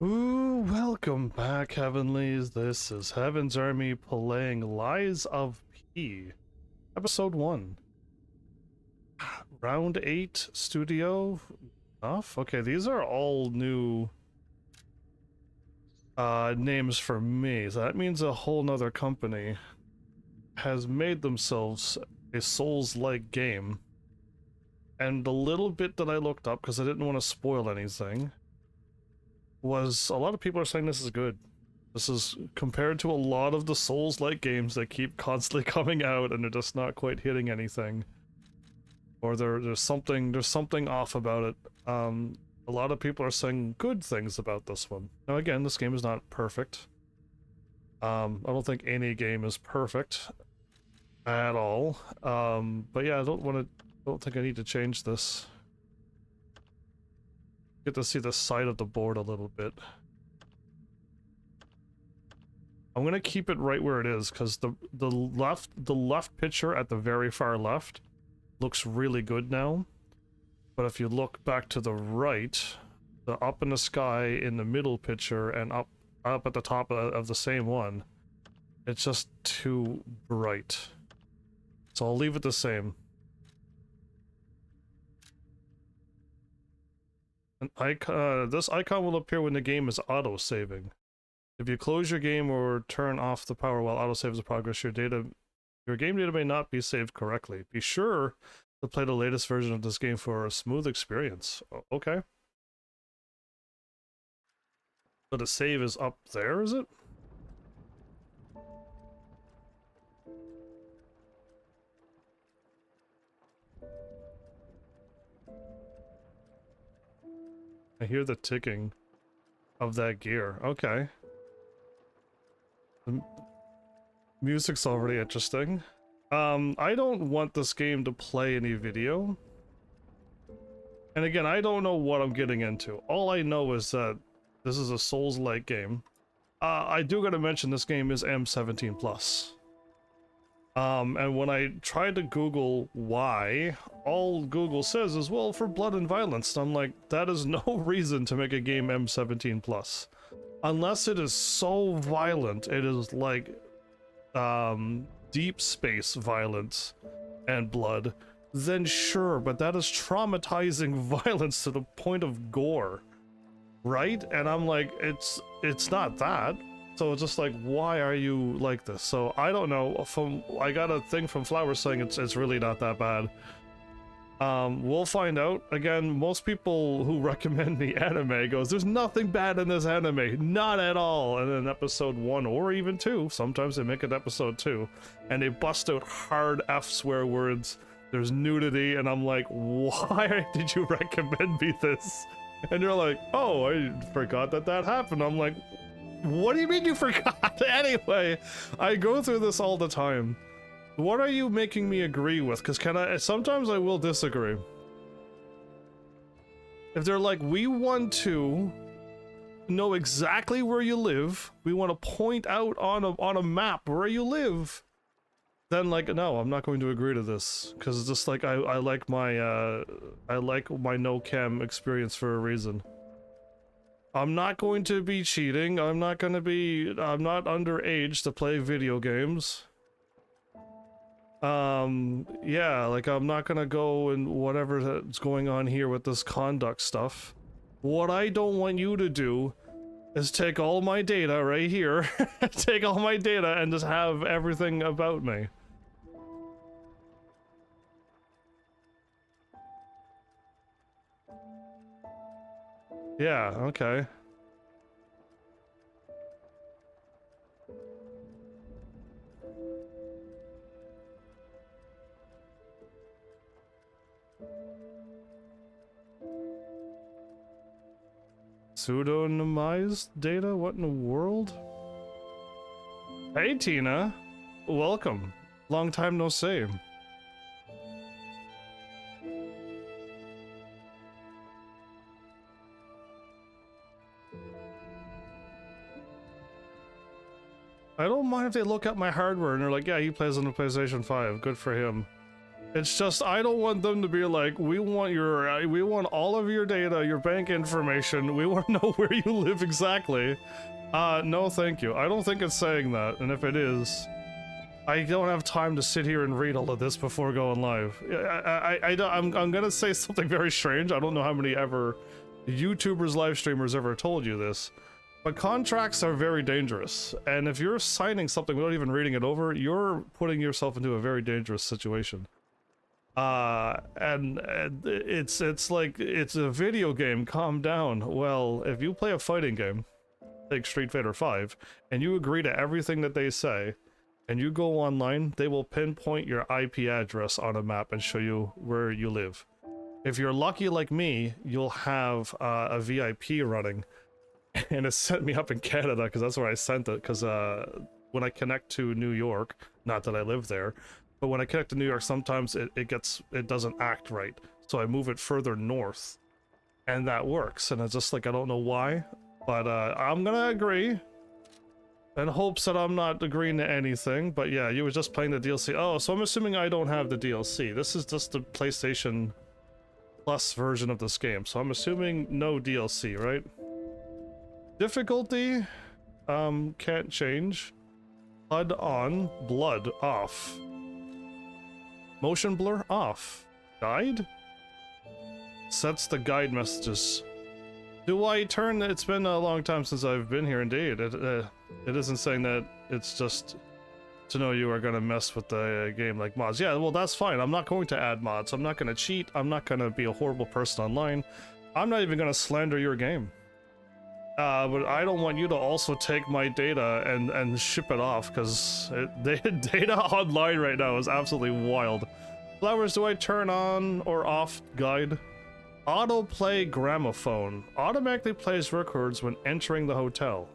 Ooh, welcome back, Heavenlies. This is Heaven's Army playing Lies of P, Episode 1. Round 8 studio off? Okay, these are all new names for me, so that means a whole nother company has made themselves a Souls-like game. And the little bit that I looked up, because I didn't want to spoil anything, was a lot of people are saying this is good. This is compared to a lot of the Souls-like games that keep constantly coming out and they're just not quite hitting anything. Or there's something off about it. A lot of people are saying good things about this one. Now again, this game is not perfect. I don't think any game is perfect at all. But yeah, I don't think I need to change this. Get to see the side of the board a little bit. I'm gonna keep it right where it is because the left picture at the very far left looks really good now. But if you look back to the right, the up in the sky in the middle picture and up at the top of the same one, it's just too bright. So I'll leave it the same. An icon, this icon will appear when the game is auto-saving. If you close your game or turn off the power while autosaves the progress, your game data may not be saved correctly. Be sure to play the latest version of this game for a smooth experience. Okay. So the save is up there, is it? I hear the ticking of that gear. Okay. The music's already interesting. I don't want this game to play any video. And again, I don't know what I'm getting into. All I know is that this is a Souls-like game. I do gotta mention this game is M17+. And when I tried to Google why, all Google says is, well, for blood and violence. And I'm like, that is no reason to make a game M17+. Unless it is so violent, it is like, deep space violence and blood, then sure, but that is traumatizing violence to the point of gore, right? And I'm like, it's not that. So it's just like, why are you like this? So I don't know. I got a thing from Flowers saying it's really not that bad. We'll find out. Again, most people who recommend the anime goes, there's nothing bad in this anime, not at all. And then episode 1 or even 2, sometimes they make it episode 2, and they bust out hard F swear words. There's nudity, and I'm like, why did you recommend me this? And you're like, oh, I forgot that happened. I'm like, what do you mean you forgot? Anyway, I go through this all the time. What are you making me agree with? Because sometimes I will disagree. If they're like, we want to know exactly where you live, we want to point out on a map where you live, then like, no, I'm not going to agree to this. Because it's just like, I like my no cam experience for a reason. I'm not going to be cheating. I'm not underage to play video games. Yeah, like I'm not gonna go and whatever that's going on here with this conduct stuff. What I don't want you to do is take all my data right here, take all my data and just have everything about me. Yeah, okay. Pseudonymized data? What in the world? Hey Tina, welcome. Long time no see. I don't mind if they look at my hardware and they're like, yeah, he plays on the PlayStation 5, good for him. It's just, I don't want them to be like, we want all of your data, your bank information, we want to know where you live exactly. No thank you. I don't think it's saying that, and if it is, I don't have time to sit here and read all of this before going live. I'm gonna say something very strange. I don't know how many ever YouTubers, live streamers ever told you this, but contracts are very dangerous, and if you're signing something without even reading it over, you're putting yourself into a very dangerous situation. And it's like, it's a video game, calm down. Well, if you play a fighting game, like Street Fighter 5, and you agree to everything that they say, and you go online, they will pinpoint your IP address on a map and show you where you live. If you're lucky like me, you'll have a VIP running, and it set me up in Canada, because that's where I sent it, because when I connect to New York, not that I live there, but when I connect to New York, sometimes it doesn't act right. So I move it further north, and that works. And it's just like, I don't know why, but I'm gonna agree in hopes that I'm not agreeing to anything. But yeah, you were just playing the DLC. Oh, so I'm assuming I don't have the DLC. This is just the PlayStation Plus version of this game. So I'm assuming no DLC, right? Difficulty, can't change. HUD on, blood off. Motion blur off. Guide? Sets the guide messages. Do I turn? It's been a long time since I've been here, indeed. It isn't saying that, it's just to know you are going to mess with the game like mods. Yeah, well, that's fine. I'm not going to add mods. I'm not going to cheat. I'm not going to be a horrible person online. I'm not even going to slander your game. But I don't want you to also take my data and ship it off, because data online right now is absolutely wild. Flowers, do I turn on or off guide? Autoplay gramophone. Automatically plays records when entering the hotel.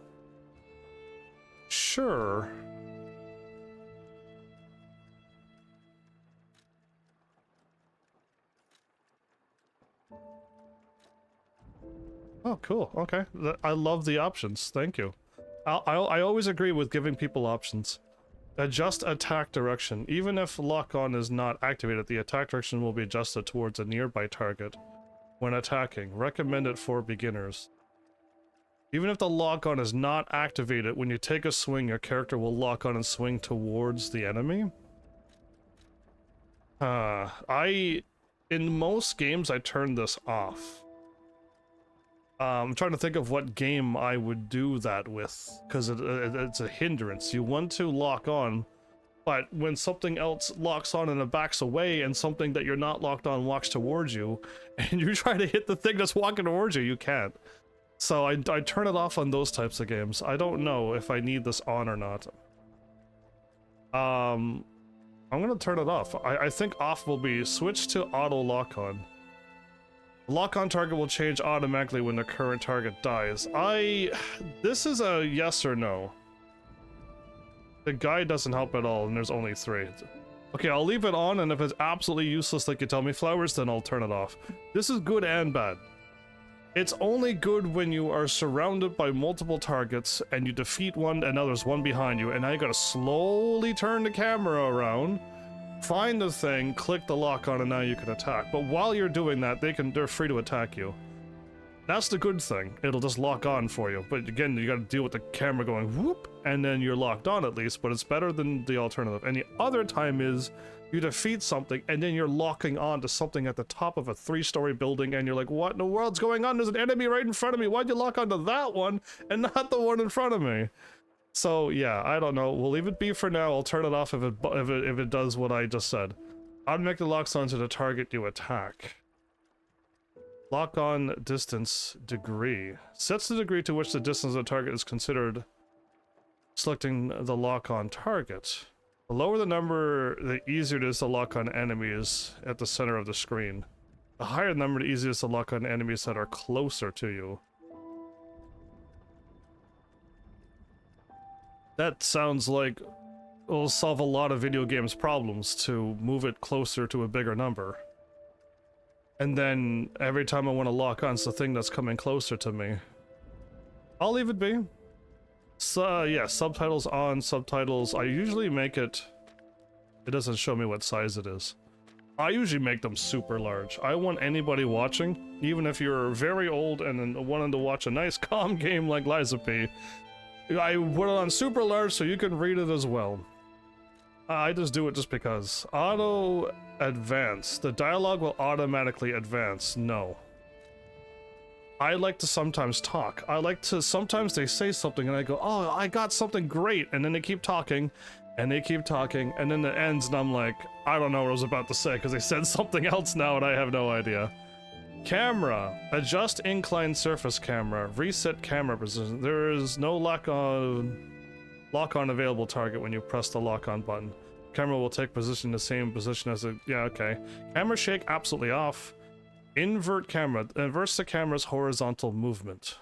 Sure. Oh, cool. Okay. I love the options. Thank you. I always agree with giving people options. Adjust attack direction. Even if lock-on is not activated, the attack direction will be adjusted towards a nearby target when attacking. Recommended for beginners. Even if the lock-on is not activated, when you take a swing, your character will lock on and swing towards the enemy. In most games, I turn this off. I'm trying to think of what game I would do that with, because it's a hindrance. You want to lock on, but when something else locks on and it backs away, and something that you're not locked on walks towards you, and you try to hit the thing that's walking towards you, you can't. So I turn it off on those types of games. I don't know if I need this on or not. I'm gonna turn it off. I think off will be switch to auto lock-on. Lock-on target will change automatically when the current target dies. This is a yes or no. The guide doesn't help at all, and there's only 3. Okay, I'll leave it on, and if it's absolutely useless like you tell me, Flowers, then I'll turn it off. This is good and bad. It's only good when you are surrounded by multiple targets, and you defeat one, and now there's one behind you, and now you gotta slowly turn the camera around, find the thing, click the lock on, and now you can attack. But while you're doing that, they're free to attack you. That's the good thing. It'll just lock on for you. But again, you gotta deal with the camera going whoop, and then you're locked on at least, but it's better than the alternative. And the other time is you defeat something, and then you're locking on to something at the top of a 3-story building, and you're like, what in the world's going on? There's an enemy right in front of me. Why'd you lock onto that one and not the one in front of me? So yeah, I don't know. We'll leave it be for now. I'll turn it off if it does what I just said. Automatically locks onto the target you attack. Lock on distance degree. Sets the degree to which the distance of the target is considered selecting the lock on target. The lower the number, the easier it is to lock on enemies at the center of the screen. The higher the number, the easier it is to lock on enemies that are closer to you. That sounds like it'll solve a lot of video games problems to move it closer to a bigger number. And then every time I want to lock on, it's the thing that's coming closer to me. I'll leave it be. So yeah, subtitles on, subtitles. I usually make it... It doesn't show me what size it is. I usually make them super large. I want anybody watching, even if you're very old and wanting to watch a nice calm game like Liza P, I put it on super large so you can read it as well. I just do it just because. Auto advance. The dialogue will automatically advance. No. I like to sometimes talk. I like to, sometimes they say something and I go, oh, I got something great. And then they keep talking and they keep talking and then it ends and I'm like, I don't know what I was about to say because they said something else now and I have no idea. Camera. Adjust incline surface camera. Reset camera position. There is no lock on available target when you press the lock on button. Camera will take position in the same position as a, yeah, okay. Camera shake absolutely off. Invert camera. Inverts the camera's horizontal movement.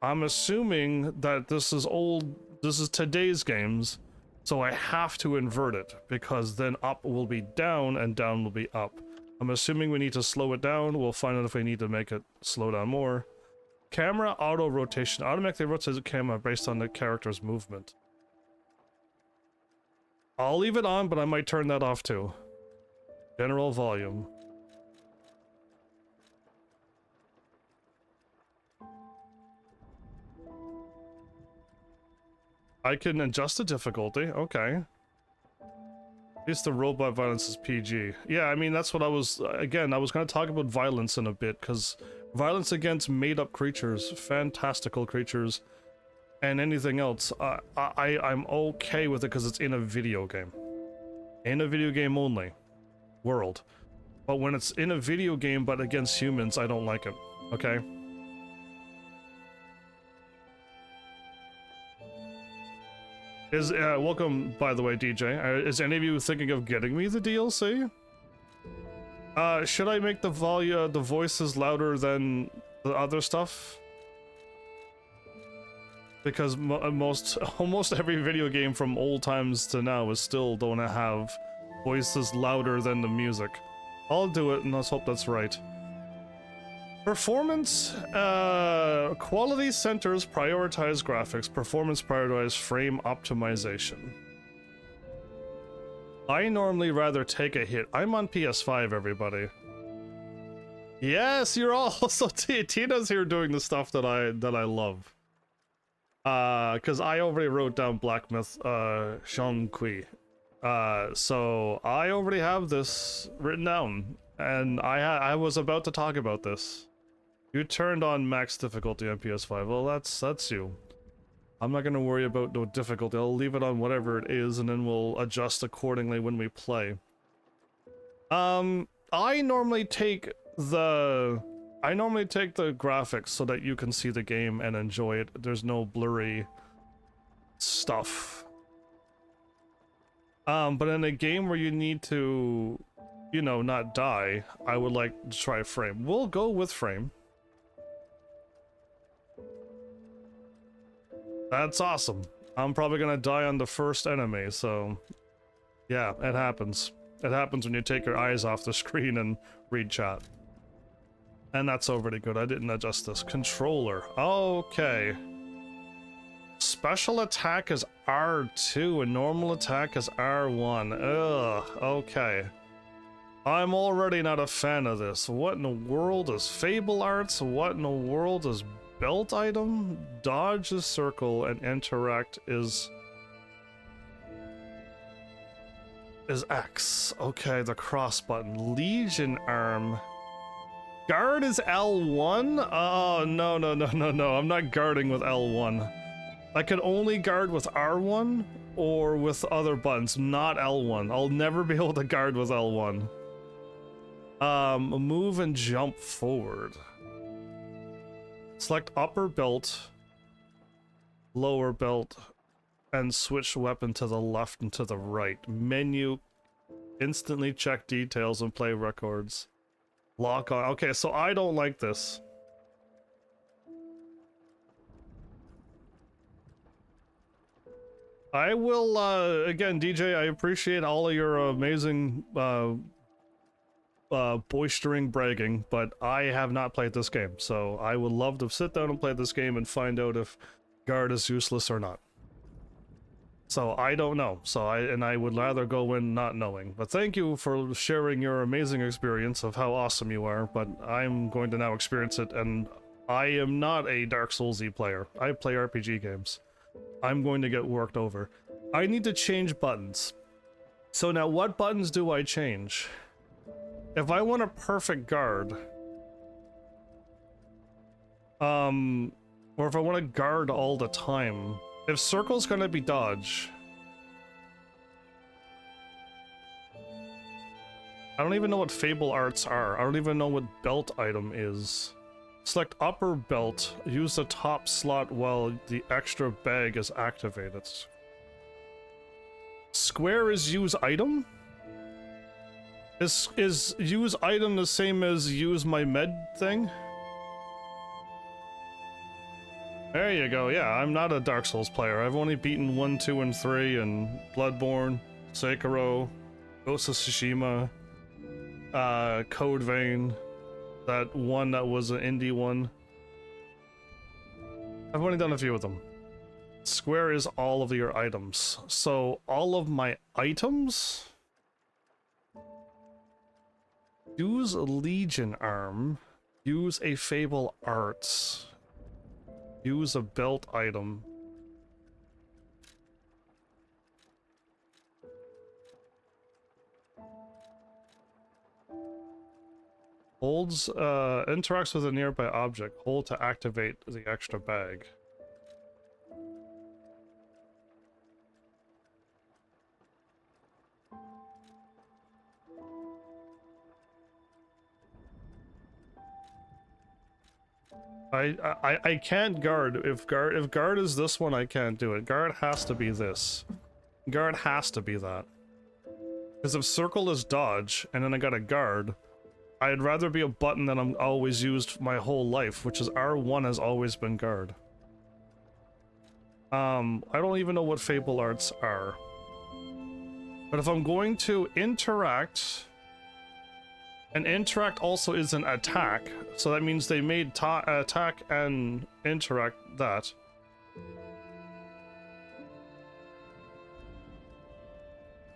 I'm assuming that this is today's games, so I have to invert it because then up will be down and down will be up. I'm assuming we need to slow it down. We'll find out if we need to make it slow down more. Camera auto rotation. Automatically rotates the camera based on the character's movement. I'll leave it on, but I might turn that off too. General volume. I can adjust the difficulty. Okay. At least the robot violence is PG. Yeah, I mean, that's what I was... Again, I was going to talk about violence in a bit, because violence against made-up creatures, fantastical creatures, and anything else, I'm okay with it because it's in a video game. In a video game only. World. But when it's in a video game but against humans, I don't like it. Okay? Welcome, by the way, DJ. Is any of you thinking of getting me the DLC? Should I make the voices louder than the other stuff? Because almost every video game from old times to now is still don't have voices louder than the music. I'll do it and let's hope that's right. Performance, quality centers prioritize graphics, performance prioritize frame optimization. I normally rather take a hit. I'm on PS5, everybody. Yes, you're also Tina's here doing the stuff that I love. Cause I already wrote down Black Myth, Shangqi. So I already have this written down, and I was about to talk about this. You turned on max difficulty on PS5. Well, that's you. I'm not gonna worry about no difficulty. I'll leave it on whatever it is, and then we'll adjust accordingly when we play. I normally take the graphics so that you can see the game and enjoy it. There's no blurry stuff. But in a game where you need to, you know, not die, I would like to try frame. We'll go with frame. That's awesome. I'm probably gonna die on the first enemy, so... Yeah, it happens. It happens when you take your eyes off the screen and read chat. And that's already good. I didn't adjust this. Controller. Okay. Special attack is R2 and normal attack is R1. Ugh, okay. I'm already not a fan of this. What in the world is Fable Arts? What in the world is belt item? Dodge is circle and interact is X. Okay, the cross button. Legion arm. Guard is L1? Oh, no. I'm not guarding with L1. I can only guard with R1 or with other buttons, not L1. I'll never be able to guard with L1. Move and jump forward. Select upper belt, lower belt, and switch weapon to the left and to the right. Menu, instantly check details and play records. Lock on. Okay, so I don't like this. I will, again, DJ, I appreciate all of your amazing, boistering bragging, but I have not played this game, so I would love to sit down and play this game and find out if guard is useless or not. So I don't know. I would rather go in not knowing. But thank you for sharing your amazing experience of how awesome you are, but I'm going to now experience it, and I am not a Dark Souls-y player. I play RPG games. I'm going to get worked over. I need to change buttons. So now what buttons do I change? If I want a perfect guard, or if I want to guard all the time, if circle's gonna be dodge, I don't even know what Fable Arts are. I don't even know what belt item is. Select upper belt, use the top slot while the extra bag is activated. Square is use item? Is use item the same as use my med thing? There you go, yeah, I'm not a Dark Souls player. I've only beaten 1, 2, and 3, and Bloodborne, Sekiro, Ghost of Tsushima, Code Vein, that one that was an indie one. I've only done a few of them. Square is all of your items. So, all of my items? Use a Legion Arm, use a Fable Arts, use a belt item. Holds, interacts with a nearby object. Hold to activate the extra bag. I can't guard. If guard is this one, I can't do it. Guard has to be this. Guard has to be that. Because if circle is dodge, and then I got a guard, I'd rather be a button that I'm always used my whole life, which is R1 has always been guard. I don't even know what Fable Arts are. But if I'm going to interact... And interact also is an attack, so that means they made attack and interact that.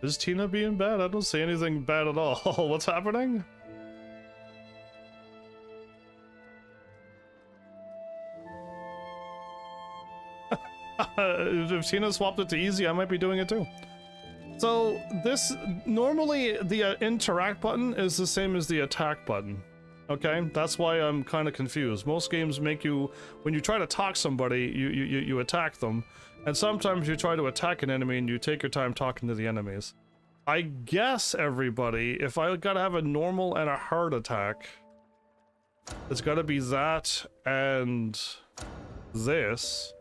Is Tina being bad? I don't see anything bad at all. What's happening? If Tina swapped it to easy, I might be doing it too. So this, normally the interact button is the same as the attack button, okay? That's why I'm kind of confused. Most games make you, when you try to talk somebody, you attack them, and sometimes you try to attack an enemy and you take your time talking to the enemies. I guess, everybody, if I gotta have a normal and a hard attack, it's gotta be that and this.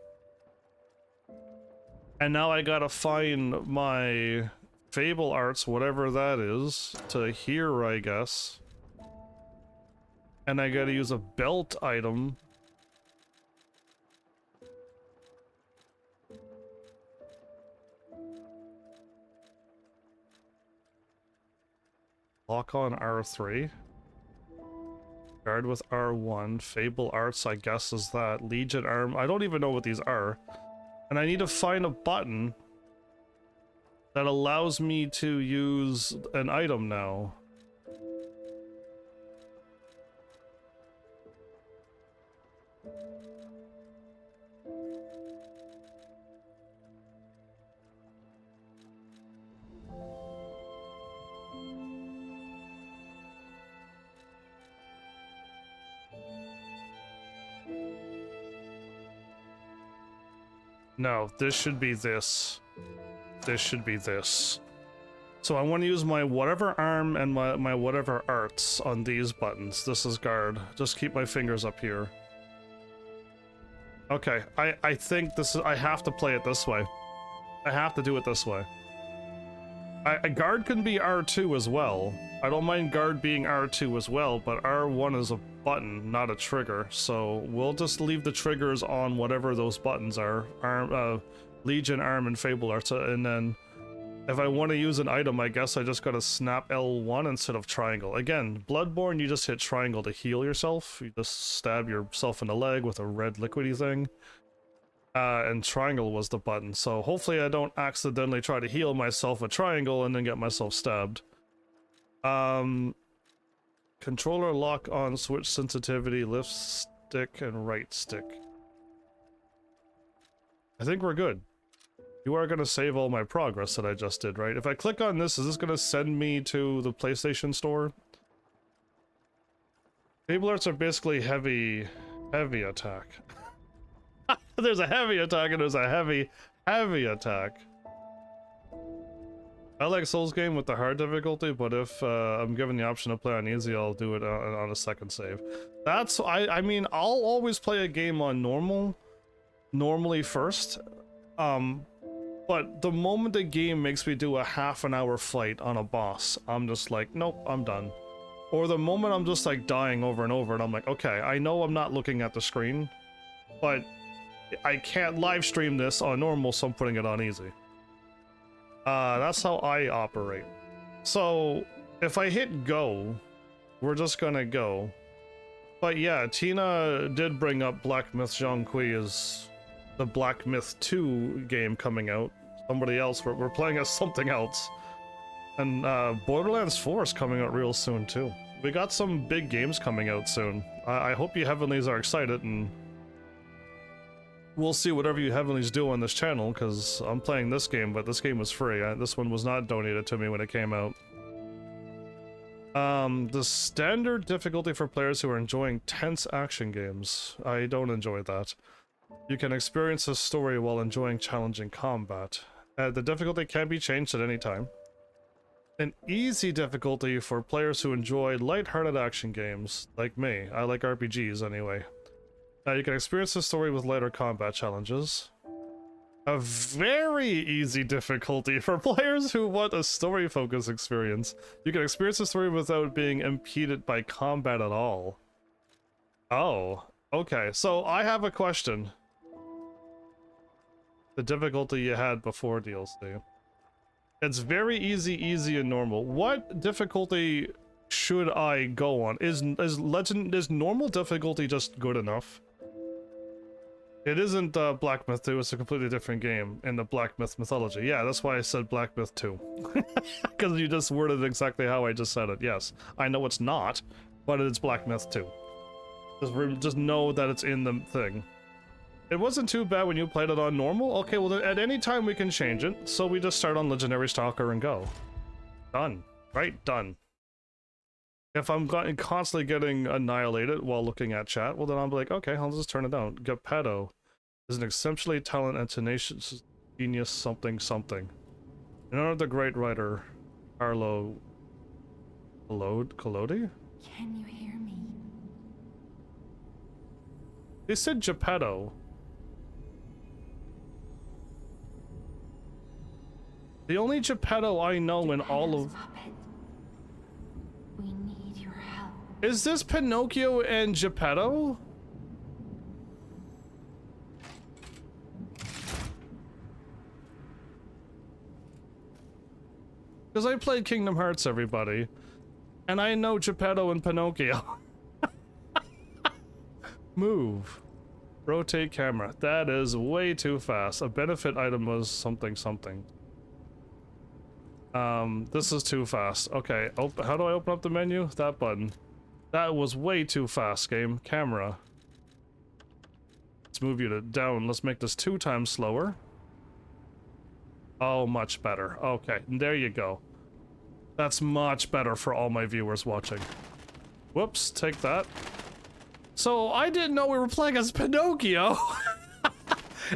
And now I gotta find my Fable Arts, whatever that is, to here, I guess. And I gotta use a belt item. Lock on R3. Guard with R1. Fable Arts, I guess, is that. Legion Arm. I don't even know what these are. And I need to find a button that allows me to use an item now. No, this should be this. This should be this. So I want to use my whatever arm and my whatever arts on these buttons. This is guard. Just keep my fingers up here. Okay, I think this is, I have to play it this way. I have to do it this way. A guard can be R2 as well. I don't mind guard being R2 as well, but R1 is a button, not a trigger. So we'll just leave the triggers on whatever those buttons are. Legion, Arm, and Fable Arts. And then if I want to use an item, I guess I just gotta snap L1 instead of triangle. Again, Bloodborne, you just hit triangle to heal yourself. You just stab yourself in the leg with a red liquidy thing. and triangle was the button. So hopefully I don't accidentally try to heal myself with triangle and then get myself stabbed. Controller lock on, switch sensitivity, left stick and right stick. I think we're good. You are going to save all my progress that I just did, right? If I click on this, is this going to send me to the PlayStation Store? Table arts are basically heavy attack. There's a heavy attack and there's a heavy attack. I like Souls game with the hard difficulty, but if I'm given the option to play on easy, I'll do it on a second save. That's, I mean, I'll always play a game on normally first. But the moment the game makes me do a half-an-hour fight on a boss, I'm just like, nope, I'm done. Or the moment I'm just like dying over and over and I'm like, okay, I know I'm not looking at the screen, but I can't live stream this on normal, so I'm putting it on easy. That's how I operate. So if I hit go, we're just gonna go. But yeah, Tina did bring up Black Myth Zhongqi as the Black Myth 2 game coming out. Somebody else, we're playing as something else. And Borderlands 4 is coming out real soon too. We got some big games coming out soon. I hope you Heavenlies are excited, and we'll see whatever you Heavenlies do on this channel, because I'm playing this game, but this game was free. This one was not donated to me when it came out. The standard difficulty for players who are enjoying tense action games. I don't enjoy that. You can experience a story while enjoying challenging combat. The difficulty can be changed at any time. An easy difficulty for players who enjoy lighthearted action games, like me. I like RPGs anyway. You can experience the story with lighter combat challenges. A very easy difficulty for players who want a story-focused experience. You can experience the story without being impeded by combat at all. Oh, okay. So I have a question. The difficulty you had before DLC. It's very easy, and normal. What difficulty should I go on? Is normal difficulty just good enough? It isn't Black Myth 2, it's a completely different game in the Black Myth mythology. Yeah, that's why I said Black Myth 2. Because you just worded it exactly how I just said it. Yes, I know it's not, but it's Black Myth 2. Just know that it's in the thing. It wasn't too bad when you played it on normal? Okay, well then at any time we can change it, so we just start on Legendary Stalker and go. Done. Right? Done. If I'm constantly getting annihilated while looking at chat, well then I'll be like, okay, I'll just turn it down. Geppetto is an exceptionally talented and tenacious genius something something. In honor of the great writer, Carlo Collodi? Can you hear me? They said Geppetto. The only Geppetto I know in all of... Puppet. We need your help. Is this Pinnochio and Geppetto? Because I played Kingdom Hearts, everybody. And I know Geppetto and Pinnochio. Move. Rotate camera. That is way too fast. A benefit item was something something. This is too fast. Okay, how do I open up the menu? That button. That was way too fast, game. Camera. Let's move you to down. Let's make this 2 times slower. Oh, much better. Okay, there you go. That's much better for all my viewers watching. Whoops, take that. So, I didn't know we were playing as Pinnochio!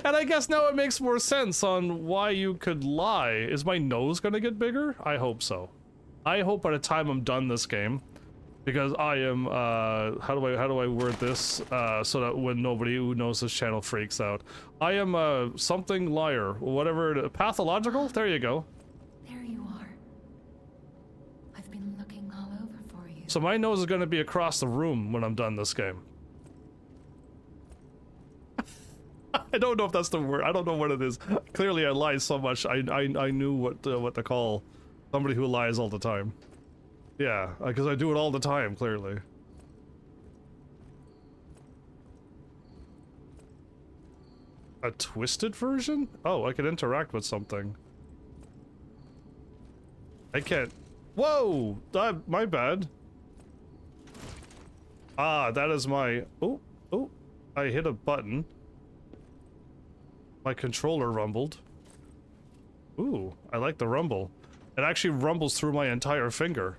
And I guess now it makes more sense on why you could lie. Is my nose gonna get bigger? I hope so. I hope by the time I'm done this game, because I am, how do I word this, so that when nobody who knows this channel freaks out. I am, something liar, whatever, pathological? There you go. There you are. I've been looking all over for you. So my nose is gonna be across the room when I'm done this game. I don't know if that's the word. I don't know what it is. Clearly, I lie so much. I knew what to call somebody who lies all the time. Yeah, because I do it all the time. Clearly. A twisted version? Oh, I can interact with something. I can't. Whoa! My bad. Ah, that is my... Oh, oh. I hit a button. My controller rumbled. Ooh, I like the rumble. It actually rumbles through my entire finger.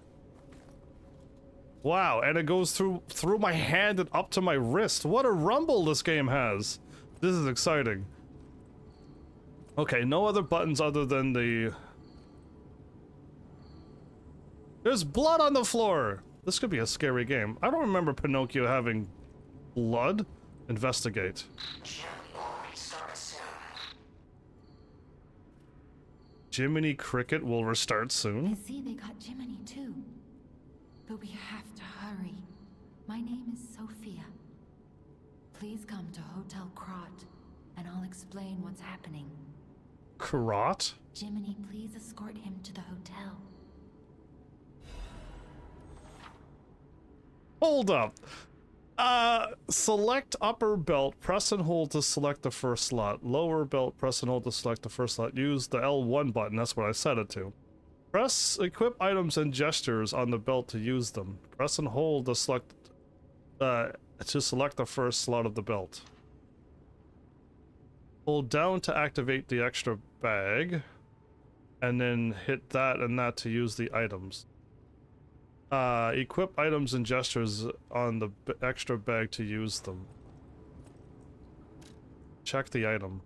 Wow, and it goes through my hand and up to my wrist. What a rumble this game has. This is exciting. Okay, no other buttons other than the... There's blood on the floor! This could be a scary game. I don't remember Pinnochio having blood. Investigate. Jiminy Cricket will restart soon. I see they got Jiminy too. But we have to hurry. My name is Sophia. Please come to Hotel Krot, and I'll explain what's happening. Krot? Jiminy, please escort him to the hotel. Hold up. Select upper belt, press and hold to select the first slot. Lower belt, press and hold to select the first slot. Use the L1 button, that's what I set it to. Press equip items and gestures on the belt to use them. Press and hold to select the first slot of the belt. Hold down to activate the extra bag, and then hit that and that to use the items. Equip items and gestures on the extra bag to use them. Check the item.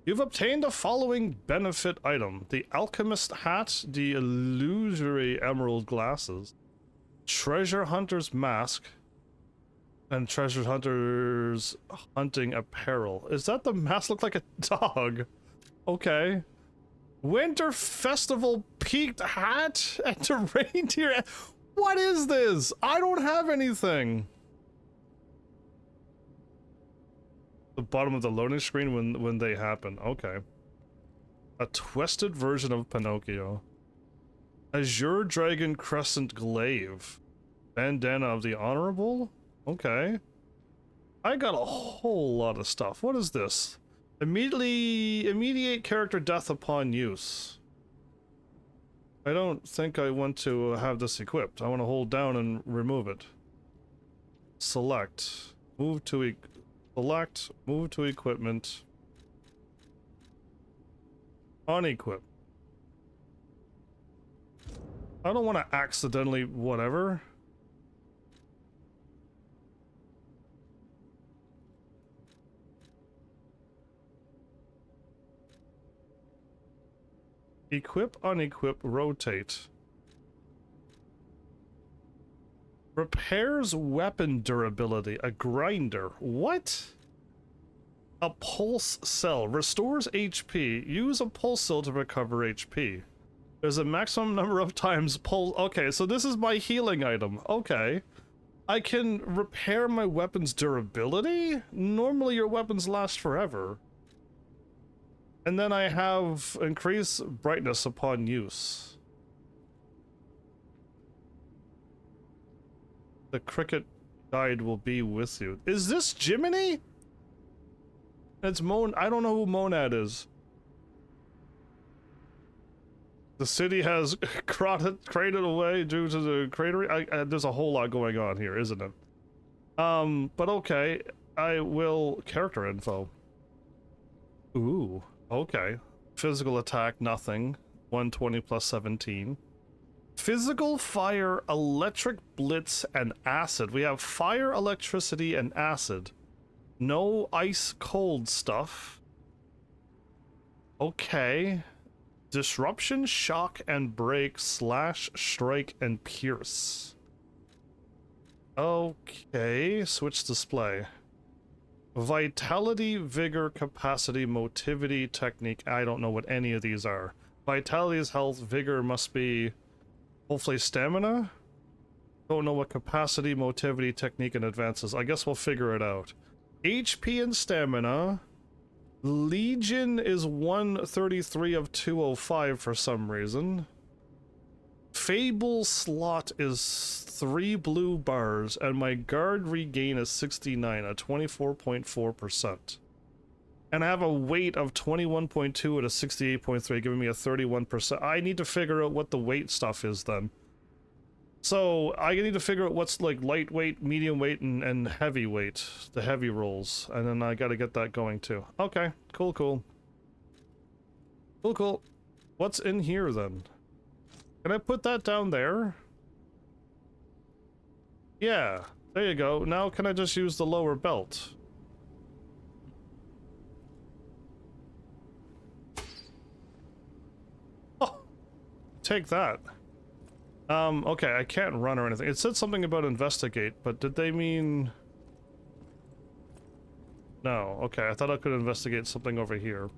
You've obtained the following benefit item: the alchemist hat, the illusory emerald glasses, treasure hunter's mask, and treasure hunter's hunting apparel. Is that the mask? Look like a dog. Okay. Winter festival peaked hat and a reindeer. What is this? I don't have anything. The bottom of the loading screen when they happen. Okay. A twisted version of Pinnochio. Azure Dragon Crescent Glaive. Bandana of the Honorable? Okay. I got a whole lot of stuff. What is this? Immediate character death upon use. I don't think I want to have this equipped. I want to hold down and remove it. Select. Move to select. Move to equipment. Unequip. I don't want to accidentally whatever. Equip, unequip, rotate. Repairs weapon durability. A grinder. What? A pulse cell. Restores HP. Use a pulse cell to recover HP. There's a maximum number of times pulse. Okay, so this is my healing item. Okay. I can repair my weapon's durability? Normally your weapons last forever. And then I have increase brightness upon use. The cricket guide will be with you. Is this Jiminy? It's I don't know who Monad is. The city has cratered away due to the cratering. There's a whole lot going on here, isn't it? But okay. I will character info. Ooh. Okay. Physical attack, nothing. 120 plus 17. Physical, fire, electric, blitz, and acid. We have fire, electricity, and acid. No ice cold stuff. Okay. Disruption, shock, and break, slash, strike, and pierce. Okay. Switch display. Vitality, vigor, capacity, motivity, technique. I don't know what any of these are. Vitality is health, vigor must be hopefully stamina. Don't know what capacity, motivity, technique, and advances. I guess we'll figure it out. HP and stamina. Legion is 133 of 205 for some reason. Fable slot is 3 blue bars, and my guard regain is 69 at 24.4%. And I have a weight of 21.2 at a 68.3, giving me a 31%. I need to figure out what the weight stuff is then. So I need to figure out what's like lightweight, medium weight, and heavy weight, the heavy rolls, and then I gotta get that going too. Okay, cool, cool. Cool, cool. What's in here then? Can I put that down there? Yeah, there you go. Now can I just use the lower belt? Oh, take that. Okay, I can't run or anything. It said something about investigate, but did they mean... No, okay, I thought I could investigate something over here.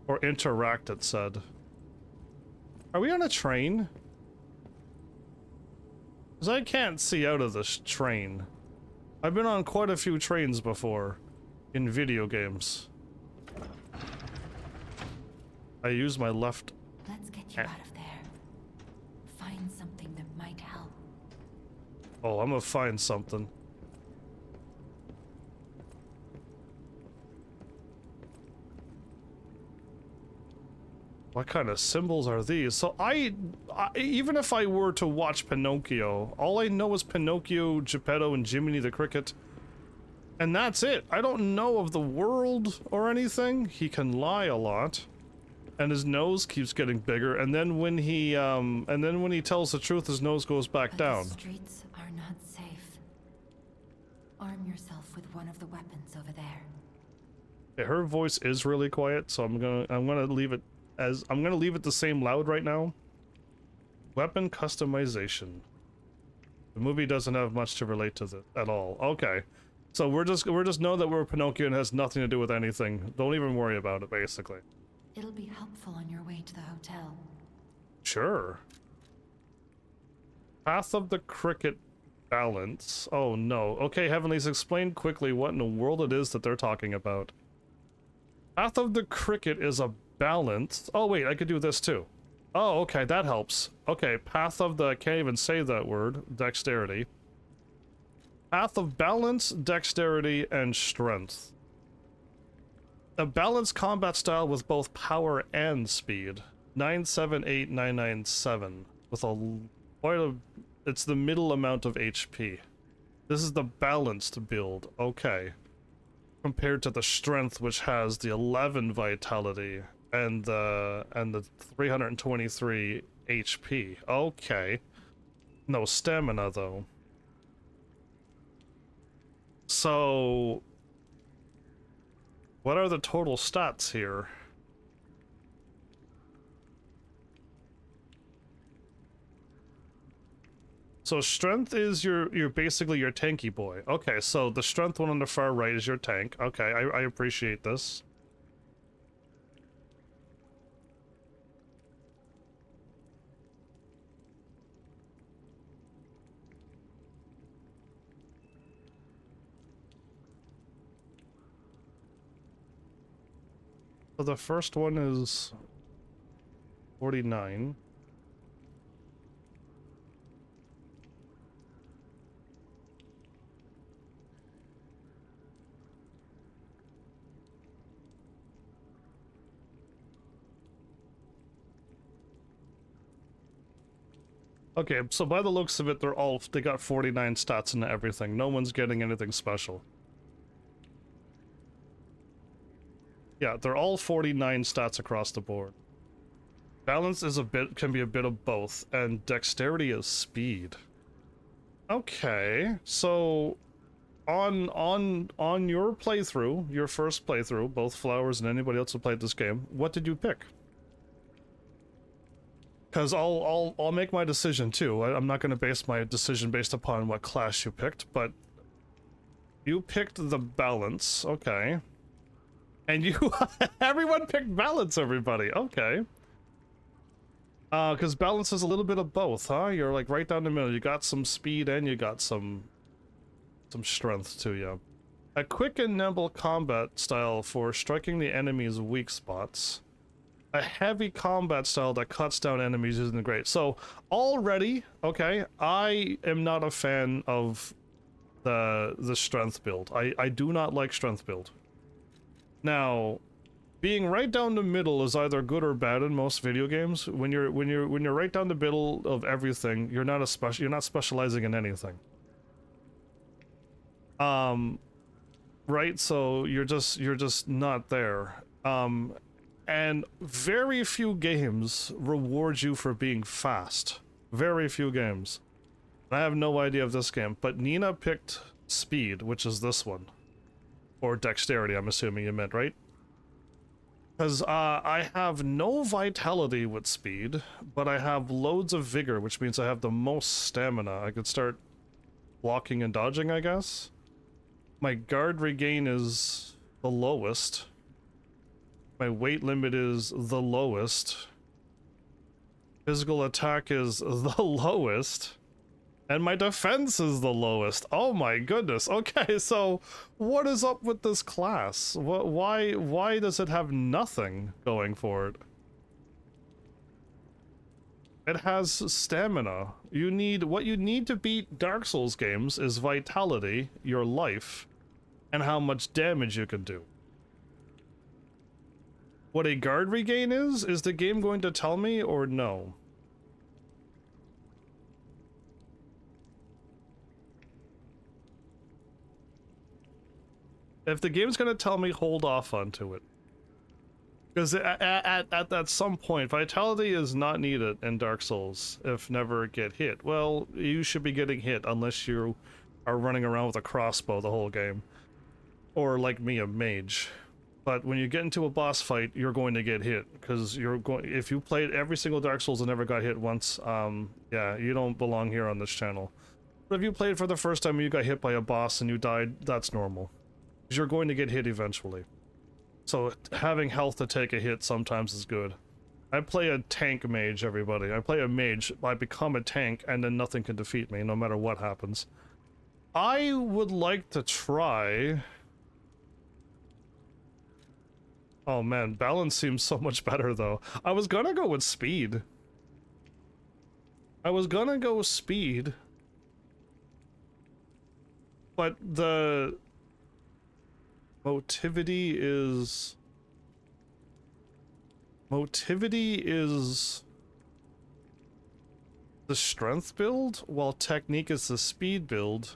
Or interact, it said. Are we on a train? Because I can't see out of this train. I've been on quite a few trains before. In video games. I use my left... Let's get you out of there. Find something that might help. Oh, I'm gonna find something. What kind of symbols are these? So I even if I were to watch Pinocchio, all I know is Pinocchio, Geppetto, and Jiminy the Cricket. And that's it. I don't know of the world or anything. He can lie a lot. And his nose keeps getting bigger, and then when he tells the truth, his nose goes back down. The streets are not safe. Arm yourself with one of the weapons over there. Yeah, her voice is really quiet, so I'm gonna leave it the same loud right now. Weapon customization. The movie doesn't have much to relate to this at all. Okay, so we're just know that we're Pinocchio and it has nothing to do with anything. Don't even worry about it, basically. It'll be helpful on your way to the hotel. Sure. Path of the Cricket balance. Oh no. Okay, Heavenlies, explain quickly what in the world it is that they're talking about. Path of the Cricket is a balance. Oh wait, I could do this too. Oh, okay, that helps. Okay, path of the... I can't even say that word. Dexterity. Path of balance, dexterity, and strength. A balanced combat style with both power and speed. 978997 with it's the middle amount of HP. This is the balanced build. Okay. Compared to the strength, which has the 11 vitality and the 323 HP. Okay. No stamina though. So what are the total stats here? So strength is you're basically your tanky boy. Okay, so the strength one on the far right is your tank. Okay, I appreciate this. So the first one is 49. Okay, so by the looks of it, they got 49 stats into everything. No one's getting anything special. Yeah, they're all 49 stats across the board. Balance is can be a bit of both, and dexterity is speed. Okay, so on your playthrough, your first playthrough, both Flowers and anybody else who played this game, what did you pick? Because I'll make my decision too. I'm not going to base my decision based upon what class you picked, but you picked the balance, okay. And you, everyone picked balance, everybody, okay. Because balance is a little bit of both, huh? You're like right down the middle. You got some speed and you got some strength to you. A quick and nimble combat style for striking the enemy's weak spots. A heavy combat style that cuts down enemies using the great. So already, okay, I am not a fan of the strength build. I do not like strength build. Now, being right down the middle is either good or bad in most video games. When you're right down the middle of everything, you're not specializing in anything. Right? So you're just not there. And very few games reward you for being fast. Very few games. I have no idea of this game, but Nina picked speed, which is this one. Or dexterity, I'm assuming you meant, right? Because I have no vitality with speed, but I have loads of vigor, which means I have the most stamina. I could start blocking and dodging, I guess. My guard regain is the lowest. My weight limit is the lowest. Physical attack is the lowest. And my defense is the lowest. Oh my goodness. Okay, so what is up with this class? Why does it have nothing going for it? It has stamina. What you need to beat Dark Souls games is vitality, your life, and how much damage you can do. What a guard regain is the game going to tell me or no? If the game's gonna tell me, hold off onto it. Because at some point, vitality is not needed in Dark Souls if never get hit. Well, you should be getting hit unless you are running around with a crossbow the whole game. Or like me, a mage. But when you get into a boss fight, you're going to get hit. Because if you played every single Dark Souls and never got hit once, yeah, you don't belong here on this channel. But if you played for the first time and you got hit by a boss and you died, that's normal. You're going to get hit eventually. So having health to take a hit sometimes is good. I play a tank mage, everybody. I play a mage, I become a tank, and then nothing can defeat me, no matter what happens. I would like to try... Oh man, balance seems so much better though. I was gonna go with speed. But the... Motivity is the strength build, while technique is the speed build,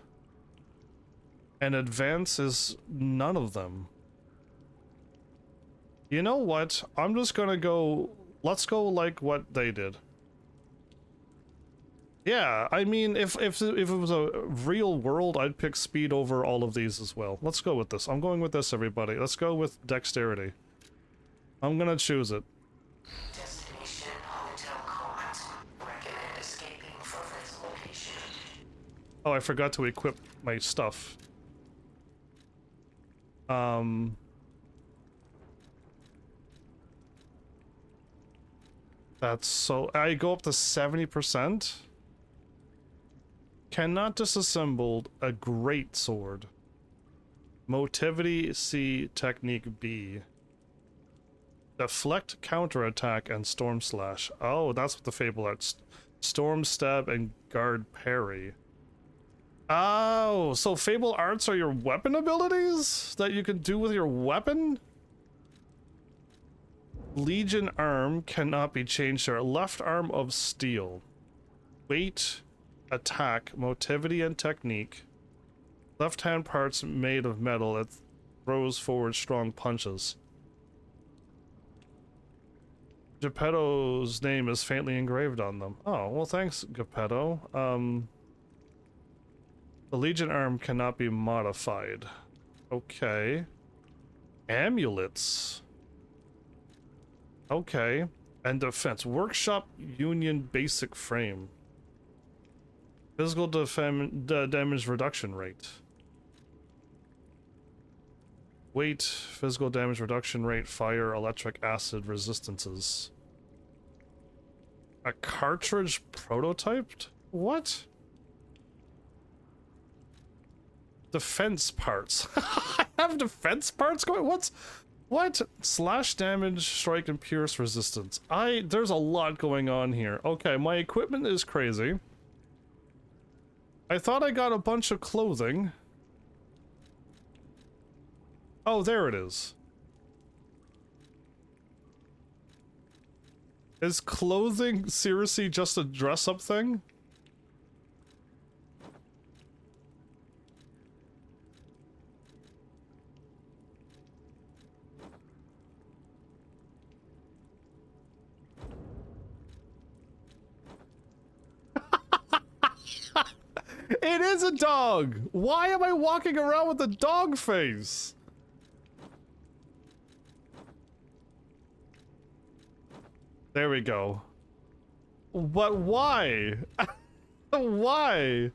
and advance is none of them. You know what? I'm just gonna go, let's go like what they did. Yeah, I mean, if it was a real world, I'd pick speed over all of these as well. Let's go with this. I'm going with this, everybody. Let's go with dexterity. I'm gonna choose it. Destination Hotel Court. Recommend escaping from this location. Oh, I forgot to equip my stuff. That's so... I go up to 70%? Cannot disassemble a great sword. Motivity C, technique B. Deflect, counterattack, and storm slash. Oh, that's what the Fable arts. Storm stab and guard parry. Oh, so Fable arts are your weapon abilities that you can do with your weapon? Legion arm cannot be changed to left arm of steel. Weight, attack, motivity, and technique. Left hand parts made of metal that throws forward strong punches. Geppetto's name is faintly engraved on them. Oh, well thanks, Geppetto. The Legion arm cannot be modified. Okay. Amulets. Okay. And defense. Workshop Union basic frame. Physical damage reduction rate. Weight, physical damage reduction rate, fire, electric acid resistances. A cartridge prototyped? What? Defense parts. I have defense parts going? What? Slash damage, strike, and pierce resistance. There's a lot going on here. Okay, my equipment is crazy. I thought I got a bunch of clothing. Oh, there it is. Is clothing seriously just a dress-up thing? It is a dog! Why am I walking around with a dog face? There we go. But why? Why?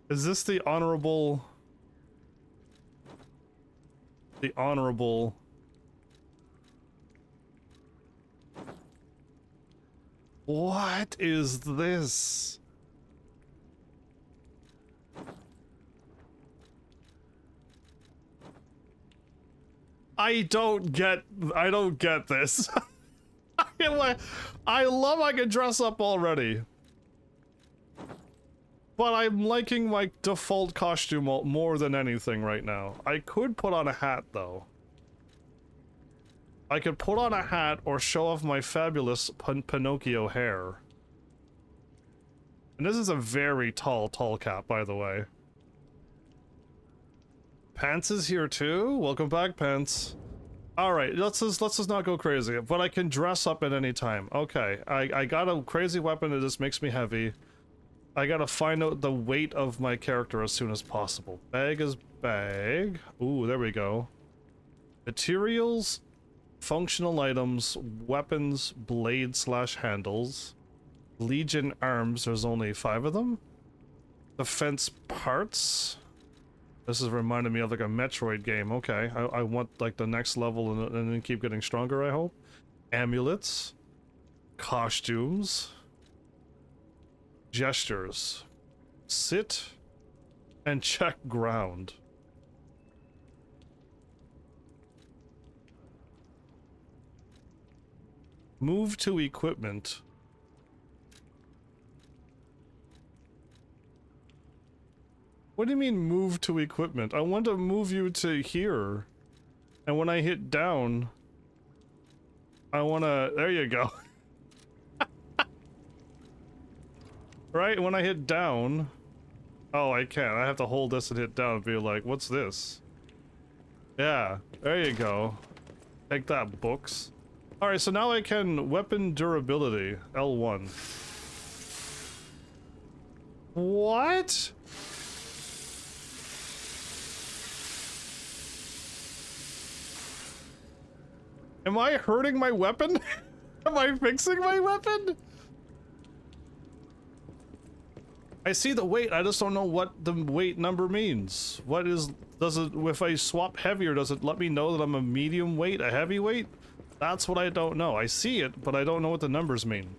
Is this the honorable... The honorable... What is this? I don't get this. I love I can dress up already. But I'm liking my default costume more than anything right now. I could put on a hat though. I could put on a hat or show off my fabulous Pinnochio hair. And this is a very tall cap, by the way. Pants is here too. Welcome back, Pants. All right, let's just not go crazy. But I can dress up at any time. Okay, I got a crazy weapon that just makes me heavy. I gotta find out the weight of my character as soon as possible. Bag is bag. Ooh, there we go. Materials, functional items, weapons, blade / handles, Legion arms. There's only 5 of them. Defense parts. This is reminding me of like a Metroid game. Okay, I want like the next level and then keep getting stronger, I hope. Amulets. Costumes. Gestures. Sit. And check ground. Move to equipment. What do you mean move to equipment? I want to move you to here. And when I hit down, I want to... There you go. Right? When I hit down... Oh, I can't. I have to hold this and hit down and be like, what's this? Yeah, there you go. Take that, books. Alright, so now I can... Weapon durability, L1. What? Am I hurting my weapon? Am I fixing my weapon? I see the weight, I just don't know what the weight number means. What is... Does it... If I swap heavier, does it let me know that I'm a medium weight, a heavy weight? That's what I don't know. I see it, but I don't know what the numbers mean.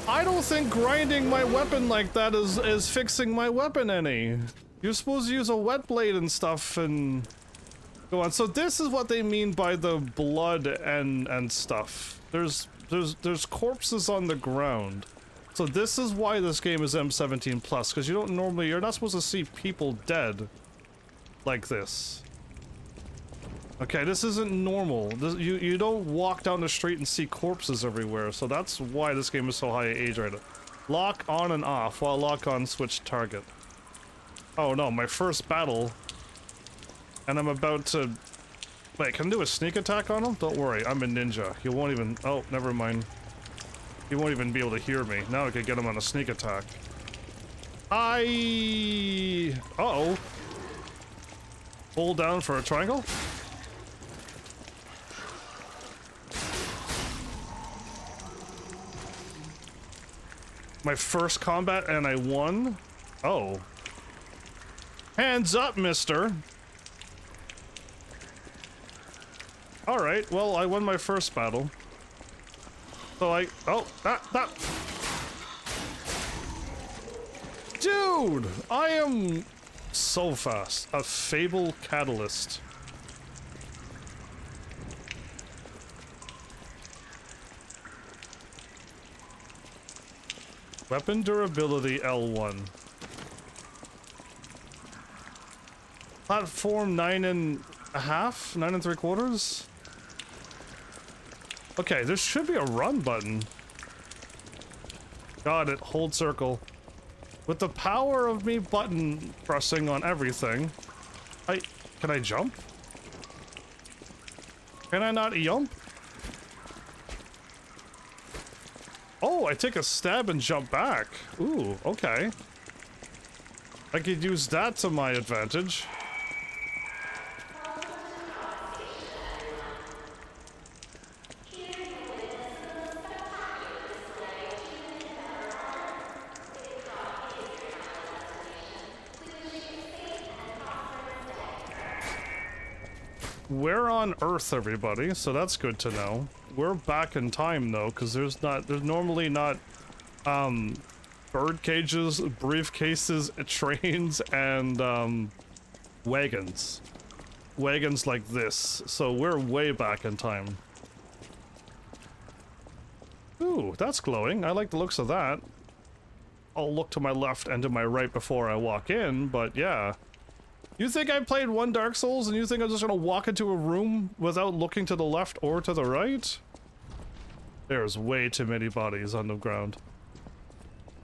I don't think grinding my weapon like that is fixing my weapon any. You're supposed to use a wet blade and stuff and... Go on. So this is what they mean by the blood and stuff. There's corpses on the ground. So this is why this game is M17+, because you don't normally... You're not supposed to see people dead like this. Okay, this isn't normal. You don't walk down the street and see corpses everywhere, so that's why this game is so high age rated. Lock on and off, while lock on switch target. Oh no, my first battle. And I'm about to... Wait, can I do a sneak attack on him? Don't worry, I'm a ninja. He won't even... Oh, never mind. He won't even be able to hear me. Now I can get him on a sneak attack. Uh-oh. Hold down for a triangle? My first combat and I won? Oh. Hands up, mister! Alright, well, I won my first battle. So oh, that... Dude! I am so fast. A Fable Catalyst. Weapon durability L1. Platform 9 and a half? 9 3/4? Okay, there should be a run button. Got it. Hold circle. With the power of me button pressing on everything, can I jump? Can I not jump? Oh, I take a stab and jump back. Ooh, okay. I could use that to my advantage. We're on Earth, everybody, so that's good to know. We're back in time, though, because there's normally not, bird cages, briefcases, trains, and, wagons. Wagons like this, so we're way back in time. Ooh, that's glowing. I like the looks of that. I'll look to my left and to my right before I walk in, but yeah. You think I played one Dark Souls and you think I'm just gonna walk into a room without looking to the left or to the right? There's way too many bodies on the ground.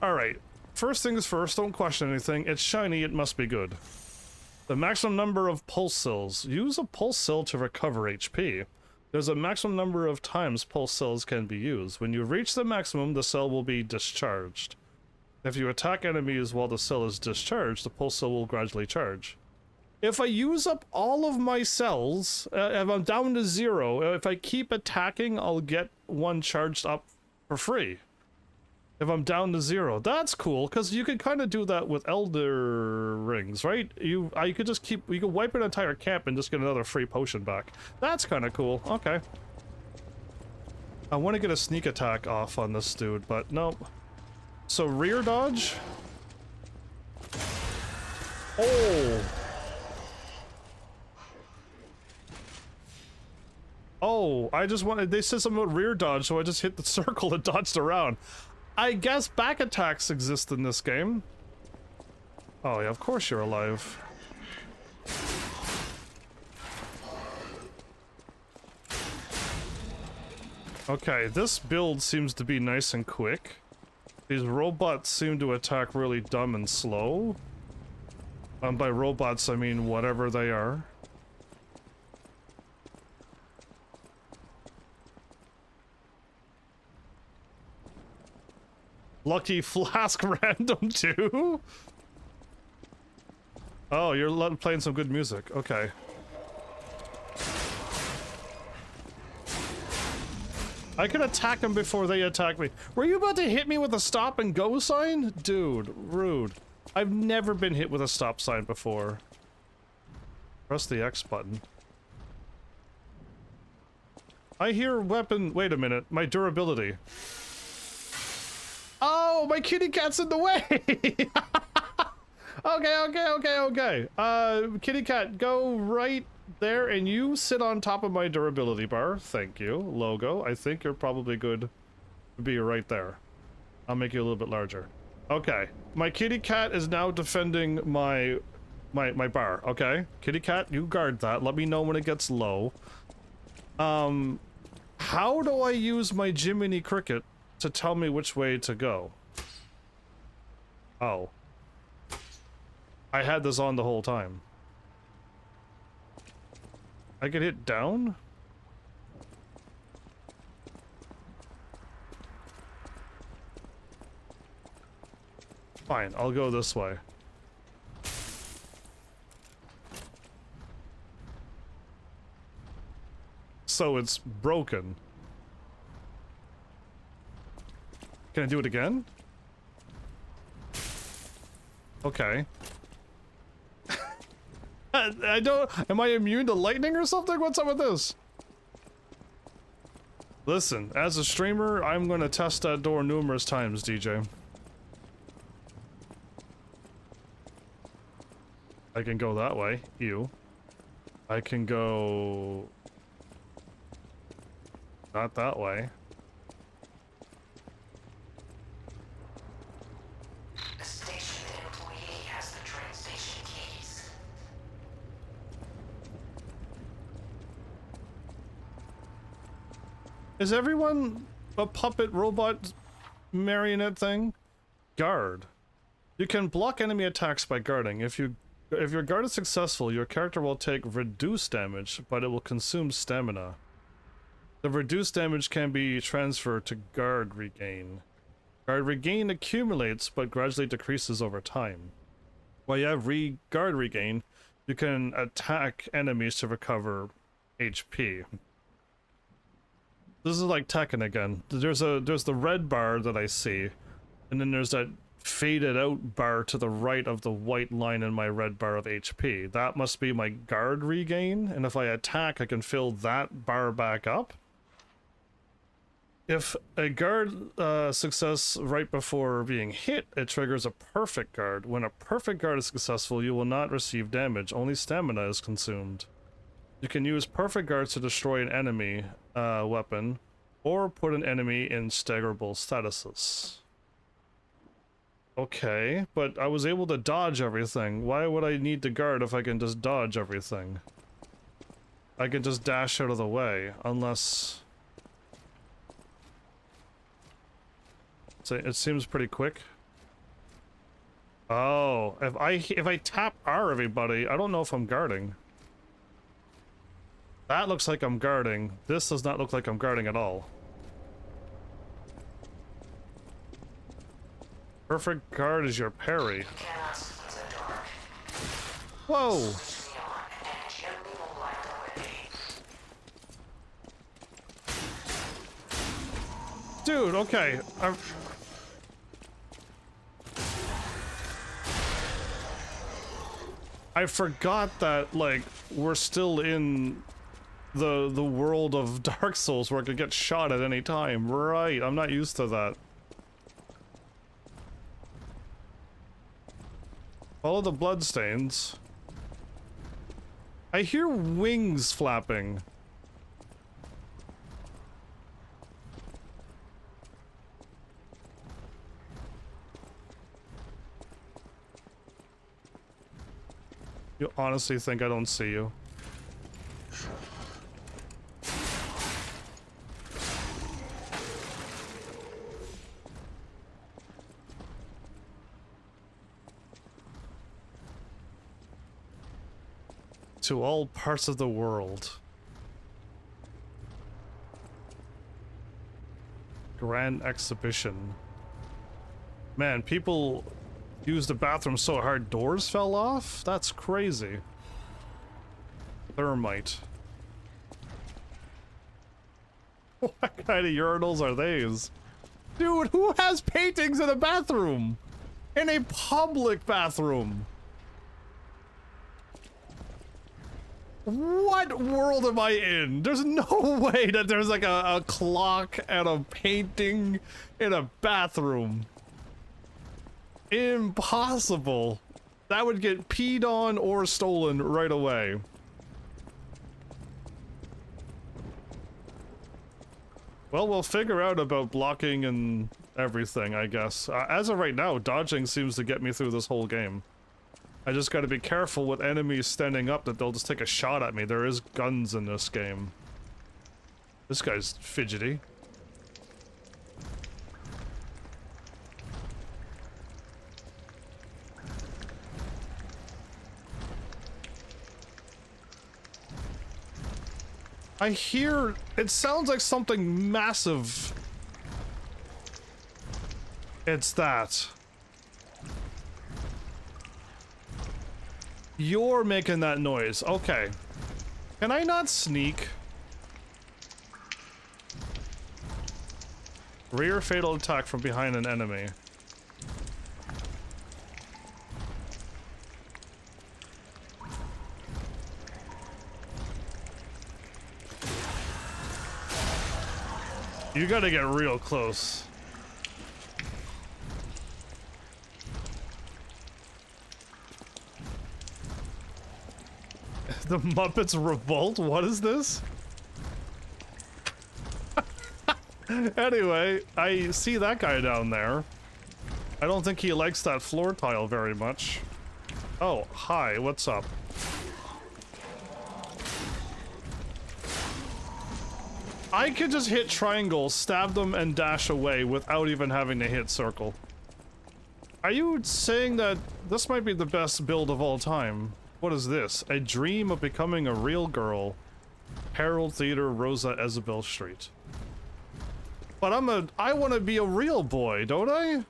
Alright, first things first, don't question anything. It's shiny, it must be good. The maximum number of pulse cells. Use a pulse cell to recover HP. There's a maximum number of times pulse cells can be used. When you reach the maximum, the cell will be discharged. If you attack enemies while the cell is discharged, the pulse cell will gradually charge. If I use up all of my cells, if I'm down to 0, if I keep attacking, I'll get one charged up for free. If I'm down to 0, that's cool, because you could kind of do that with Elder Rings, right? You could just you could wipe an entire camp and just get another free potion back. That's kind of cool. Okay. I want to get a sneak attack off on this dude, but nope. So rear dodge. Oh. Oh, I just wanted, they said something about rear dodge, so I just hit the circle and dodged around. I guess back attacks exist in this game. Oh yeah, of course you're alive. Okay, this build seems to be nice and quick. These robots seem to attack really dumb and slow. By robots, I mean whatever they are. Lucky Flask random too? Oh, you're playing some good music. Okay. I can attack them before they attack me. Were you about to hit me with a stop and go sign? Dude, rude. I've never been hit with a stop sign before. Press the X button. I hear weapon. Wait a minute. My durability. Oh, my kitty cat's in the way! Okay. Kitty cat, go right there and you sit on top of my durability bar. Thank you. Logo, I think you're probably good to be right there. I'll make you a little bit larger. Okay. My kitty cat is now defending my bar, okay? Kitty cat, you guard that. Let me know when it gets low. How do I use my Jiminy Cricket to tell me which way to go? Oh. I had this on the whole time. I could hit down? Fine, I'll go this way. So it's broken. Can I do it again? Okay. I don't... Am I immune to lightning or something? What's up with this? Listen, as a streamer, I'm gonna test that door numerous times, DJ. I can go that way. Ew. I can go... Not that way. The station employee has the train station keys. Is everyone a puppet robot marionette thing? Guard. You can block enemy attacks by guarding. If your guard is successful, your character will take reduced damage, but it will consume stamina. The reduced damage can be transferred to guard regain. Guard regain accumulates, but gradually decreases over time. While you have guard regain, you can attack enemies to recover HP. This is like Tekken again. There's the red bar that I see, and then there's that faded out bar to the right of the white line in my red bar of HP. That must be my guard regain, and if I attack, I can fill that bar back up. If a guard success right before being hit, it triggers a perfect guard. When a perfect guard is successful, you will not receive damage, only stamina is consumed. You can use perfect guards to destroy an enemy weapon, or put an enemy in staggerable statuses. Okay, but I was able to dodge everything. Why would I need to guard if I can just dodge everything? I can just dash out of the way, unless... So it seems pretty quick. Oh, if I tap R everybody, I don't know if I'm guarding. That looks like I'm guarding. This does not look like I'm guarding at all. Perfect guard is your parry. Whoa! Dude, okay. I forgot that, like, we're still in the world of Dark Souls where I could get shot at any time. Right, I'm not used to that. Follow the bloodstains. I hear wings flapping. You honestly think I don't see you? To all parts of the world. Grand exhibition. Man, people use the bathroom so hard doors fell off? That's crazy. Thermite. What kind of urinals are these? Dude, who has paintings in a bathroom? In a public bathroom? What world am I in? There's no way that there's like a clock and a painting in a bathroom. Impossible. That would get peed on or stolen right away. Well, we'll figure out about blocking and everything, I guess. As of right now, dodging seems to get me through this whole game. I just gotta be careful with enemies standing up that they'll just take a shot at me. There is guns in this game. This guy's fidgety. I hear... it sounds like something massive. It's that. You're making that noise. Okay. Can I not sneak? Rear fatal attack from behind an enemy. You gotta get real close. The Muppets Revolt? What is this? Anyway, I see that guy down there. I don't think he likes that floor tile very much. Oh, hi, what's up? I could just hit triangle, stab them, and dash away without even having to hit circle. Are you saying that this might be the best build of all time? What is this? A dream of becoming a real girl. Herald Theater, Rosa Isabel Street. But I want to be a real boy, don't I?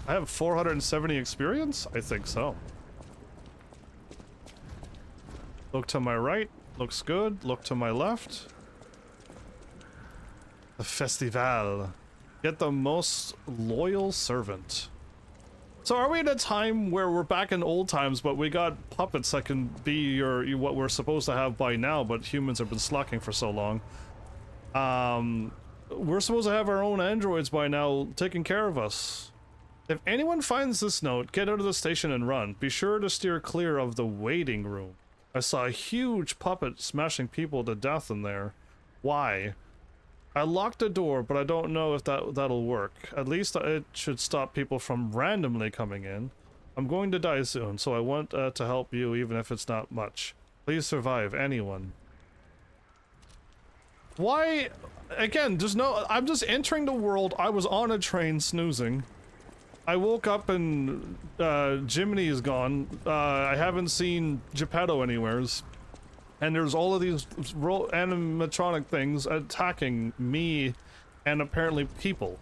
I have 470 experience? I think so. Look to my right. Looks good. Look to my left. The festival. Get the most loyal servant. So are we at a time where we're back in old times, but we got puppets that can be what we're supposed to have by now, but humans have been slacking for so long. We're supposed to have our own androids by now taking care of us. If anyone finds this note, get out of the station and run. Be sure to steer clear of the waiting room. I saw a huge puppet smashing people to death in there. Why? I locked the door, but I don't know if that'll work. At least it should stop people from randomly coming in. I'm going to die soon, so I want to help you even if it's not much. Please survive, anyone. Why? Again, there's no... I'm just entering the world. I was on a train snoozing. I woke up and Jiminy is gone. I haven't seen Geppetto anywheres. And there's all of these animatronic things attacking me and apparently people.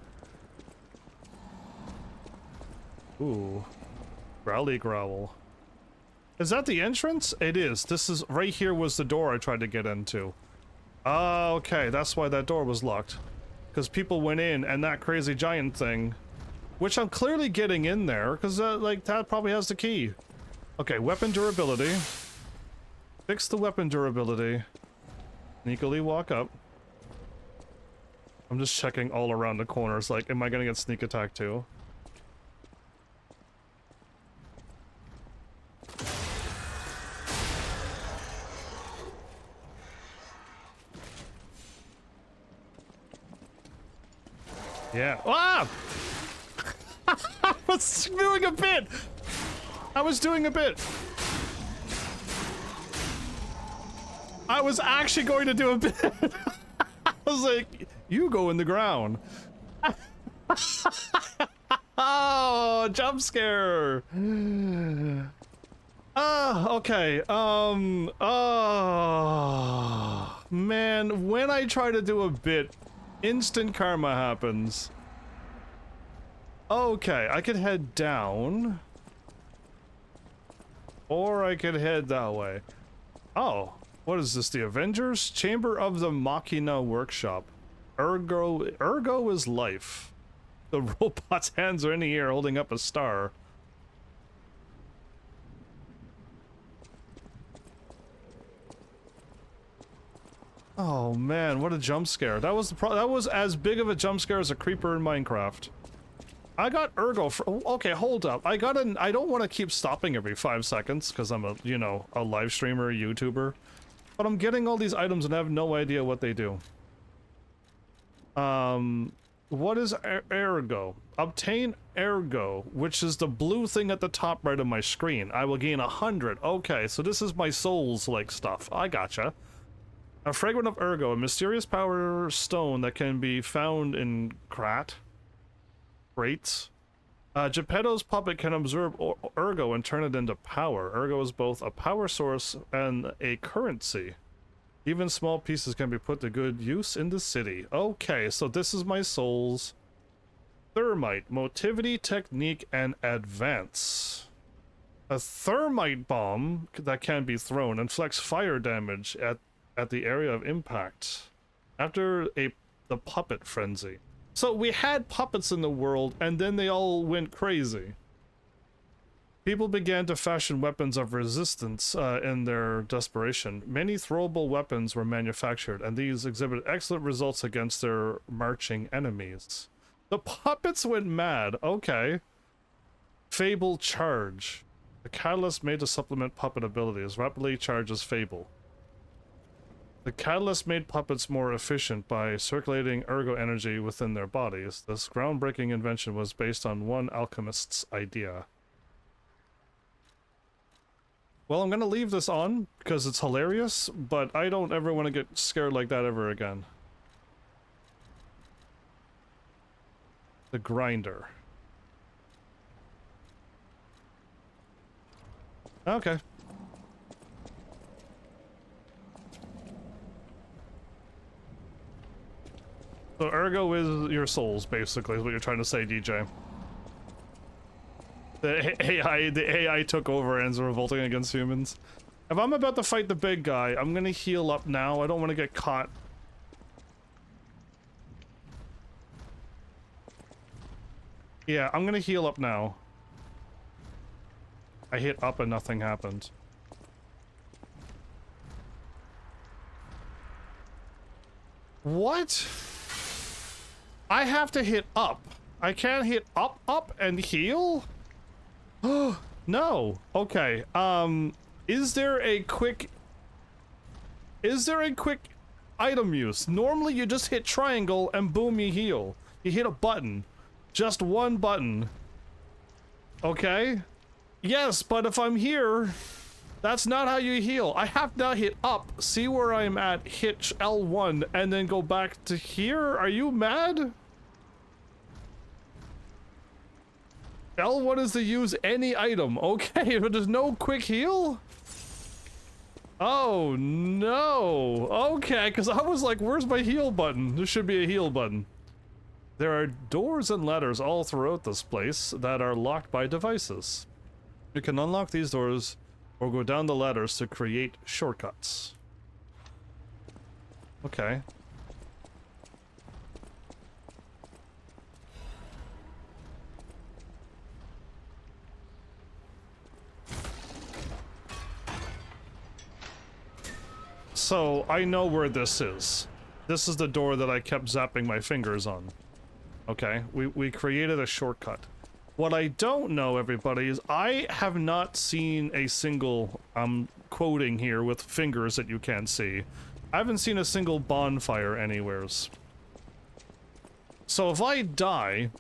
Ooh. Growly growl. Is that the entrance? It is. This is... Right here was the door I tried to get into. Okay, that's why that door was locked. Because people went in and that crazy giant thing... Which I'm clearly getting in there, because like, that probably has the key. Okay, weapon durability. Fix the weapon durability. Sneakily walk up. I'm just checking all around the corners, like, am I gonna get sneak attack too? Yeah. Ah! I was doing a bit! I was doing a bit! I was actually going to do a bit! I was like, you go in the ground. Oh, jump scare! Okay, oh, man, when I try to do a bit, instant karma happens. Okay, I could head down. Or I could head that way. Oh, what is this? The Avengers? Chamber of the Machina Workshop. Ergo is life. The robot's hands are in the air holding up a star. Oh man, what a jump scare. That was that was as big of a jump scare as a creeper in Minecraft. I got Ergo for- okay, hold up. I don't want to keep stopping every 5 seconds, because I'm a, you know, a live streamer, a YouTuber. But I'm getting all these items and I have no idea what they do. What is Ergo? Obtain Ergo, which is the blue thing at the top right of my screen. I will gain 100. Okay, so this is my Souls-like stuff. I gotcha. A fragment of Ergo, a mysterious power stone that can be found in crates. Geppetto's puppet can absorb Ergo and turn it into power. Ergo is both a power source and a currency. Even small pieces can be put to good use in the city. Okay, so this is my Souls. Thermite, motivity, technique, and advance. A thermite bomb that can be thrown inflicts fire damage at the area of impact. After the puppet frenzy. So we had puppets in the world, and then they all went crazy. People began to fashion weapons of resistance in their desperation. Many throwable weapons were manufactured, and these exhibited excellent results against their marching enemies. The puppets went mad. Okay. Fable charge. The catalyst made to supplement puppet abilities. Rapidly charges Fable. The catalyst made puppets more efficient by circulating ergo energy within their bodies. This groundbreaking invention was based on one alchemist's idea. Well, I'm gonna leave this on because it's hilarious, but I don't ever want to get scared like that ever again. The grinder. Okay. So ergo is your souls, basically, is what you're trying to say, DJ. The AI took over and is revolting against humans. If I'm about to fight the big guy, I'm gonna heal up now. I don't want to get caught. Yeah, I'm gonna heal up now. I hit up and nothing happened. What? I have to hit up. I can't hit up and heal? Oh, no. Okay. Is there a quick item use? Normally you just hit triangle and boom, you heal. You hit a button. Just one button. Okay? Yes, but if I'm here, that's not how you heal. I have to hit up, see where I'm at, hit L1, and then go back to here? Are you mad? L1 is to use any item. Okay, but there's no quick heal? Oh, no. Okay, because I was like, where's my heal button? There should be a heal button. There are doors and ladders all throughout this place that are locked by devices. You can unlock these doors or go down the ladders to create shortcuts. Okay. So, I know where this is. This is the door that I kept zapping my fingers on. Okay, we created a shortcut. What I don't know, everybody, is I have not seen a single, I'm quoting here with fingers that you can't see. I haven't seen a single bonfire anywheres. So if I die,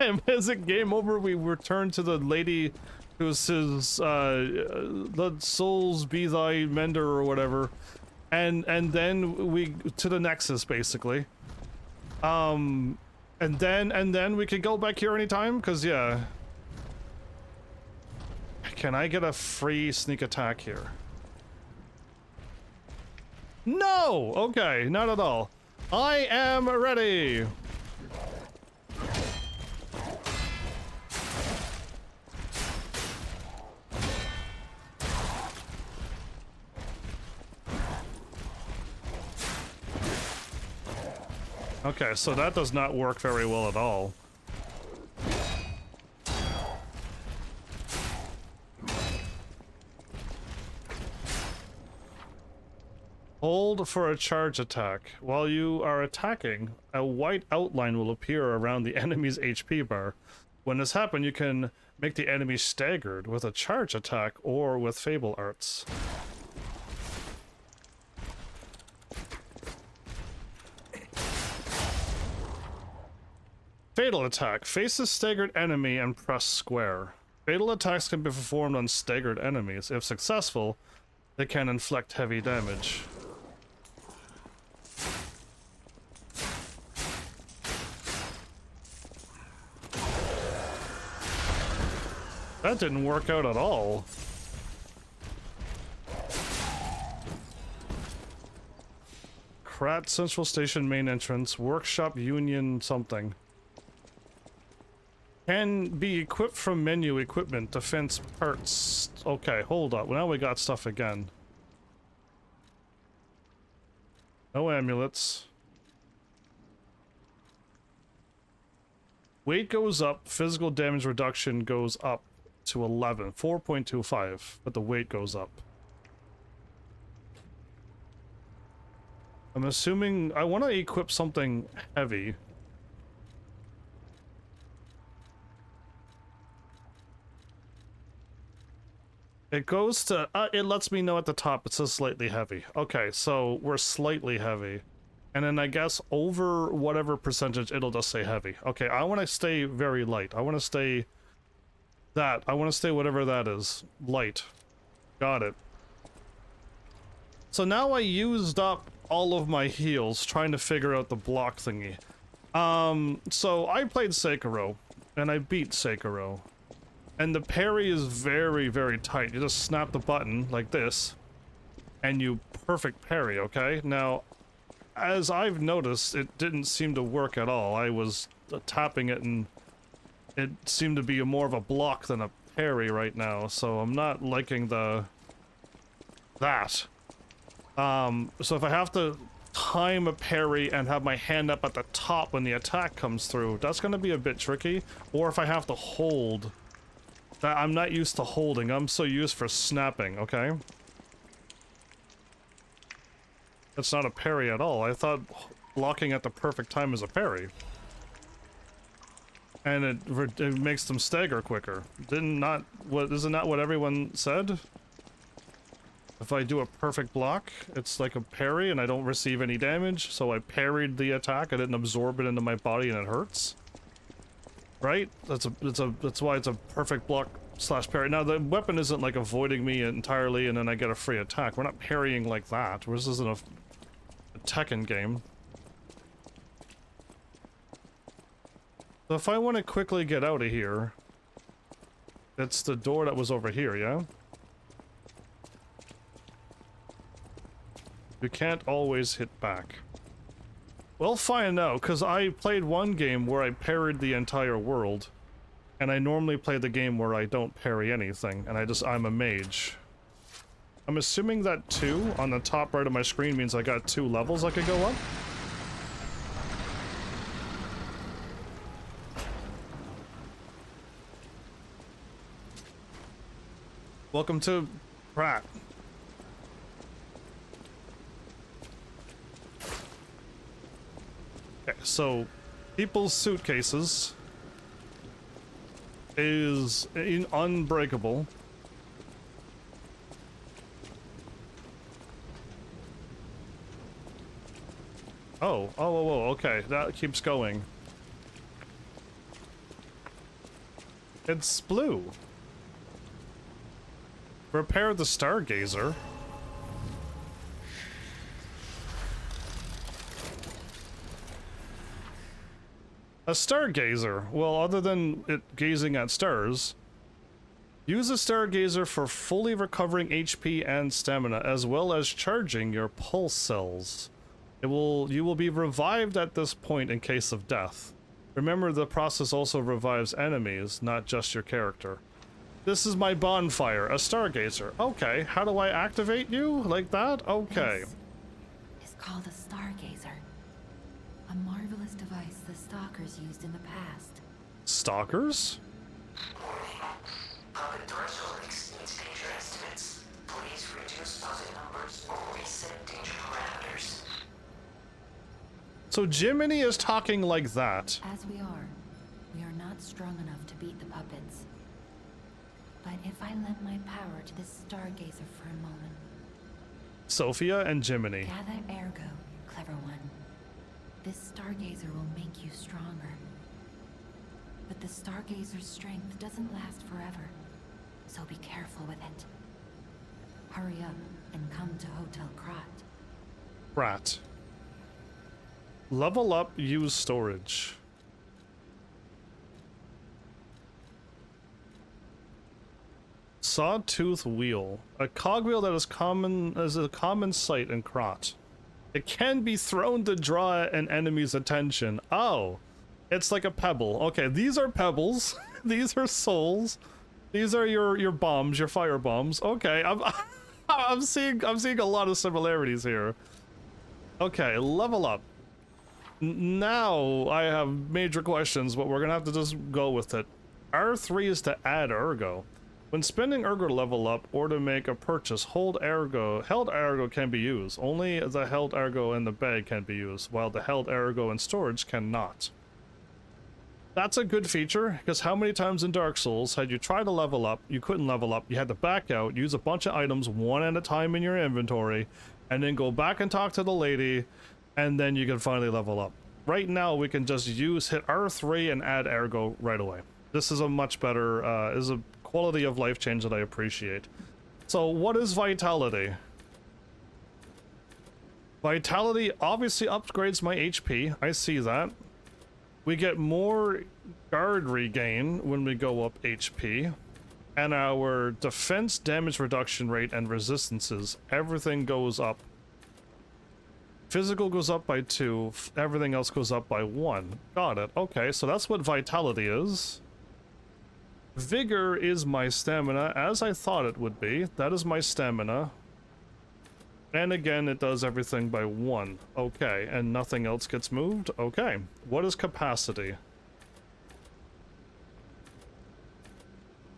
and as a game over, we return to the lady who says, let souls be thy mender or whatever. And then we to the Nexus, basically. And then we could go back here anytime, because yeah. Can I get a free sneak attack here? No! Okay, not at all. I am ready! Okay, so that does not work very well at all. Hold for a charge attack. While you are attacking, a white outline will appear around the enemy's HP bar. When this happens, you can make the enemy staggered with a charge attack or with Fable Arts. Fatal attack. Face a staggered enemy and press square. Fatal attacks can be performed on staggered enemies. If successful, they can inflict heavy damage. That didn't work out at all. Krat Central Station main entrance. Workshop Union something. Can be equipped from menu equipment, defense parts. Okay, hold up. Well, now we got stuff again. No amulets. Weight goes up, physical damage reduction goes up to 11, 4.25, but the weight goes up. I'm assuming I want to equip something heavy. It goes to, it lets me know at the top, it says slightly heavy. Okay, so we're slightly heavy. And then I guess over whatever percentage, it'll just say heavy. Okay, I want to stay very light. I want to stay that. I want to stay whatever that is. Light. Got it. So now I used up all of my heals trying to figure out the block thingy. So I played Sekiro, and I beat Sekiro. And the parry is very, very tight. You just snap the button like this, and you perfect parry, okay? Now, as I've noticed, it didn't seem to work at all. I was tapping it, and it seemed to be more of a block than a parry right now, so I'm not liking that. So if I have to time a parry and have my hand up at the top when the attack comes through, that's gonna be a bit tricky. Or if I have to hold, that I'm not used to holding, I'm so used for snapping, okay? That's not a parry at all. I thought blocking at the perfect time is a parry. And it makes them stagger quicker. Isn't that what everyone said? If I do a perfect block, it's like a parry and I don't receive any damage, so I parried the attack, I didn't absorb it into my body and it hurts. Right? That's why it's a perfect block slash parry. Now the weapon isn't like avoiding me entirely and then I get a free attack. We're not parrying like that. This isn't a Tekken game. So if I want to quickly get out of here, it's the door that was over here, yeah? You can't always hit back. Well, fine now, because I played one game where I parried the entire world, and I normally play the game where I don't parry anything, and I'm a mage. I'm assuming that 2 on the top right of my screen means I got 2 levels I could go up. Welcome to Pratt. Okay, so people's suitcases is unbreakable. Oh, okay, that keeps going. It's blue. Repair the Stargazer. A Stargazer. Well, other than it gazing at stars, use a Stargazer for fully recovering HP and stamina, as well as charging your pulse cells. You will be revived at this point in case of death. Remember, the process also revives enemies, not just your character. This is my bonfire, a Stargazer. Okay, how do I activate you? Like that? Okay. This is called a Stargazer. A marvelous device the Stalkers used in the past. Stalkers? Warning. Puppet threshold exceeds danger estimates. Please reduce puppet numbers or reset danger parameters. So Jiminy is talking like that. As we are not strong enough to beat the puppets. But if I lend my power to this Stargazer for a moment. Sophia and Jiminy. Gather ergo, clever one. This Stargazer will make you stronger. But the Stargazer's strength doesn't last forever, so be careful with it. Hurry up and come to Hotel Krat. Rat. Level up, use storage. Sawtooth wheel. A cogwheel that is a common sight in Krat. It can be thrown to draw an enemy's attention. Oh, it's like a pebble. Okay, these are pebbles. These are souls. These are your bombs, your fire bombs. Okay, I'm seeing a lot of similarities here. Okay, level up. Now I have major questions, but we're gonna have to just go with it. R3 is to add ergo. When spending ergo to level up or to make a purchase, held ergo can be used. Only the held ergo in the bag can be used, while the held ergo in storage cannot. That's a good feature, because how many times in Dark Souls had you tried to level up, you couldn't level up, you had to back out, use a bunch of items one at a time in your inventory, and then go back and talk to the lady, and then you can finally level up. Right now we can just hit R3 and add ergo right away. This is a much better, is a quality of life change that I appreciate. So what is vitality? Vitality obviously upgrades my HP, I see that. We get more guard regain when we go up HP. And our defense damage reduction rate and resistances, everything goes up. Physical goes up by 2, everything else goes up by 1. Got it. Okay, so that's what vitality is. Vigor is my stamina, as I thought it would be. That is my stamina. And again, it does everything by 1. Okay, and nothing else gets moved? Okay. What is capacity?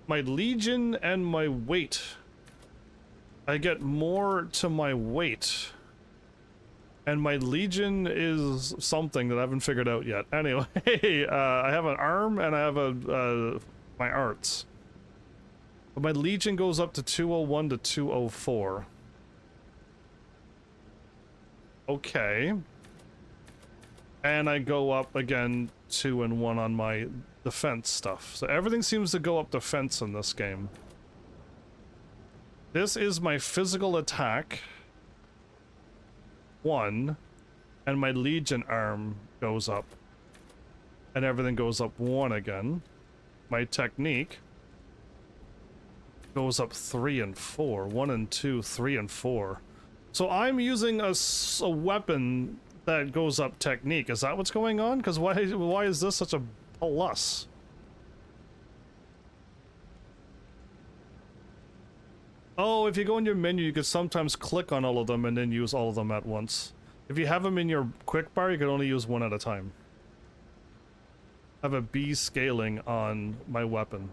My legion and my weight. I get more to my weight. And my legion is something that I haven't figured out yet. Anyway, I have an arm and I have a my arts. But my legion goes up to 201 to 204. Okay. And I go up again 2 and 1 on my defense stuff. So everything seems to go up defense in this game. This is my physical attack. 1. And my legion arm goes up. And everything goes up 1 again. My technique goes up 3 and 4. 1 and 2, 3 and 4. So I'm using a weapon that goes up technique. Is that what's going on? Because why is this such a plus? Oh, if you go in your menu, you could sometimes click on all of them and then use all of them at once. If you have them in your quick bar, you can only use one at a time. I have a B scaling on my weapon.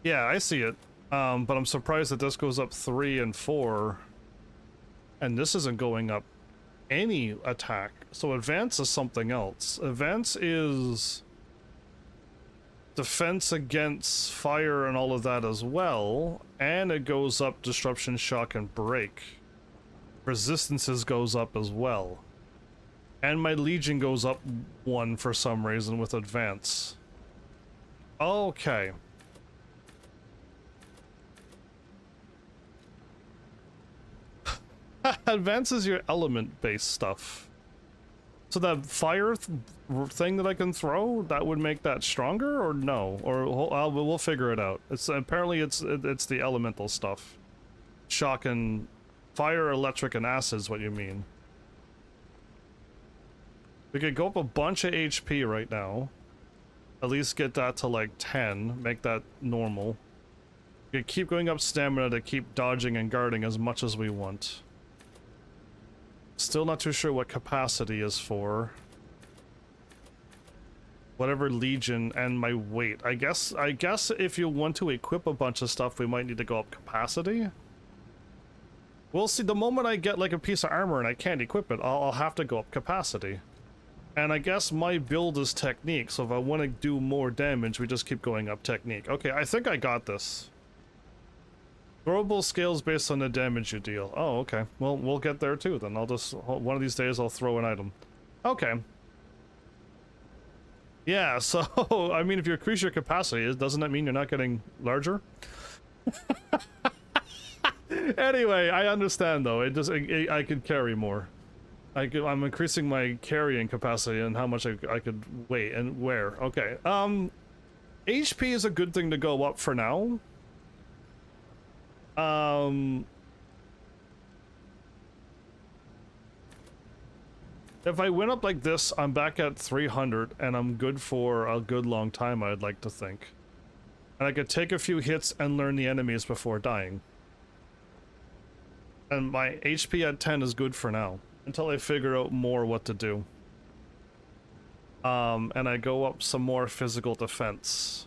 Yeah, I see it. But I'm surprised that this goes up 3 and 4. And this isn't going up any attack. So advance is something else. Advance is defense against fire and all of that as well. And it goes up disruption, shock, and break. Resistances goes up as well. And my legion goes up 1 for some reason with advance. Okay. Advances your element-based stuff. So that fire thing that I can throw, that would make that stronger, or no? Or we'll figure it out. It's apparently it's the elemental stuff. Shock and fire, electric, and acid is what you mean. We could go up a bunch of HP right now. At least get that to like 10, make that normal. We could keep going up stamina to keep dodging and guarding as much as we want. Still not too sure what capacity is for. Whatever legion and my weight. I guess if you want to equip a bunch of stuff, we might need to go up capacity. We'll see. The moment I get like a piece of armor and I can't equip it, I'll have to go up capacity. And I guess my build is technique, so if I want to do more damage, we just keep going up technique. Okay, I think I got this. Throwable scales based on the damage you deal. Oh, okay. Well, we'll get there too, then. I'll just... One of these days, I'll throw an item. Okay. Yeah, so, I mean, if you increase your capacity, doesn't that mean you're not getting larger? Anyway, I understand, though. I could carry more. I'm increasing my carrying capacity and how much I could weigh and where. Okay. HP is a good thing to go up for now. If I went up like this, I'm back at 300 and I'm good for a good long time, I'd like to think. And I could take a few hits and learn the enemies before dying. And my HP at 10 is good for now, until I figure out more what to do. And I go up some more physical defense.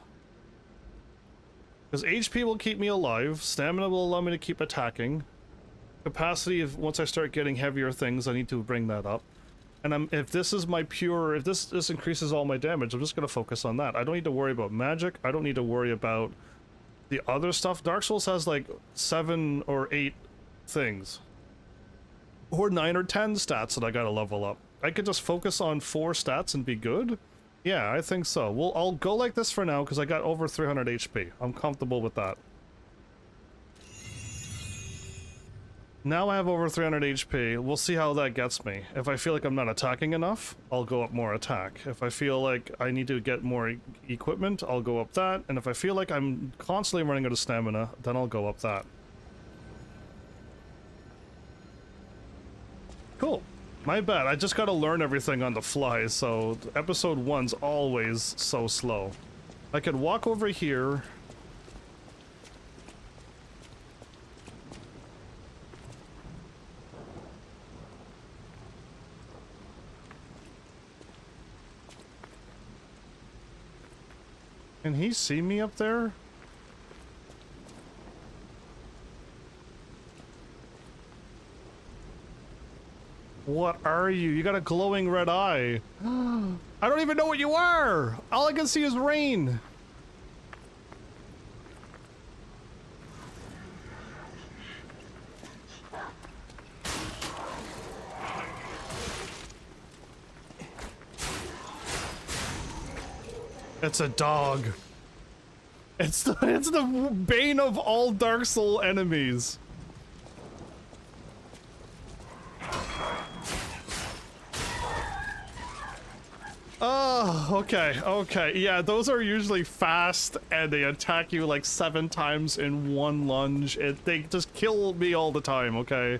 Because HP will keep me alive, stamina will allow me to keep attacking. Capacity, once I start getting heavier things, I need to bring that up. And if this is my pure, if this increases all my damage, I'm just going to focus on that. I don't need to worry about magic, I don't need to worry about the other stuff. Dark Souls has like 7 or 8 things. Or 9 or 10 stats that I gotta level up. I could just focus on 4 stats and be good? Yeah, I think so. Well, I'll go like this for now because I got over 300 HP. I'm comfortable with that. Now I have over 300 HP. We'll see how that gets me. If I feel like I'm not attacking enough, I'll go up more attack. If I feel like I need to get more equipment, I'll go up that. And if I feel like I'm constantly running out of stamina, then I'll go up that. Cool. My bad. I just gotta learn everything on the fly, so episode 1's always so slow. I could walk over here. Can he see me up there? What are you? You got a glowing red eye. I don't even know what you are! All I can see is rain! It's a dog. It's the bane of all Dark Soul enemies. Oh, okay, okay. Yeah, those are usually fast and they attack you like 7 times in one lunge. They just kill me all the time, okay?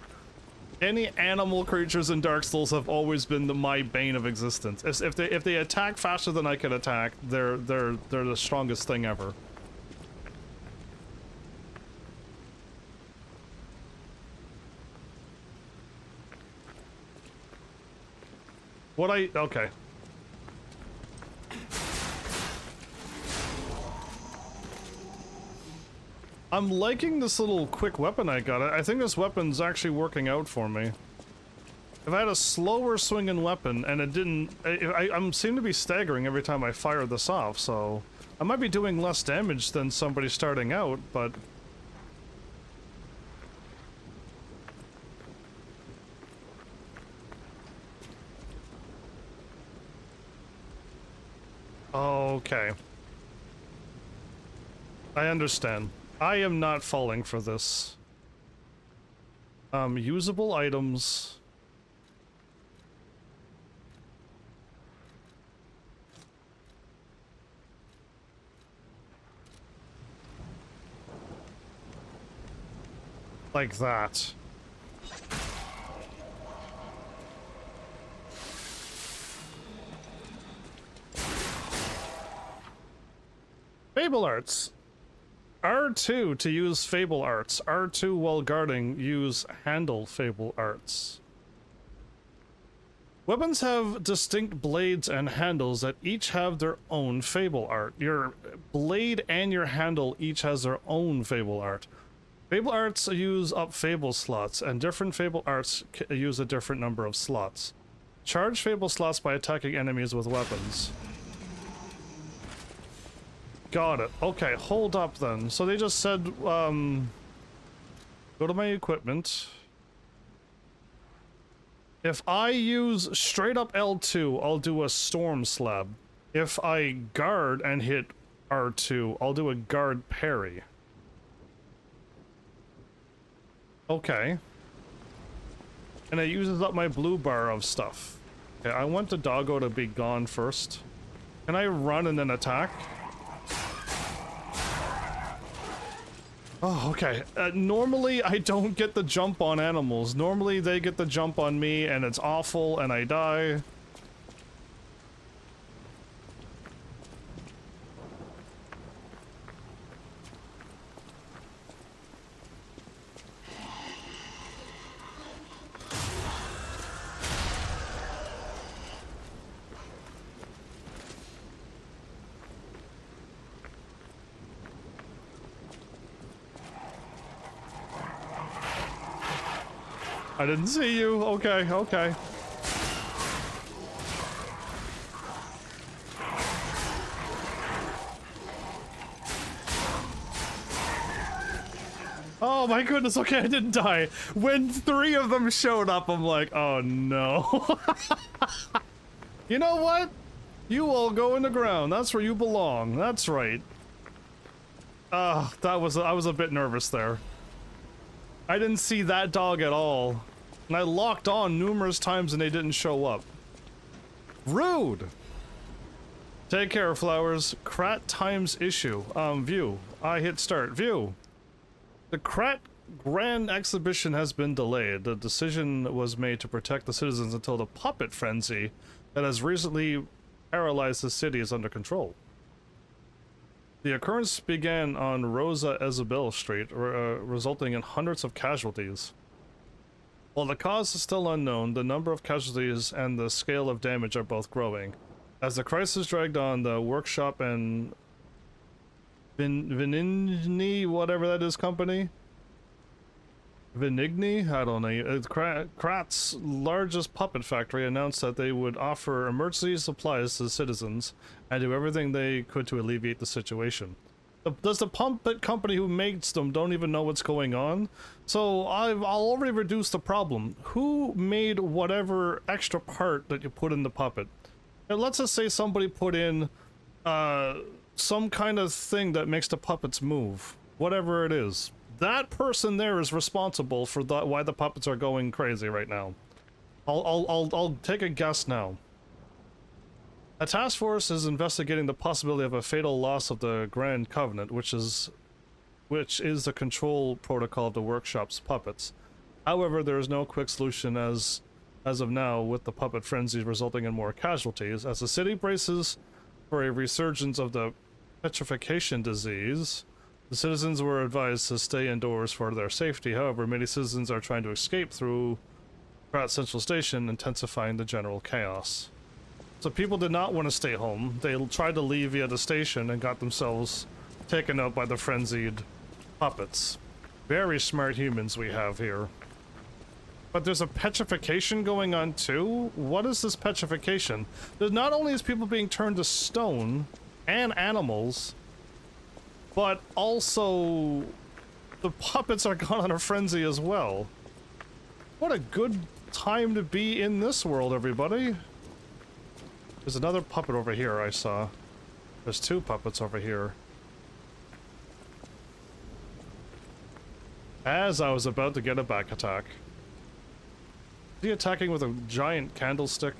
Any animal creatures in Dark Souls have always been my bane of existence. If they attack faster than I can attack, they're the strongest thing ever. Okay. I'm liking this little quick weapon I got. I think this weapon's actually working out for me. If I had a slower swinging weapon and it didn't... I seem to be staggering every time I fire this off, so... I might be doing less damage than somebody starting out, but... Okay. I understand. I am not falling for this. Usable items. Like that. Fable Arts. R2 to use Fable Arts. R2 while guarding, use Handle Fable Arts. Weapons have distinct blades and handles that each have their own Fable Art. Your blade and your handle each has their own Fable Art. Fable Arts use up Fable slots, and different Fable Arts use a different number of slots. Charge Fable slots by attacking enemies with weapons. Got it. Okay, hold up then. So they just said, go to my equipment. If I use straight up L2, I'll do a Storm Slab. If I guard and hit R2, I'll do a guard parry. Okay. And it uses up my blue bar of stuff. Okay, I want the doggo to be gone first. Can I run and then attack? Oh, okay. Normally, I don't get the jump on animals. Normally, they get the jump on me, and it's awful, and I die. I didn't see you. Okay, okay. Oh my goodness, okay, I didn't die. When 3 of them showed up, I'm like, oh no. You know what? You all go in the ground. That's where you belong. That's right. I was a bit nervous there. I didn't see that dog at all. And I locked on numerous times and they didn't show up. Rude! Take care, Flowers. Krat times issue. View. I hit start. View. The Krat Grand Exhibition has been delayed. The decision was made to protect the citizens until the puppet frenzy that has recently paralyzed the city is under control. The occurrence began on Rosa Isabel Street, resulting in hundreds of casualties. While the cause is still unknown, the number of casualties and the scale of damage are both growing. As the crisis dragged on, the workshop and Vinigni, whatever that is, company? Vinigni? I don't know. Krat's largest puppet factory announced that they would offer emergency supplies to the citizens and do everything they could to alleviate the situation. Does the puppet company who makes them don't even know what's going on? So I'll already reduce the problem. Who made whatever extra part that you put in the puppet? And let's just say somebody put in some kind of thing that makes the puppets move. Whatever it is. That person there is responsible for why the puppets are going crazy right now. I'll take a guess now. A task force is investigating the possibility of a fatal loss of the Grand Covenant, which is the control protocol of the workshop's puppets. However, there is no quick solution as of now, with the puppet frenzy resulting in more casualties. As the city braces for a resurgence of the petrification disease, the citizens were advised to stay indoors for their safety. However, many citizens are trying to escape through Pratt Central Station, intensifying the general chaos. So people did not want to stay home. They tried to leave via the station and got themselves taken out by the frenzied puppets. Very smart humans we have here. But there's a petrification going on too? What is this petrification? There's not only is people being turned to stone and animals, but also the puppets are gone on a frenzy as well. What a good time to be in this world, everybody. There's another puppet over here I saw. There's two puppets over here. As I was about to get a back attack. Is he attacking with a giant candlestick?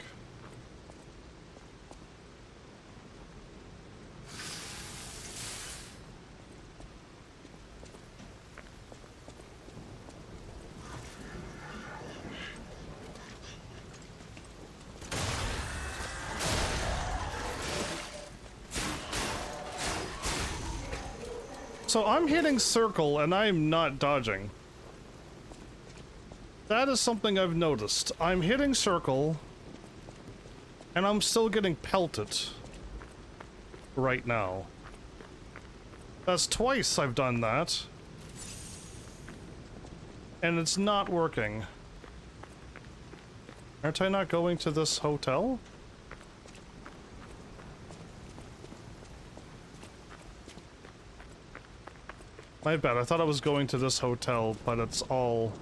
So I'm hitting circle and I'm not dodging. That is something I've noticed. I'm hitting circle and I'm still getting pelted right now. That's twice I've done that. And it's not working. Aren't I not going to this hotel? My bad, I thought I was going to this hotel, but it's all...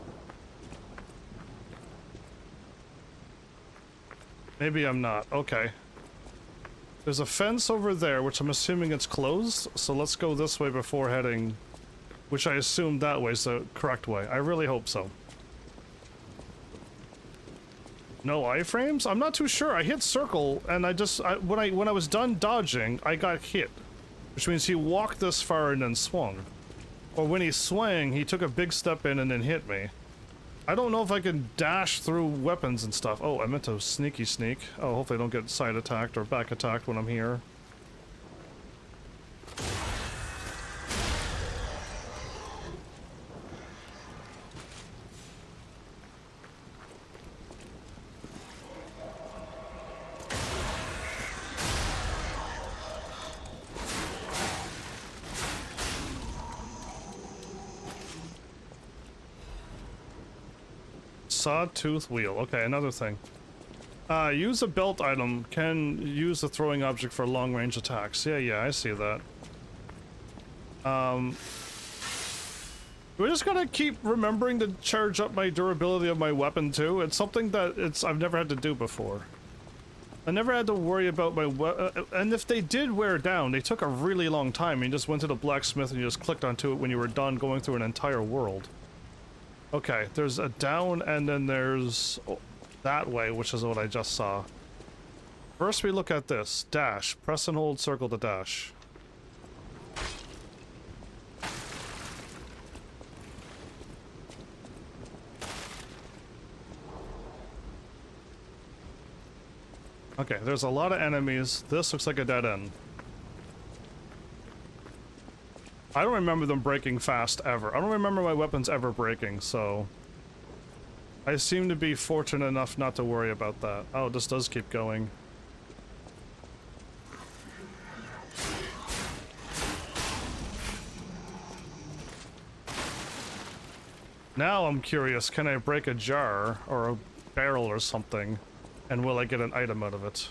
Maybe I'm not. Okay. There's a fence over there, which I'm assuming it's closed, so let's go this way before heading... Which I assume that way is the correct way. I really hope so. No iframes? I'm not too sure. I hit circle, and when I was done dodging, I got hit. Which means he walked this far and then swung. Or when he swung, he took a big step in and then hit me. I don't know if I can dash through weapons and stuff. Oh, I meant to sneaky sneak. Oh, hopefully I don't get side attacked or back attacked when I'm here. Sawtooth wheel. Okay, another thing. Use a belt item. Can use a throwing object for long-range attacks. Yeah, I see that. We're just gonna keep remembering to charge up my durability of my weapon too. It's something that I've never had to do before. I never had to worry about my and if they did wear down, they took a really long time. You just went to the blacksmith and you just clicked onto it when you were done going through an entire world. Okay, there's a down and then there's that way, which is what I just saw. First we look at this. Dash. Press and hold circle to dash. Okay, there's a lot of enemies. This looks like a dead end. I don't remember them breaking fast ever. I don't remember my weapons ever breaking, so... I seem to be fortunate enough not to worry about that. Oh, this does keep going. Now I'm curious, can I break a jar or a barrel or something? And will I get an item out of it?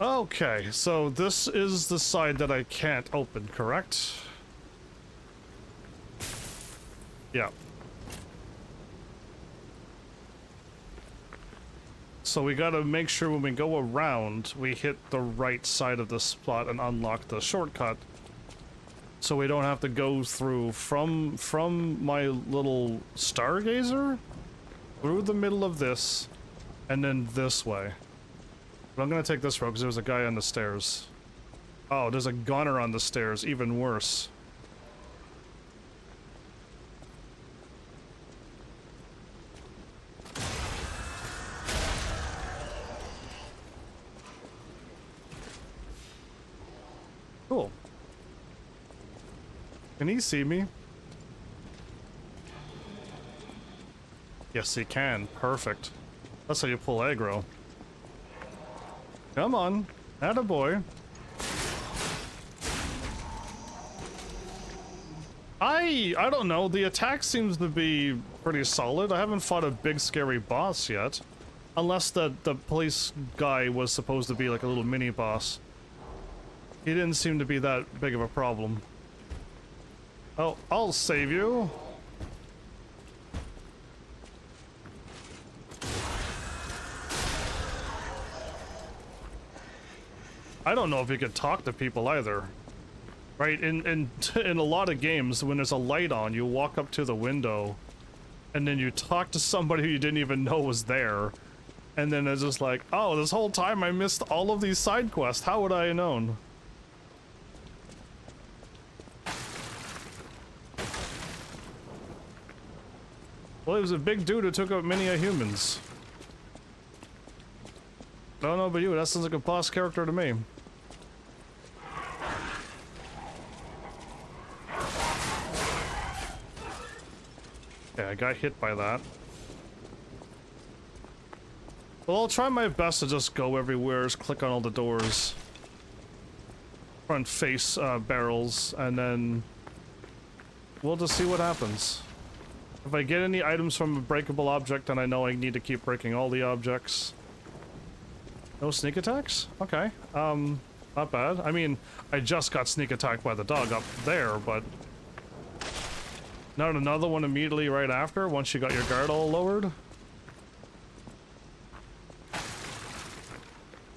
Okay, so this is the side that I can't open, correct? Yeah. So we gotta make sure when we go around, we hit the right side of the spot and unlock the shortcut. So we don't have to go through from my little stargazer, through the middle of this, and then this way. But I'm gonna take this road because there's a guy on the stairs. Oh, there's a gunner on the stairs, even worse. Cool. Can he see me? Yes, he can. Perfect. That's how you pull aggro. Come on. Attaboy. I don't know. The attack seems to be pretty solid. I haven't fought a big scary boss yet. Unless the police guy was supposed to be like a little mini boss. He didn't seem to be that big of a problem. Oh, I'll save you. I don't know if you could talk to people either. Right, in a lot of games, when there's a light on, you walk up to the window, and then you talk to somebody who you didn't even know was there, and then it's just like, oh, this whole time I missed all of these side quests. How would I have known? Well, he was a big dude who took out many humans. No, no, but you, that sounds like a boss character to me. Yeah, I got hit by that. Well, I'll try my best to just go everywhere, just click on all the doors. Front face barrels, and then we'll just see what happens. If I get any items from a breakable object, then I know I need to keep breaking all the objects. No sneak attacks? Okay. Not bad. I mean, I just got sneak attacked by the dog up there, but... Not another one immediately right after, once you got your guard all lowered?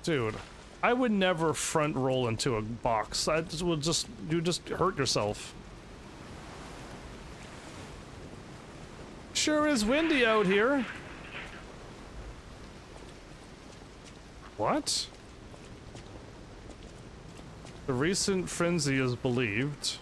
Dude, I would never front roll into a box. That would just... You just hurt yourself. Sure is windy out here. What? The recent frenzy is believed.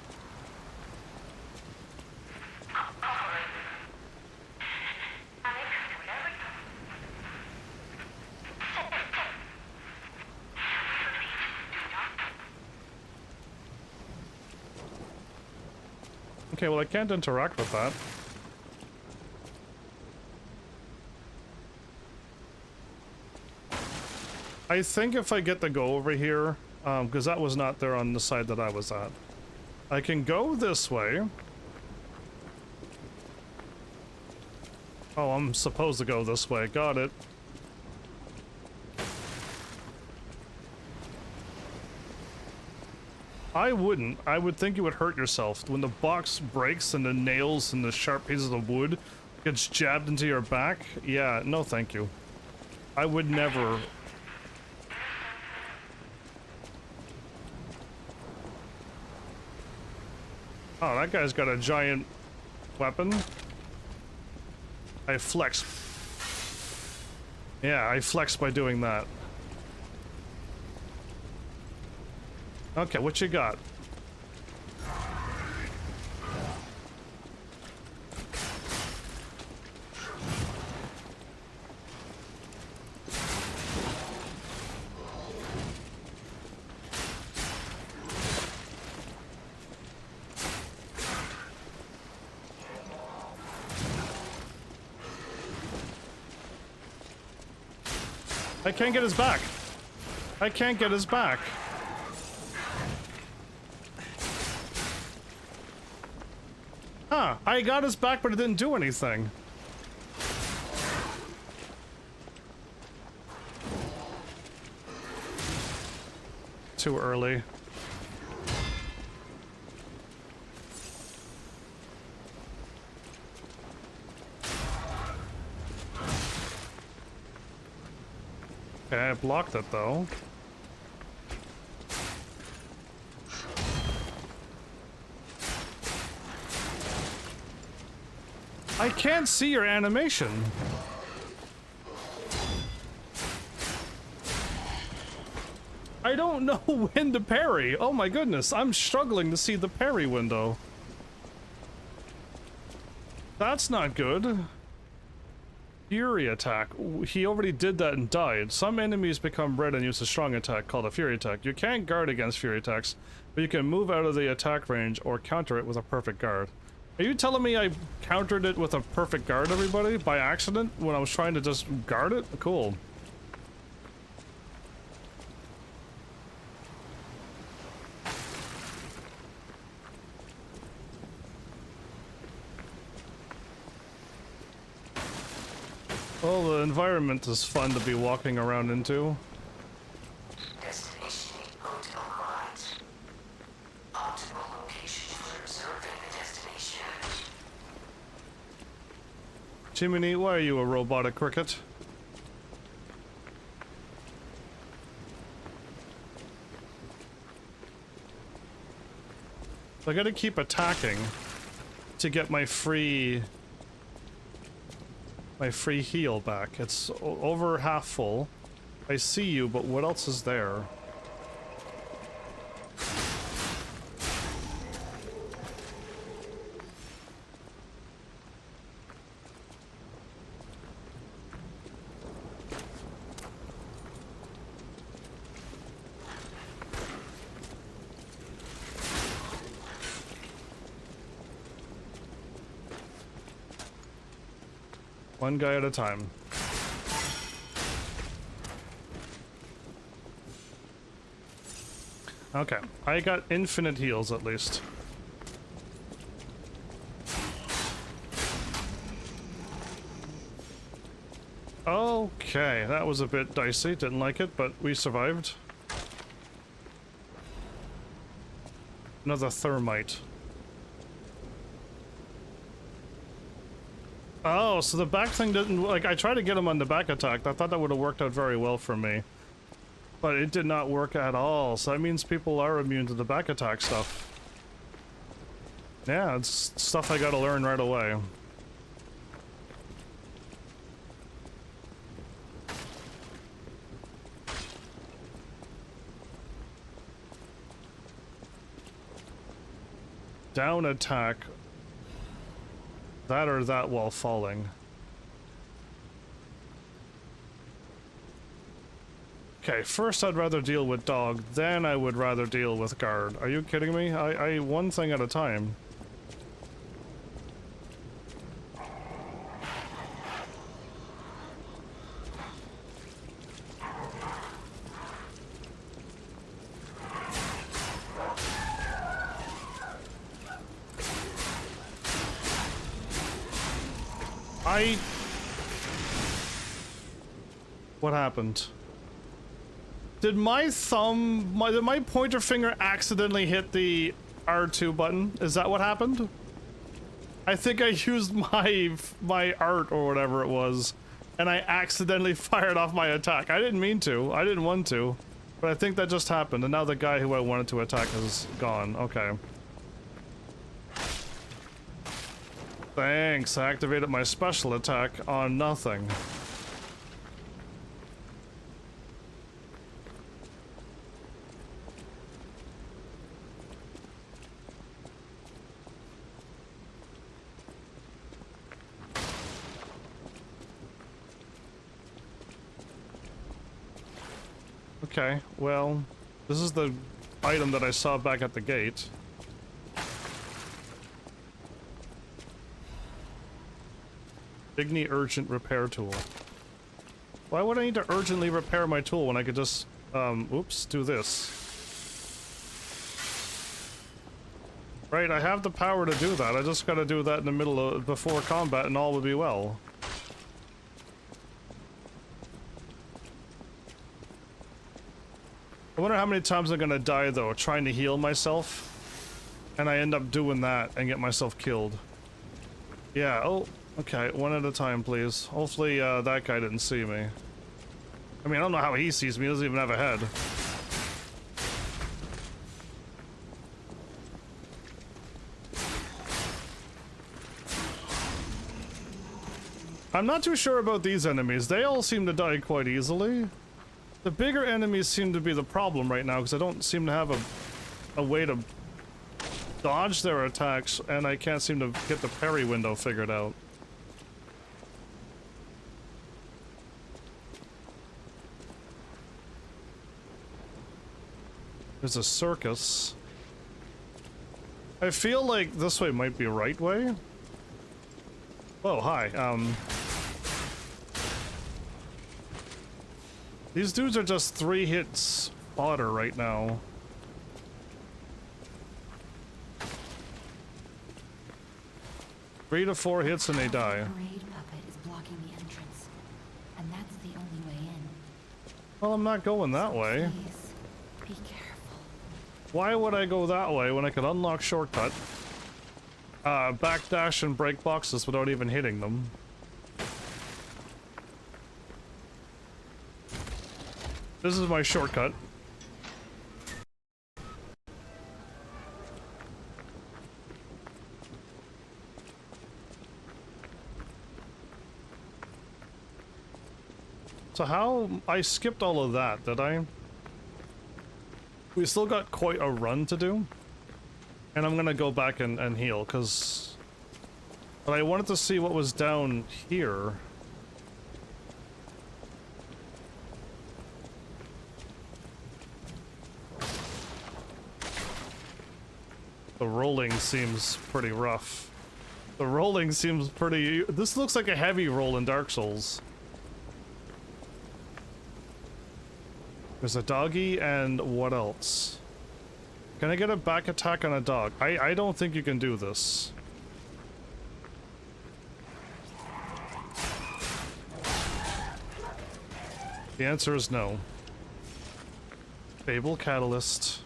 Okay, well I can't interact with that. I think if I get to go over here, because that was not there on the side that I was at. I can go this way. Oh, I'm supposed to go this way. Got it. I wouldn't. I would think you would hurt yourself. When the box breaks and the nails and the sharp pieces of wood gets jabbed into your back, yeah, no thank you. I would never... Oh, that guy's got a giant weapon. I flex. Yeah, I flex by doing that. Okay, what you got? I can't get his back. I can't get his back. Huh, I got his back, but it didn't do anything. Too early. Okay, I blocked it though. I can't see your animation. I don't know when to parry. Oh my goodness, I'm struggling to see the parry window. That's not good. Fury attack. He already did that and died. Some enemies become red and use a strong attack called a fury attack. You can't guard against fury attacks, but you can move out of the attack range or counter it with a perfect guard. Are you telling me I countered it with a perfect guard, everybody, by accident when I was trying to just guard it? Cool. Well, the environment is fun to be walking around into. Destination Hotel Rides. Optimal location for observing the destination. Jiminy, why are you a robotic cricket? I gotta keep attacking to get my free heal back. It's over half full. I see you, but what else is there? One guy at a time. Okay, I got infinite heals at least. Okay, that was a bit dicey, didn't like it, but we survived. Another thermite. Oh, so the back thing didn't, like, I tried to get him on the back attack. I thought that would have worked out very well for me. But it did not work at all, so that means people are immune to the back attack stuff. Yeah, it's stuff I gotta learn right away. Down attack. That or that while falling. Okay, first I'd rather deal with dog, then I would rather deal with guard. Are you kidding me? I one thing at a time. What happened? Did my thumb, did my pointer finger accidentally hit the R2 button? Is that what happened? I think I used my art or whatever it was, and I accidentally fired off my attack. I didn't mean to. I didn't want to, but I think that just happened, and now the guy who I wanted to attack is gone. Okay. Thanks, I activated my special attack on nothing. Okay, well, this is the item that I saw back at the gate. Igni Urgent Repair Tool. Why would I need to urgently repair my tool when I could just, oops, do this? Right, I have the power to do that. I just gotta do that in the middle of, before combat and all will be well. I wonder how many times I'm gonna die though, trying to heal myself. And I end up doing that and get myself killed. Yeah, oh, okay, one at a time please. Hopefully that guy didn't see me. I mean, I don't know how he sees me, he doesn't even have a head. I'm not too sure about these enemies. They all seem to die quite easily. The bigger enemies seem to be the problem right now because I don't seem to have a way to dodge their attacks and I can't seem to get the parry window figured out. There's a circus. I feel like this way might be the right way. Oh, hi. These dudes are just 3 hits fodder right now. Three to 4 hits and they die. The parade puppet is blocking the entrance, and that's the only way in. Well, I'm not going that way. Please, be careful. Why would I go that way when I could unlock shortcut, backdash and break boxes without even hitting them? This is my shortcut. So how... I skipped all of that, did I? We still got quite a run to do. And I'm gonna go back and heal, because... But I wanted to see what was down here. The rolling seems pretty rough. The rolling seems pretty... This looks like a heavy roll in Dark Souls. There's a doggy and what else? Can I get a back attack on a dog? I don't think you can do this. The answer is no. Fable Catalyst.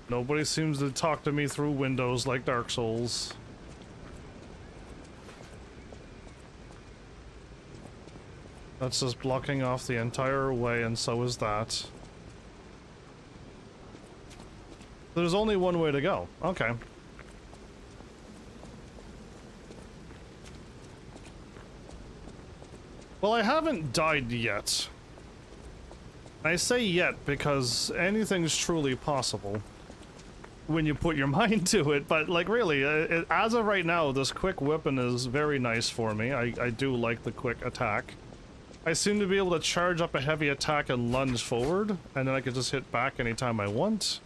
Nobody seems to talk to me through windows like Dark Souls. That's just blocking off the entire way, and so is that. There's only one way to go. Okay. Well, I haven't died yet. I say yet because anything's truly possible when you put your mind to it, but like really, as of right now, this quick weapon is very nice for me. I do like the quick attack. I seem to be able to charge up a heavy attack and lunge forward, and then I can just hit back anytime I want.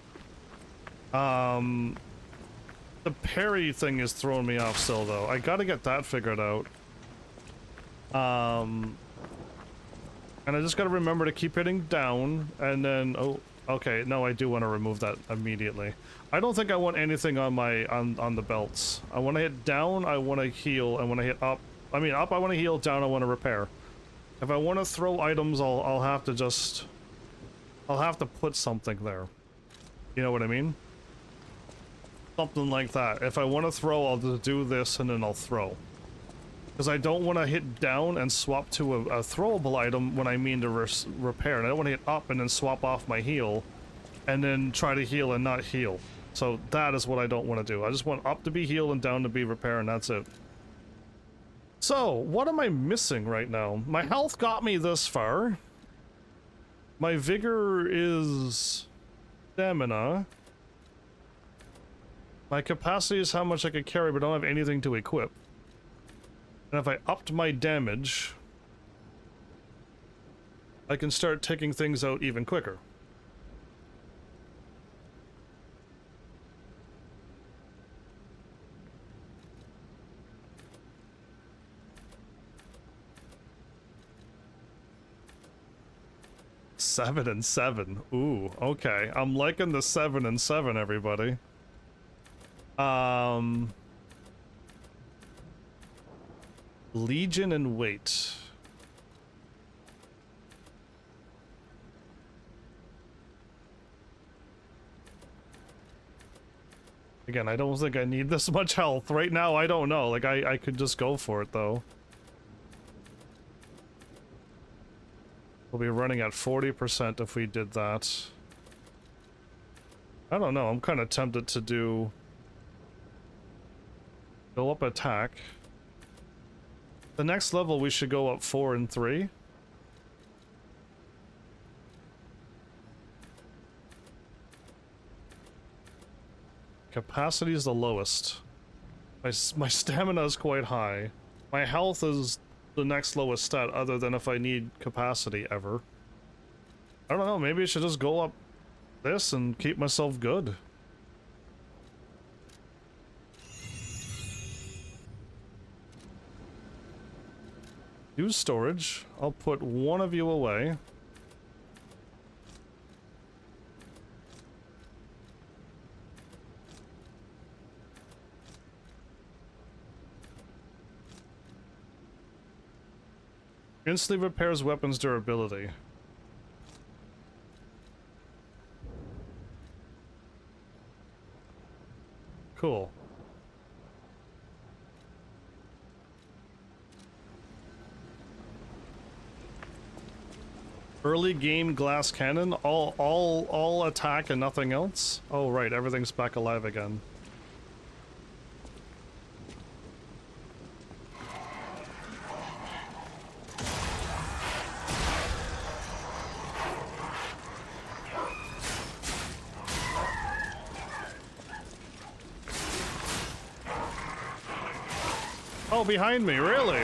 The parry thing is throwing me off still, though. I gotta get that figured out. And I just gotta remember to keep hitting down, and then... Oh, okay, no, I do want to remove that immediately. I don't think I want anything on my... on the belts. I want to hit down, I want to heal, I want to hit up. I mean, up I want to heal, down I want to repair. If I want to throw items, I'll have to just... I'll have to put something there. You know what I mean? Something like that. If I want to throw, I'll just do this and then I'll throw. Because I don't want to hit down and swap to a throwable item when I mean to repair. And I don't want to hit up and then swap off my heal and then try to heal and not heal. So that is what I don't want to do. I just want up to be healed and down to be repair, and that's it. So, what am I missing right now? My health got me this far. My vigor is stamina. My capacity is how much I could carry, but I don't have anything to equip. And if I upped my damage, I can start taking things out even quicker. Seven and 7. Ooh, okay. I'm liking the 7 and 7, everybody. Legion and weight. Again, I don't think I need this much health. Right now, I don't know. Like, I could just go for it, though. We'll be running at 40% if we did that. I don't know. I'm kind of tempted to do... Go up attack. The next level, we should go up 4 and 3. Capacity is the lowest. My stamina is quite high. My health is the next lowest stat other than if I need capacity ever. I don't know, maybe I should just go up this and keep myself good. Use storage. I'll put one of you away. Instantly repairs weapons durability. Cool. Early game glass cannon, all attack and nothing else? Oh right, everything's back alive again. Oh, behind me, really?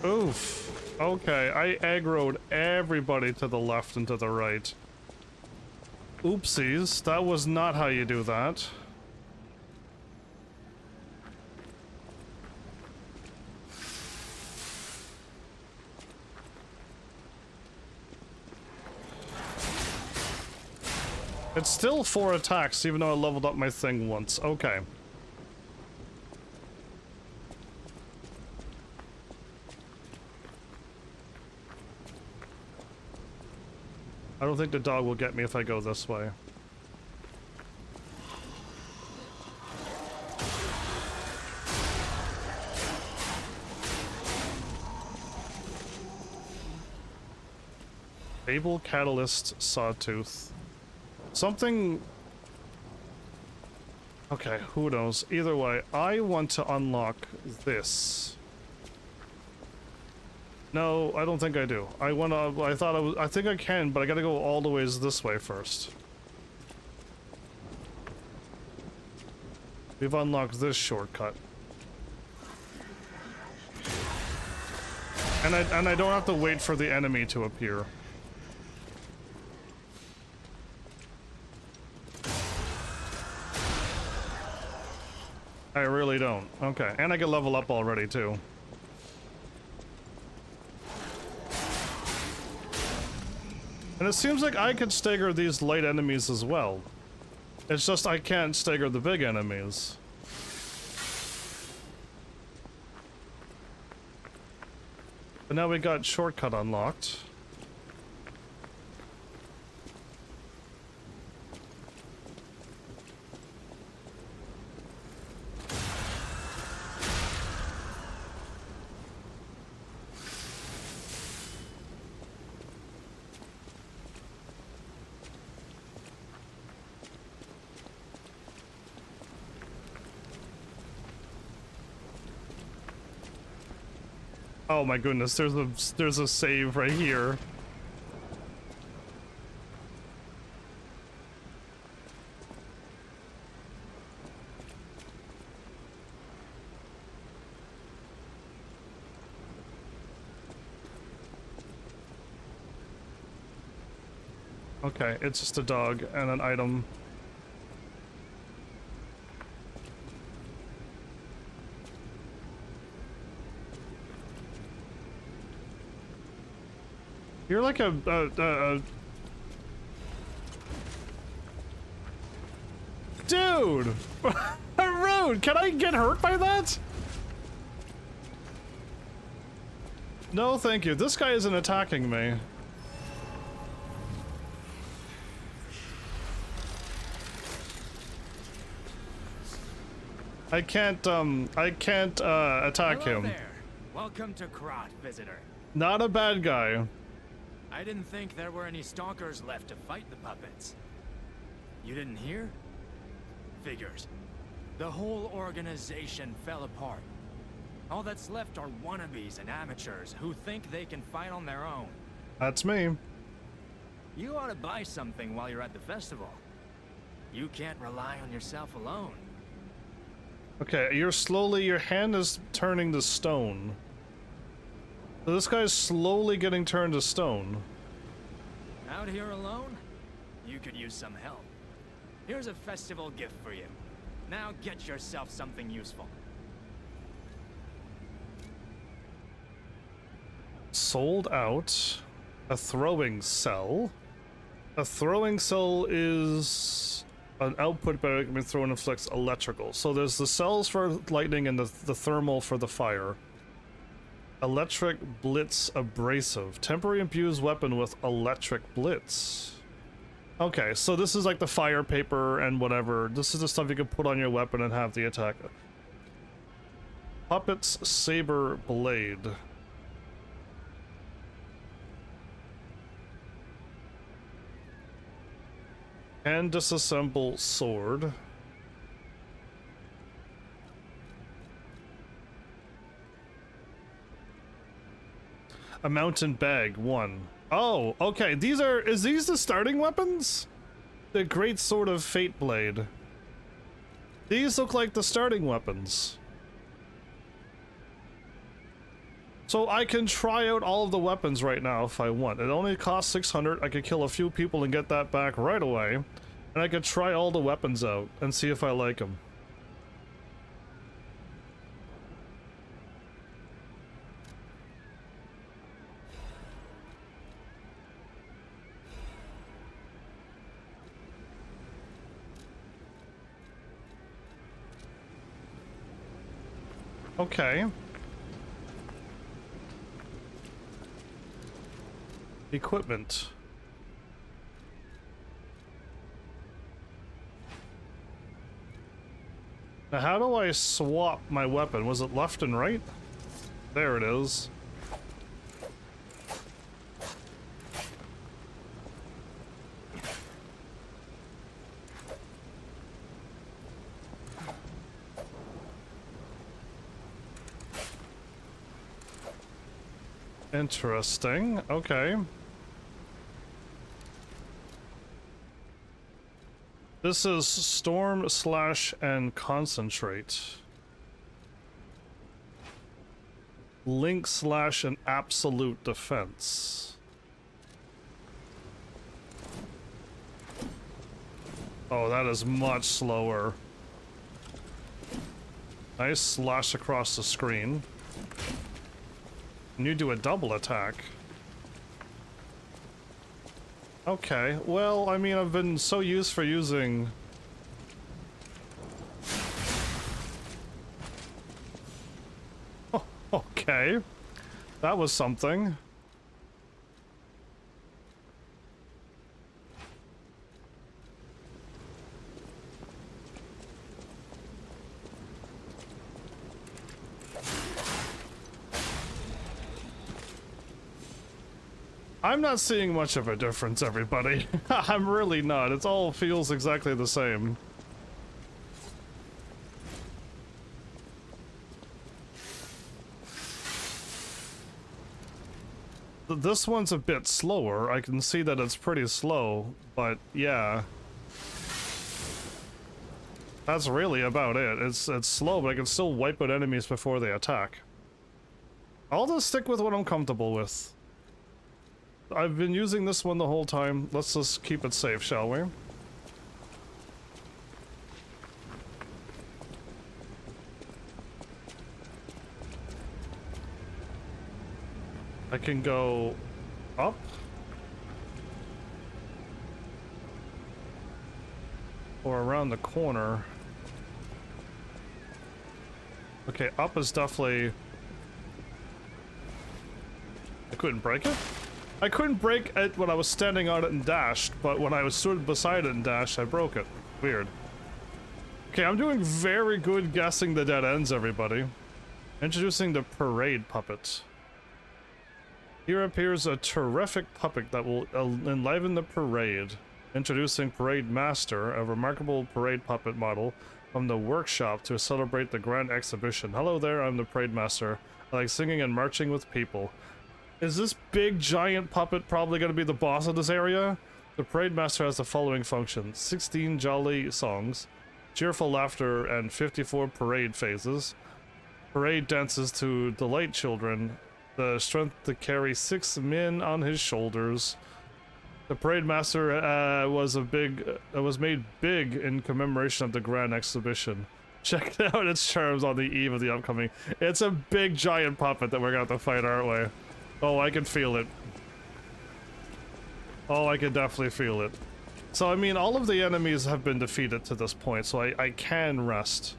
Oof. Okay, I aggroed everybody to the left and to the right. Oopsies, that was not how you do that. It's still 4 attacks, even though I leveled up my thing once. Okay. I don't think the dog will get me if I go this way. Able Catalyst Sawtooth. Something... Okay, who knows? Either way, I want to unlock this. No, I don't think I do. I think I can, but I gotta go all the ways this way first. We've unlocked this shortcut. And I don't have to wait for the enemy to appear. I really don't. Okay, and I can level up already too. And it seems like I could stagger these light enemies as well. It's just I can't stagger the big enemies. But now we got shortcut unlocked. Oh my goodness, there's a save right here. Okay, it's just a dog and an item. You're like a dude! Rude! Can I get hurt by that? No, thank you. This guy isn't attacking me. I can't attack Hello him. there. Welcome to Krot, visitor. Not a bad guy. I didn't think there were any stalkers left to fight the puppets. You didn't hear? Figures. The whole organization fell apart. All that's left are wannabes and amateurs who think they can fight on their own. That's me. You ought to buy something while you're at the festival. You can't rely on yourself alone. Okay, your hand is turning to stone. So this guy's slowly getting turned to stone. Out here alone? You could use some help. Here's a festival gift for you. Now get yourself something useful. Sold out. A throwing cell. A throwing cell is an output but it can be thrown and inflicts electrical. So there's the cells for lightning and the thermal for the fire. Electric Blitz Abrasive. Temporary infused weapon with electric blitz. Okay, so this is like the fire paper and whatever. This is the stuff you can put on your weapon and have the attack. Puppet's Saber Blade. And disassemble sword. A mountain bag, 1. Oh, okay. Is these the starting weapons? The great sword of Fate Blade. These look like the starting weapons. So I can try out all of the weapons right now if I want. It only costs 600. I could kill a few people and get that back right away. And I could try all the weapons out and see if I like them. Okay. Equipment. Now how do I swap my weapon? Was it left and right? There it is. Interesting. Okay. This is storm, slash, and concentrate. Link, slash, and absolute defense. Oh, that is much slower. Nice slash across the screen. And you do a double attack. Okay, well, I mean, I've been so used for using... Oh, okay. That was something. I'm not seeing much of a difference, everybody. I'm really not. It all feels exactly the same. This one's a bit slower. I can see that it's pretty slow, but yeah. That's really about it. It's slow, but I can still wipe out enemies before they attack. I'll just stick with what I'm comfortable with. I've been using this one the whole time. Let's just keep it safe, shall we? I can go up. Or around the corner. Okay, up is definitely... I couldn't break it? I couldn't break it when I was standing on it and dashed, but when I was stood beside it and dashed, I broke it. Weird. Okay, I'm doing very good guessing the dead ends, everybody. Introducing the parade puppet. Here appears a terrific puppet that will enliven the parade. Introducing Parade Master, a remarkable parade puppet model from the workshop to celebrate the grand exhibition. Hello there, I'm the Parade Master. I like singing and marching with people. Is this big giant puppet probably going to be the boss of this area? The Parade Master has the following functions: 16 jolly songs, cheerful laughter, and 54 parade phases. Parade dances to delight children. The strength to carry 6 men on his shoulders. The Parade Master was made big in commemoration of the grand exhibition. Check out its charms on the eve of the upcoming. It's a big giant puppet that we're gonna have to fight, aren't we? Oh, I can feel it. Oh, I can definitely feel it. So, I mean, all of the enemies have been defeated to this point, so I can rest.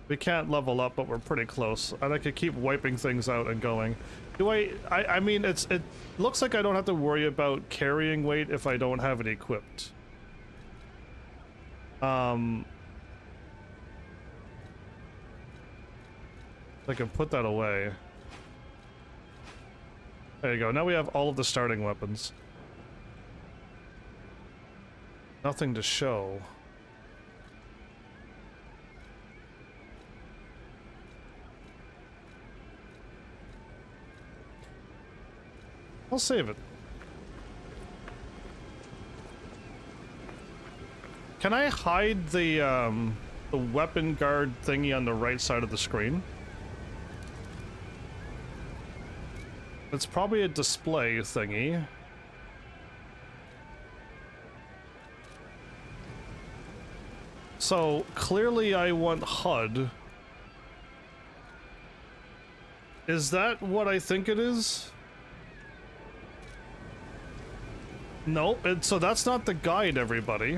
We can't level up, but we're pretty close. And I could keep wiping things out and going. Do I mean, it looks like I don't have to worry about carrying weight if I don't have it equipped. I can put that away. There you go. Now we have all of the starting weapons. Nothing to show. I'll save it. Can I hide the weapon guard thingy on the right side of the screen? It's probably a display thingy. So, clearly I want HUD. Is that what I think it is? Nope, so that's not the guide, everybody.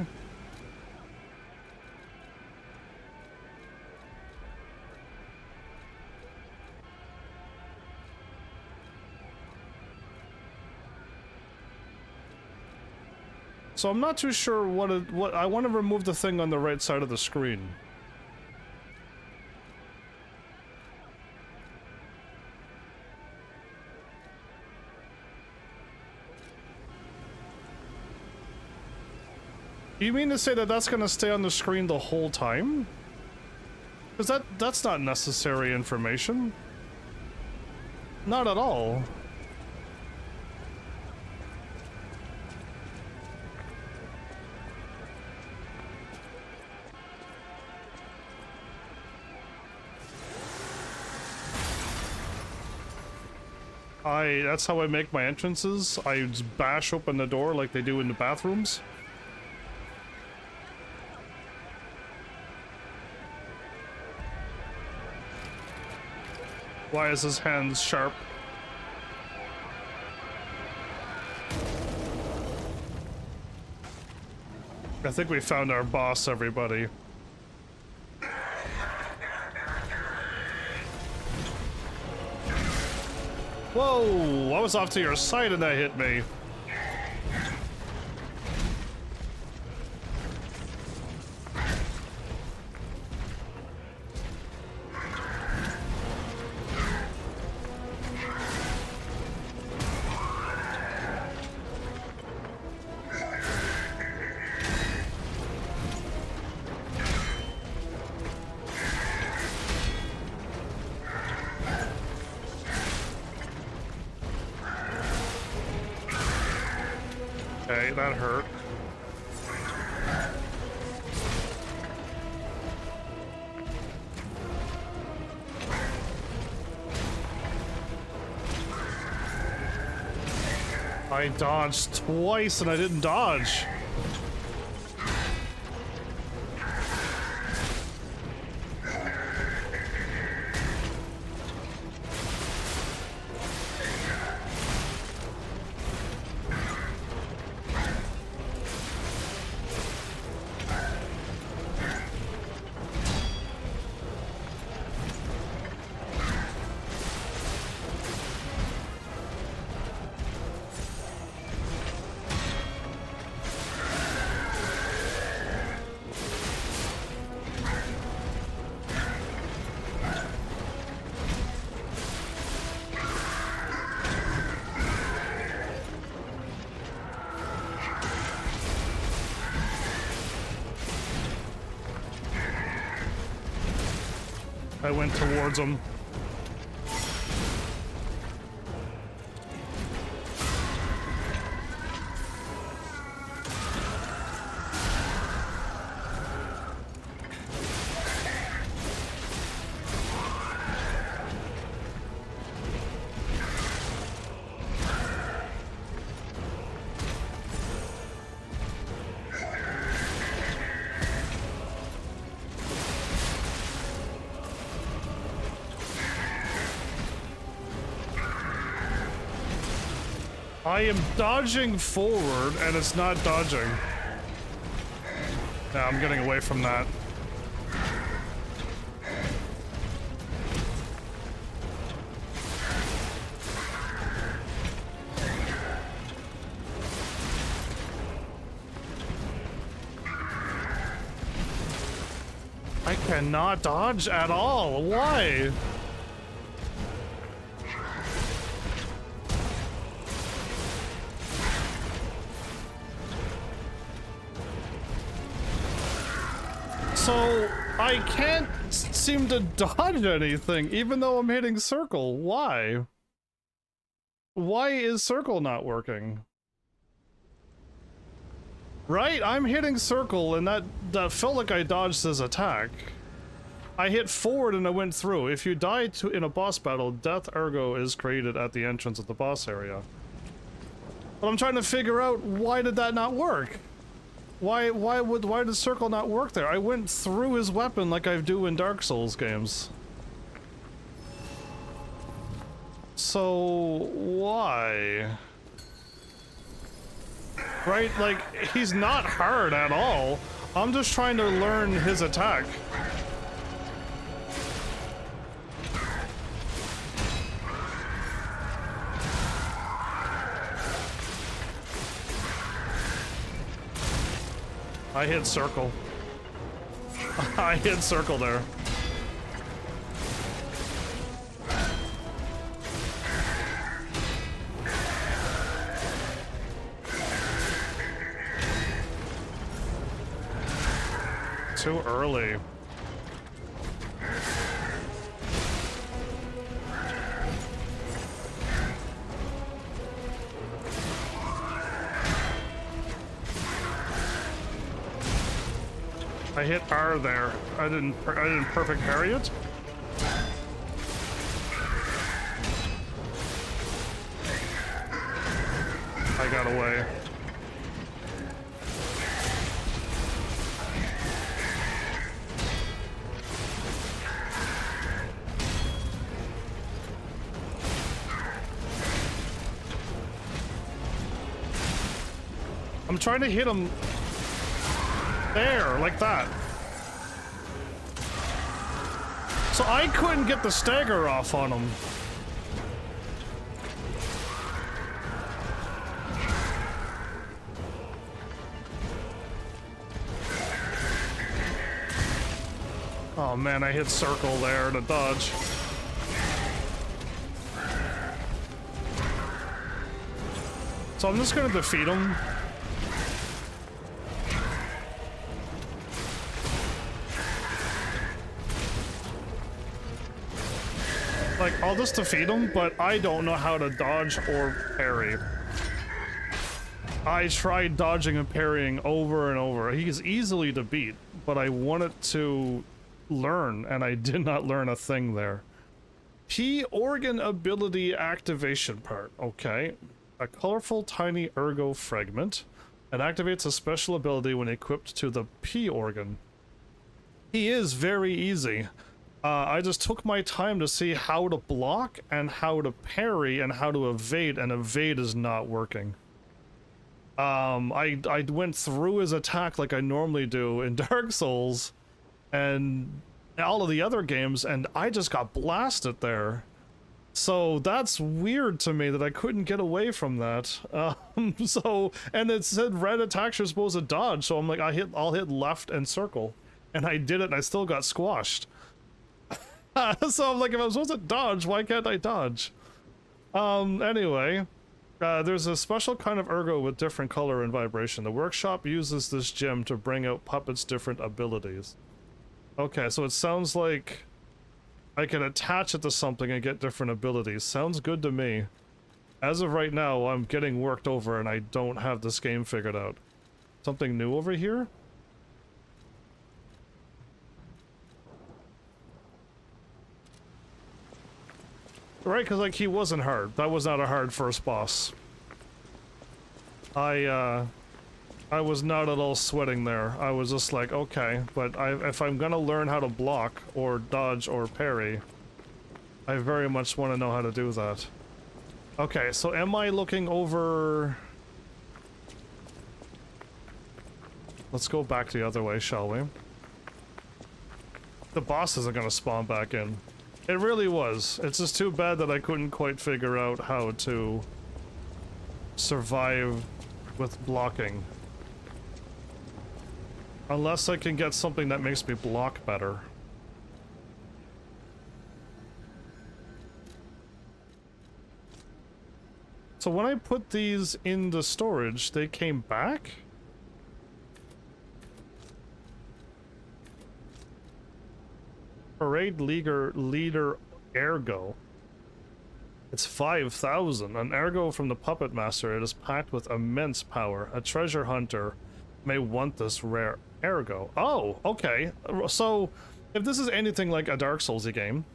So I'm not too sure what I want to remove the thing on the right side of the screen. You mean to say that that's gonna stay on the screen the whole time? Because that's not necessary information. Not at all. That's how I make my entrances. I just bash open the door like they do in the bathrooms. Why is his hands sharp? I think we found our boss, everybody. Whoa! I was off to your side and that hit me. Okay, that hurt. I dodged twice and I didn't dodge. I went towards him. I am dodging forward and it's not dodging. Yeah, I'm getting away from that. I cannot dodge at all. Why? So, I can't seem to dodge anything, even though I'm hitting circle. Why? Why is circle not working? Right? I'm hitting circle, and that felt like I dodged his attack. I hit forward and I went through. If you die in a boss battle, death ergo is created at the entrance of the boss area. But I'm trying to figure out, why did that not work? Why did circle not work there? I went through his weapon like I do in Dark Souls games. So why? Right? Like, he's not hard at all. I'm just trying to learn his attack. I hit circle. I hit circle there. Too early. I hit R there. I didn't perfect parry it. I got away. I'm trying to hit him there, like that. So I couldn't get the stagger off on him. Oh man, I hit circle there to dodge. So I'm just gonna defeat him. Like, I'll just defeat him, but I don't know how to dodge or parry. I tried dodging and parrying over and over. He's easily to beat, but I wanted to learn, and I did not learn a thing there. P organ ability activation part. Okay. A colorful tiny ergo fragment. It activates a special ability when equipped to the P organ. He is very easy. I just took my time to see how to block and how to parry and how to evade, and evade is not working. I went through his attack like I normally do in Dark Souls and all of the other games, and I just got blasted there. So that's weird to me that I couldn't get away from that. And it said red attacks are supposed to dodge, so I'm like, I'll hit left and circle. And I did it, and I still got squashed. So I'm like, if I'm supposed to dodge, why can't I dodge? Anyway, there's a special kind of ergo with different color and vibration. The workshop uses this gem to bring out puppets' different abilities. Okay, so it sounds like I can attach it to something and get different abilities. Sounds good to me. As of right now, I'm getting worked over and I don't have this game figured out. Something new over here? Right, because like he wasn't hard. That was not a hard first boss. I was not at all sweating there. I was just like, okay, but if I'm gonna learn how to block or dodge or parry, I very much want to know how to do that. Okay, so am I looking over... Let's go back the other way, shall we? The boss isn't gonna spawn back in. It really was. It's just too bad that I couldn't quite figure out how to survive with blocking. Unless I can get something that makes me block better. So when I put these in the storage, they came back? Parade leader ergo. It's 5,000. An ergo from the puppet master. It is packed with immense power. A treasure hunter may want this rare ergo. Oh, okay. So if this is anything like a Dark Soulsy game,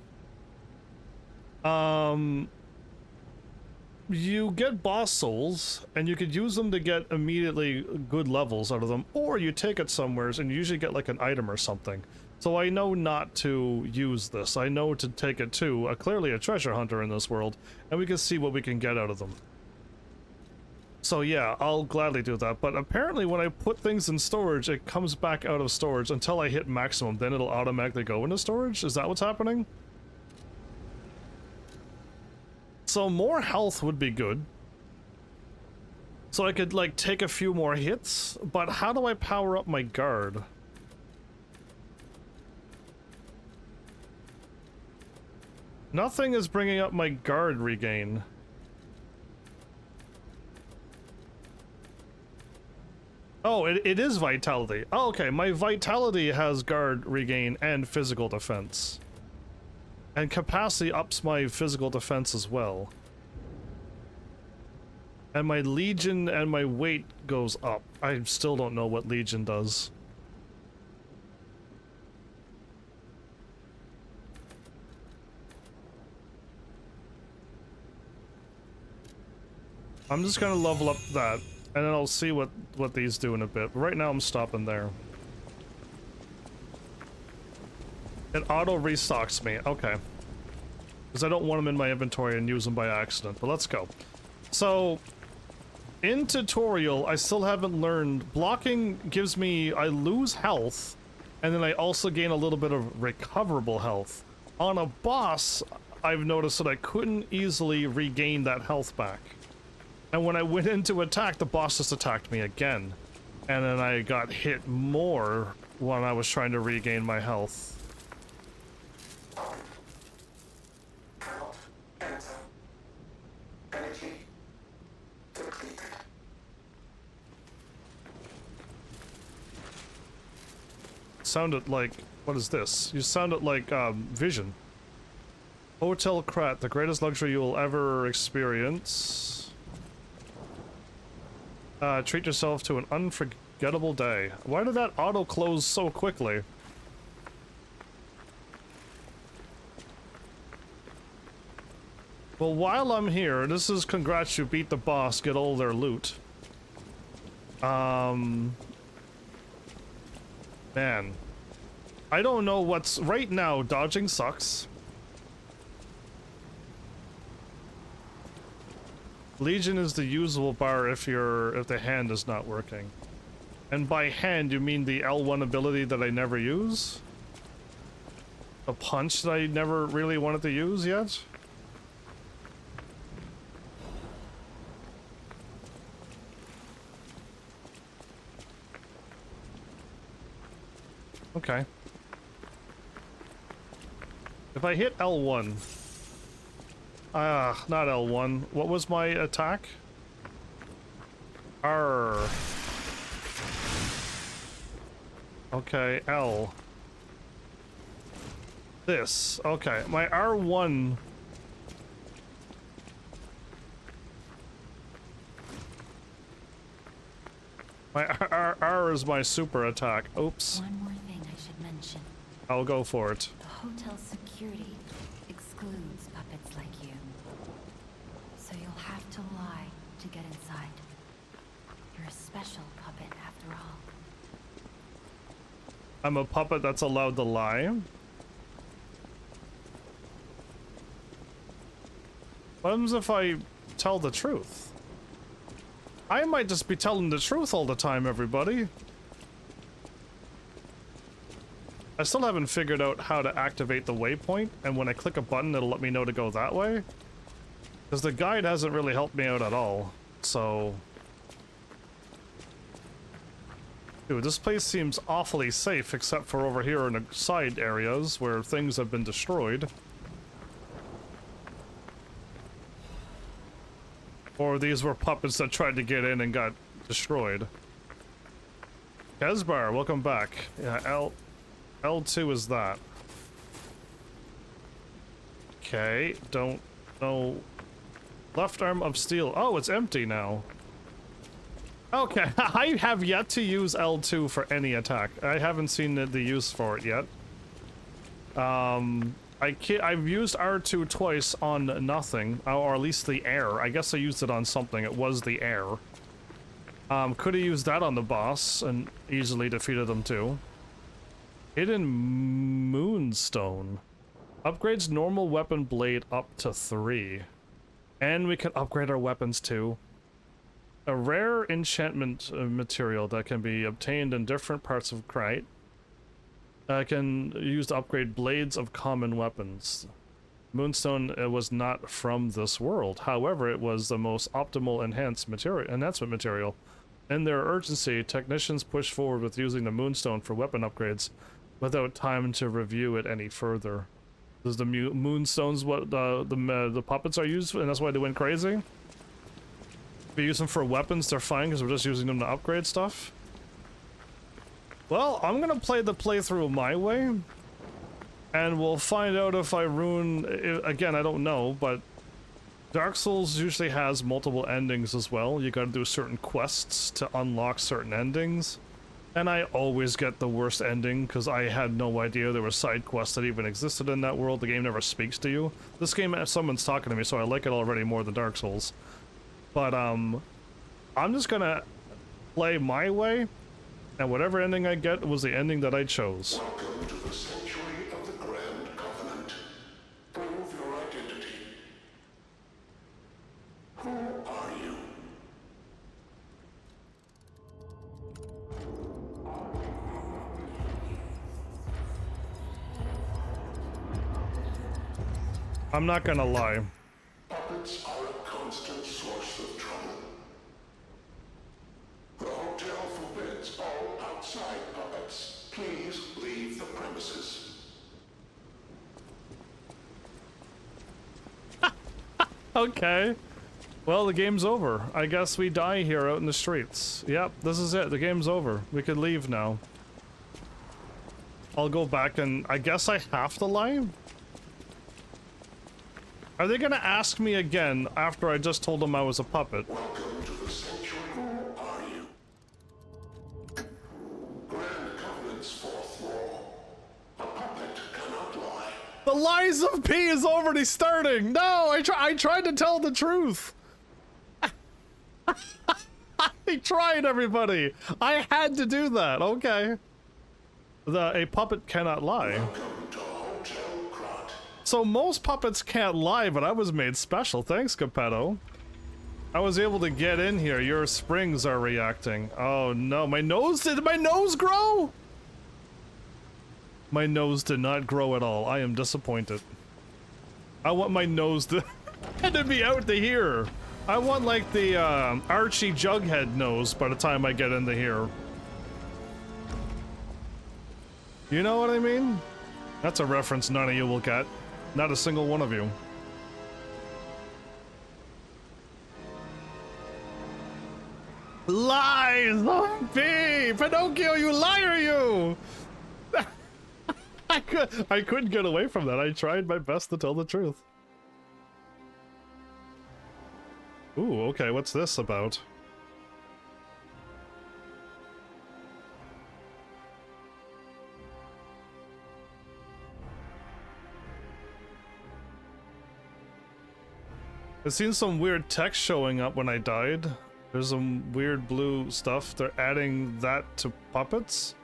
you get boss souls and you could use them to get immediately good levels out of them, or you take it somewheres and you usually get like an item or something. So I know not to use this. I know to take it to clearly a treasure hunter in this world, and we can see what we can get out of them. So yeah, I'll gladly do that. But apparently when I put things in storage, it comes back out of storage until I hit maximum. Then it'll automatically go into storage? Is that what's happening? So more health would be good. So I could like take a few more hits, but how do I power up my guard? Nothing is bringing up my guard regain. Oh, it is vitality. Oh, okay, my vitality has guard regain and physical defense. And capacity ups my physical defense as well. And my legion and my weight goes up. I still don't know what legion does. I'm just gonna level up that, and then I'll see what these do in a bit. But right now I'm stopping there. It auto restocks me, okay. Because I don't want them in my inventory and use them by accident, but let's go. So, in tutorial, I still haven't learned, blocking gives me, I lose health, and then I also gain a little bit of recoverable health. On a boss, I've noticed that I couldn't easily regain that health back. And when I went in to attack, the boss just attacked me again. And then I got hit more when I was trying to regain my health. Sounded like, what is this? You sounded like Vision. Hotel Krat, the greatest luxury you will ever experience. Treat yourself to an unforgettable day. Why did that auto close so quickly? Well, while I'm here, this is congrats you beat the boss, get all their loot. Man. I don't know what's... Right now, dodging sucks. Legion is the usable bar if the hand is not working. And by hand, you mean the L1 ability that I never use? A punch that I never really wanted to use yet? Okay. If I hit L1... not L1. What was my attack? R. Okay, L. This. Okay, my R1... My R is my super attack. Oops. One more thing I should mention. I'll go for it. The hotel security excludes puppets like you. So you'll have to lie to get inside. You're a special puppet after all. I'm a puppet that's allowed to lie. What happens if I tell the truth? I might just be telling the truth all the time, everybody. I still haven't figured out how to activate the waypoint, and when I click a button, it'll let me know to go that way. Because the guide hasn't really helped me out at all, so... Dude, this place seems awfully safe, except for over here in the side areas where things have been destroyed. Or these were puppets that tried to get in and got destroyed. Kesbar, welcome back. Yeah, L2 is that. Okay, don't know. Left arm of steel. Oh, it's empty now. Okay, I have yet to use L2 for any attack. I haven't seen the use for it yet. I've used R2 twice on nothing, or at least the air. I guess I used it on something. It was the air. Could have used that on the boss and easily defeated them too. Hidden Moonstone. Upgrades normal weapon blade up to 3. And we can upgrade our weapons too. A rare enchantment material that can be obtained in different parts of Krite. Can use to upgrade blades of common weapons. Moonstone was not from this world. However, it was the most optimal enhancement material. In their urgency, technicians push forward with using the Moonstone for weapon upgrades without time to review it any further. Does the Moonstones what the puppets are used, and that's why they went crazy? If we use them for weapons, they're fine because we're just using them to upgrade stuff. Well, I'm gonna play the playthrough my way, and we'll find out if I ruin... Again, I don't know, but Dark Souls usually has multiple endings as well. You gotta do certain quests to unlock certain endings, and I always get the worst ending because I had no idea there were side quests that even existed in that world. The game never speaks to you. This game, someone's talking to me, so I like it already more than Dark Souls. But, I'm just gonna play my way. And whatever ending I get was the ending that I chose. Welcome to the sanctuary of the Grand Covenant. Prove your identity. Who are you? I'm not gonna lie. Puppets are a constant source of trouble. The hotel forbids all outside puppets. Please leave the premises. Okay. Well, the game's over. I guess we die here out in the streets. Yep, this is it. The game's over. We can leave now. I'll go back and... I guess I have to lie? Are they gonna ask me again after I just told them I was a puppet? Welcome to the sanctuary. Who are The lies of P is already starting. No, I tried to tell the truth. I tried, everybody. I had to do that. Okay. A puppet cannot lie. Welcome to Hotel Crot. So most puppets can't lie, but I was made special. Thanks, Capetto. I was able to get in here. Your springs are reacting. Oh no, my nose did my nose grow? My nose did not grow at all. I am disappointed. I want my nose to, to be out to here. I want like the Archie Jughead nose by the time I get into here. You know what I mean? That's a reference none of you will get. Not a single one of you. Lies! P! Pinocchio, you liar, you! I couldn't get away from that. I tried my best to tell the truth. Ooh, okay, what's this about? I've seen some weird text showing up when I died. There's some weird blue stuff. They're adding that to puppets.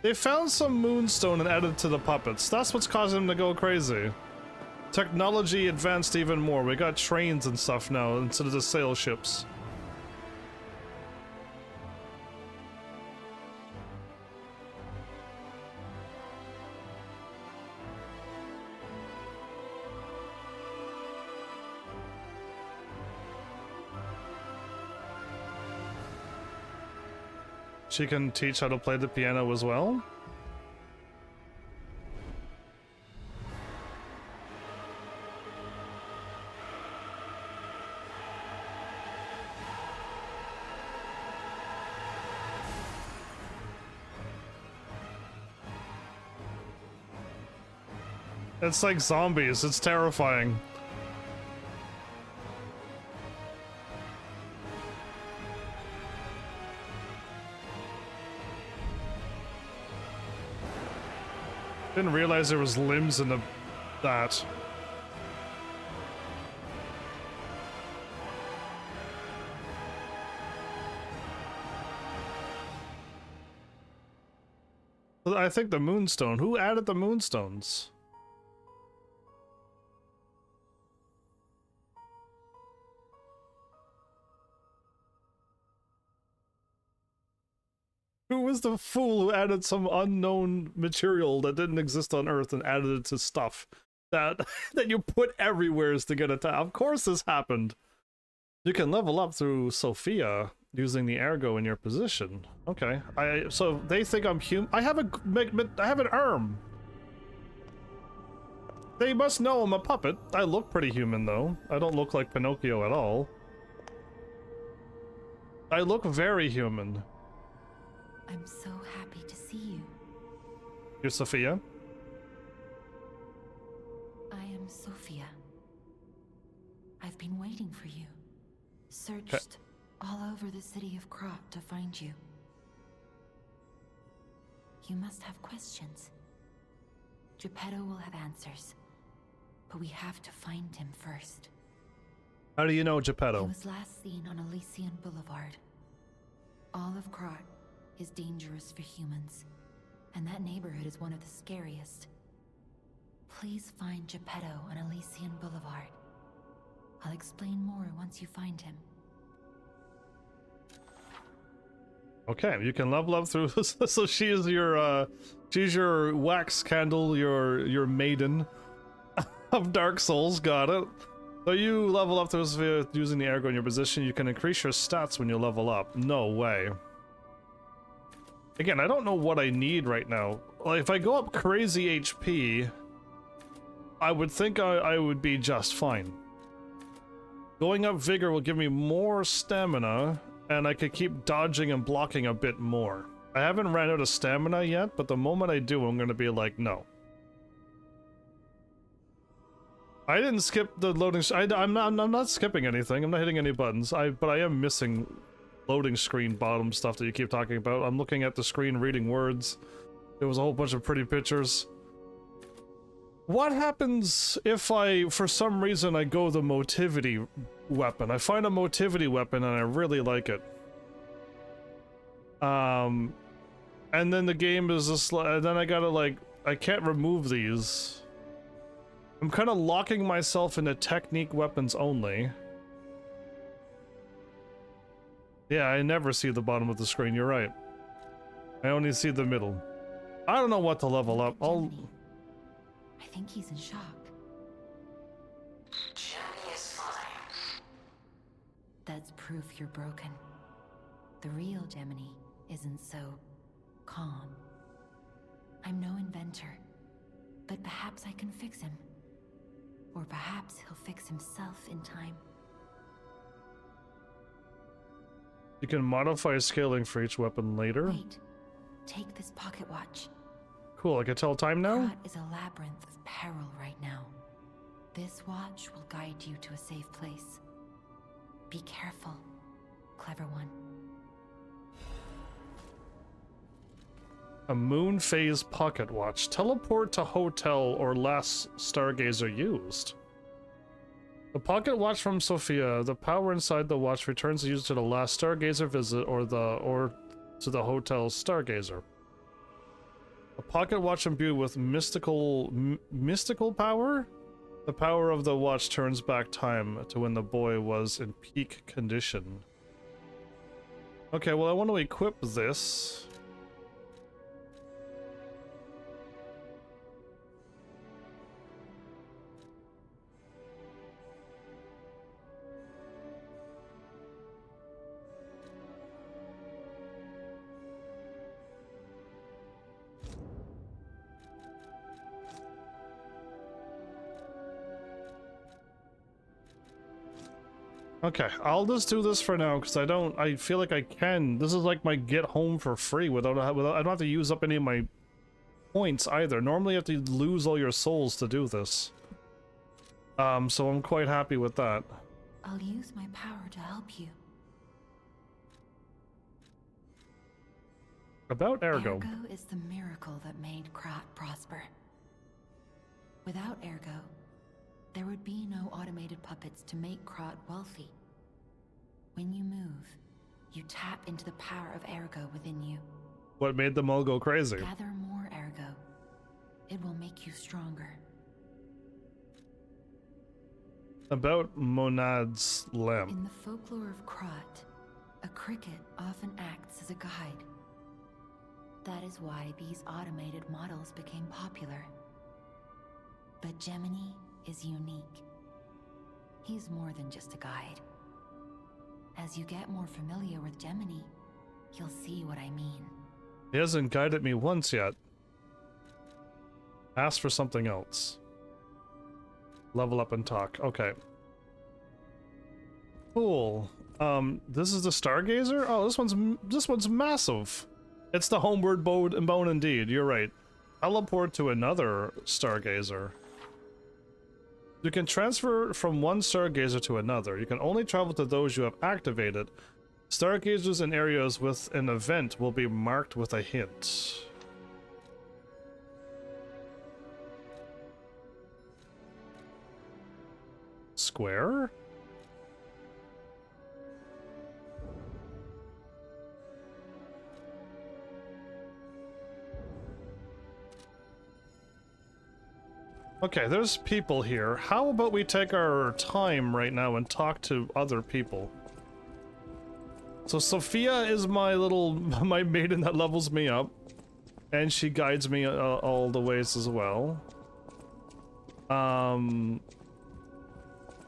They found some moonstone and added to the puppets. That's what's causing them to go crazy. Technology advanced even more. We got trains and stuff now instead of the sail ships. She can teach how to play the piano as well. It's like zombies. It's terrifying. Didn't realize there was limbs in that. I think the moonstone. Who added the moonstones? Who was the fool who added some unknown material that didn't exist on Earth and added it to stuff that that you put everywhere to get attacked? Of course this happened. You can level up through Sophia using the ergo in your position. Okay. So they think I'm human. I have an arm. They must know I'm a puppet. I look pretty human though. I don't look like Pinocchio at all. I look very human. I'm so happy to see you. You're Sophia? I am Sophia. I've been waiting for you. Searched all over the city of Crot to find you. You must have questions. Geppetto will have answers. But we have to find him first. How do you know Geppetto? He was last seen on Elysian Boulevard. All of Crot is dangerous for humans, and that neighborhood is one of the scariest. Please find Geppetto on Elysian Boulevard. I'll explain more once you find him. Okay, you can level up through so she's your wax candle, your maiden of Dark Souls, got it. So you level up through using the ergo in your position. You can increase your stats when you level up. No way. Again, I don't know what I need right now. Like, if I go up crazy HP, I would think I would be just fine. Going up vigor will give me more stamina, and I could keep dodging and blocking a bit more. I haven't ran out of stamina yet, but the moment I do, I'm gonna be like, no. I didn't skip the loading. I'm not skipping anything. I'm not hitting any buttons. But I am missing loading screen bottom stuff that you keep talking about. I'm looking at the screen, reading words. There was a whole bunch of pretty pictures. What happens if I, for some reason, I go the motivity weapon? I find a motivity weapon and I really like it. And then the game is just like, then I gotta like, I can't remove these. I'm kind of locking myself into technique weapons only. Yeah, I never see the bottom of the screen, you're right. I only see the middle. I don't know what to level up. I think he's in shock. Gemini is fine. That's proof you're broken. The real Gemini isn't so calm. I'm no inventor, but perhaps I can fix him. Or perhaps he'll fix himself in time. You can modify scaling for each weapon later. Wait, take this pocket watch. Cool, I can tell time now? Krat is a labyrinth of peril right now. This watch will guide you to a safe place. Be careful, clever one. A moon phase pocket watch. Teleport to hotel or last stargazer used. The pocket watch from Sophia. The power inside the watch returns the user to the last stargazer visit or to the hotel stargazer. A pocket watch imbued with mystical power? The power of the watch turns back time to when the boy was in peak condition. Okay, well I want to equip this. Okay, I'll just do this for now because I feel like I can. This is like my get home for free I don't have to use up any of my points either. Normally you have to lose all your souls to do this. So I'm quite happy with that. I'll use my power to help you. About Ergo. Ergo is the miracle that made Krat prosper. Without Ergo, there would be no automated puppets to make Krat wealthy. When you move, you tap into the power of Ergo within you. What made them all go crazy? Gather more Ergo. It will make you stronger. About Monad's lamp. In the folklore of Krat, a cricket often acts as a guide. That is why these automated models became popular. But Gemini is unique. He's more than just a guide. As you get more familiar with Gemini, you'll see what I mean. He hasn't guided me once yet. Ask for something else. Level up and talk. Okay. Cool. This is the Stargazer? Oh, this one's massive. It's the homeward bone indeed. You're right. Teleport to another Stargazer. You can transfer from one Stargazer to another. You can only travel to those you have activated. Stargazers in areas with an event will be marked with a hint. Square? Okay, there's people here. How about we take our time right now and talk to other people? So Sophia is my maiden that levels me up. And she guides me all the ways as well. I'm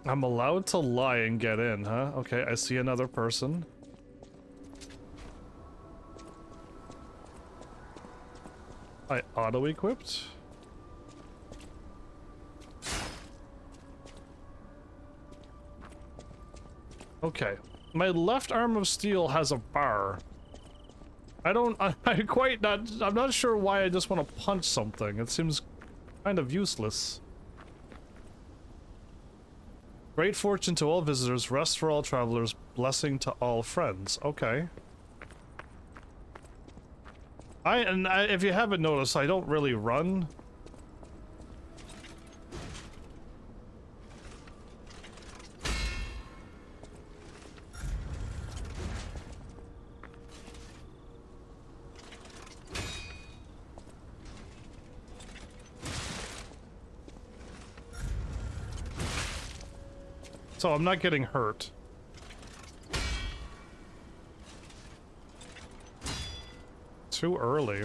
allowed to lie and get in, huh? Okay, I see another person. I auto-equipped? Okay. My left arm of steel has a bar. I'm not sure why I just want to punch something. It seems kind of useless. Great fortune to all visitors, rest for all travelers, blessing to all friends. Okay. If you haven't noticed, I don't really run. So I'm not getting hurt. Too early.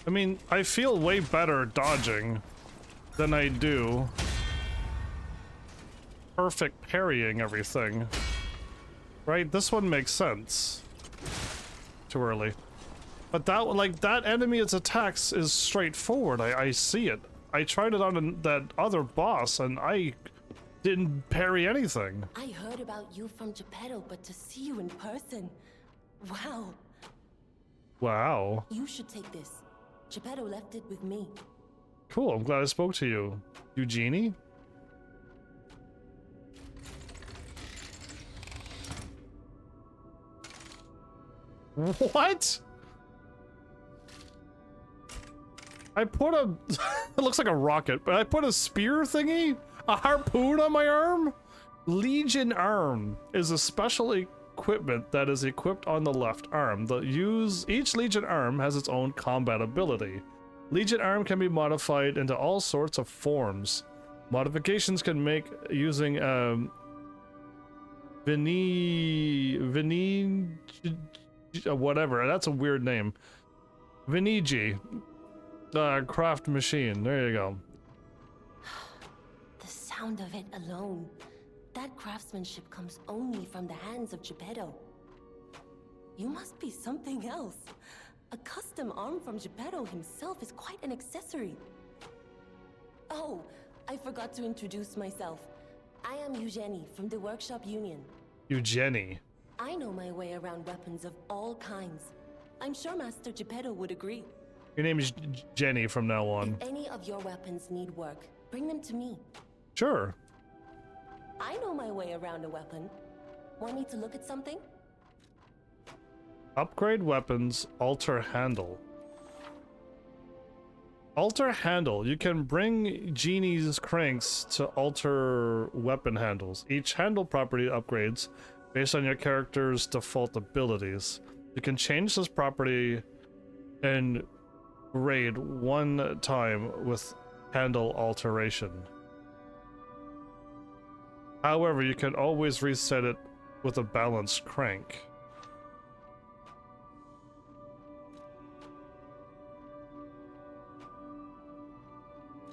I mean, I feel way better dodging than I do perfect parrying everything. Right? This one makes sense. Too early. But that, like, that enemy's attacks is straightforward. I see it. I tried it on that other boss and I didn't parry anything. I heard about you from Geppetto, but to see you in person, wow. Wow. You should take this. Geppetto left it with me. Cool, I'm glad I spoke to you. Eugenie? What? I put a... it looks like a rocket, but I put a spear thingy? A harpoon on my arm? Legion Arm is a special equipment that is equipped on the left arm. Each Legion Arm has its own combat ability. Legion Arm can be modified into all sorts of forms. Modifications can make using whatever, that's a weird name. Vinigi craft machine. There you go. The sound of it alone. That craftsmanship comes only from the hands of Geppetto. You must be something else. A custom arm from Geppetto himself is quite an accessory. Oh, I forgot to introduce myself. I am Eugenie from the Workshop Union. Eugenie. I know my way around weapons of all kinds. I'm sure Master Geppetto would agree. Your name is Jenny from now on. If any of your weapons need work, bring them to me. Sure. I know my way around a weapon. Want me to look at something? Upgrade weapons, alter handle. Alter handle. You can bring Genie's cranks to alter weapon handles. Each handle property upgrades based on your character's default abilities. You can change this property and grade one time with handle alteration. However, you can always reset it with a balanced crank.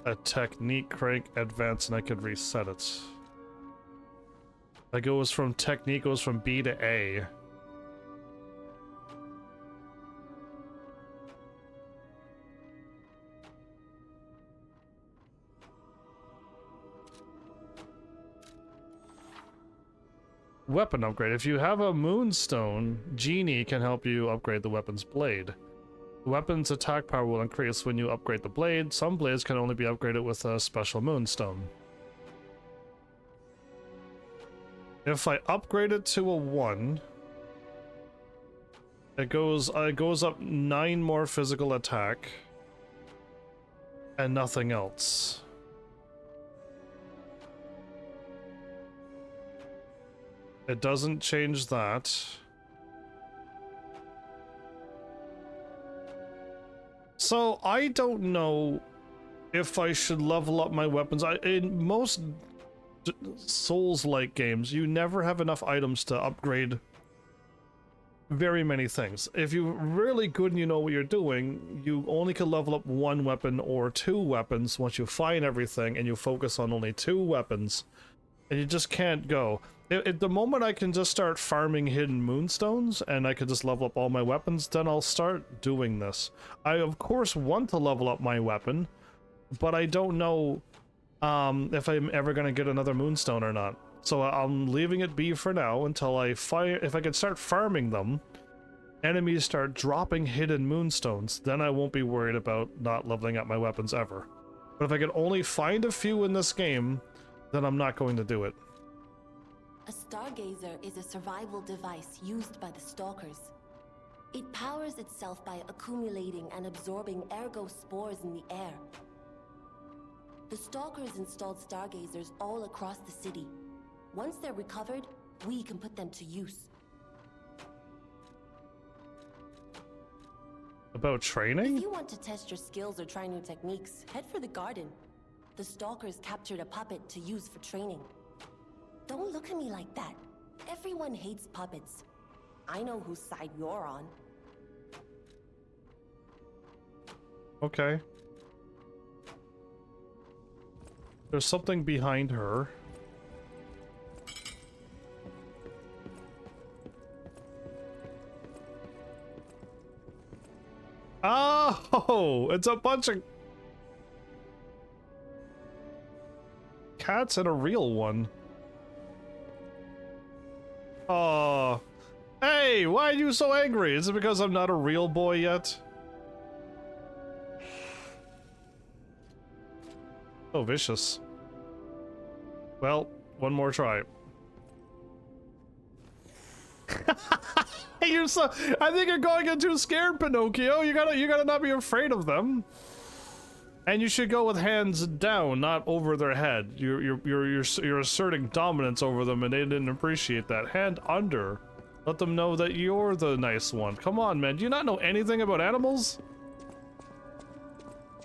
A technique crank advance and I could reset it. That goes from technique, goes from B to A. Weapon upgrade. If you have a moonstone, Genie can help you upgrade the weapon's blade. The weapon's attack power will increase when you upgrade the blade. Some blades can only be upgraded with a special moonstone. If I upgrade it to a 1, it goes up 9 more physical attack and nothing else. It doesn't change that. So I don't know if I should level up my weapons. In most Souls-like games, you never have enough items to upgrade very many things. If you're really good and you know what you're doing, you only can level up 1 weapon or 2 weapons once you find everything and you focus on only 2 weapons. And you just can't go. At the moment I can just start farming hidden moonstones and I can just level up all my weapons, then I'll start doing this. I of course want to level up my weapon, but I don't know if I'm ever gonna get another moonstone or not. So I'm leaving it be for now until I fire. If I can start farming them, enemies start dropping hidden moonstones, then I won't be worried about not leveling up my weapons ever. But if I can only find a few in this game, then I'm not going to do it. A stargazer is a survival device used by the stalkers. It powers itself by accumulating and absorbing ergo spores in the air. The stalkers installed stargazers all across the city. Once they're recovered, we can put them to use. About training? If you want to test your skills or try new techniques, head for the garden. The stalkers captured a puppet to use for training. Don't look at me like that. Everyone hates puppets. I know whose side you're on. Okay. There's something behind her. Oh, it's a bunch of cats and a real one. Oh, hey, why are you so angry? Is it because I'm not a real boy yet? Oh, vicious. Well, one more try. You're so. I think you're going in too scared, Pinnochio. You gotta not be afraid of them. And you should go with hands down, not over their head. You're asserting dominance over them, and they didn't appreciate that. Hand under. Let them know that you're the nice one. Come on, man. Do you not know anything about animals?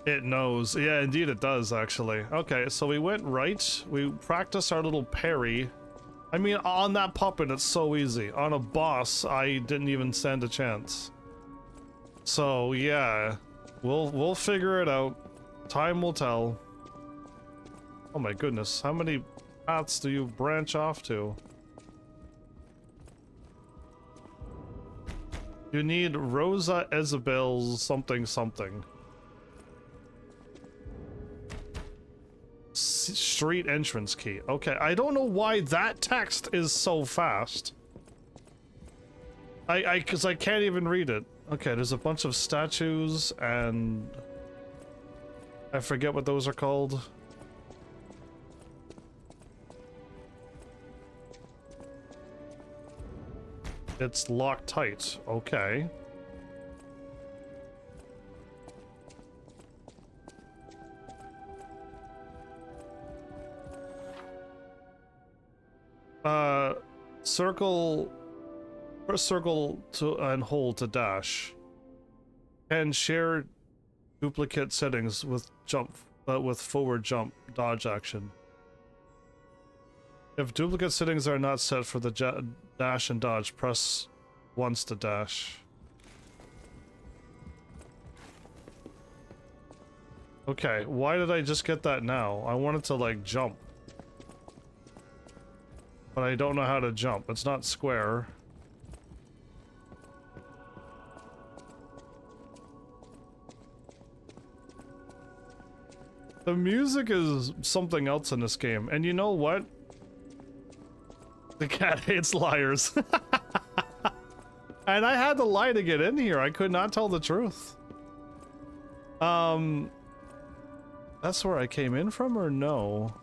It knows. Yeah, indeed it does, actually. Okay, so we went right. We practiced our little parry. I mean, on that puppet, it's so easy. On a boss, I didn't even stand a chance. So, yeah. We'll figure it out. Time will tell. Oh my goodness, how many paths do you branch off to? You need Rosa Isabel's something something. Street entrance key. Okay, I don't know why that text is so fast. Cause I can't even read it. Okay, there's a bunch of statues and I forget what those are called. It's locked tight. Okay. Circle. Press circle to and hold to dash. And share duplicate settings with jump, with forward jump dodge action. If duplicate settings are not set for the dash and dodge, press once to dash. Okay, why did I just get that now? I wanted to like jump. But I don't know how to jump. It's not square. The music is something else in this game, and you know what? The cat hates liars. And I had to lie to get in here. I could not tell the truth. That's where I came in from, or no?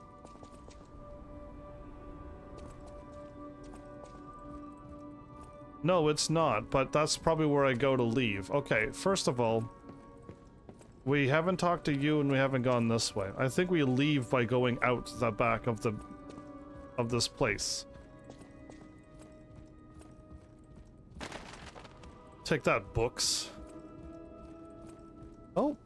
No, it's not, but that's probably where I go to leave. Okay, first of all, we haven't talked to you and we haven't gone this way. I think we leave by going out the back of this place. Take that, books. Oh.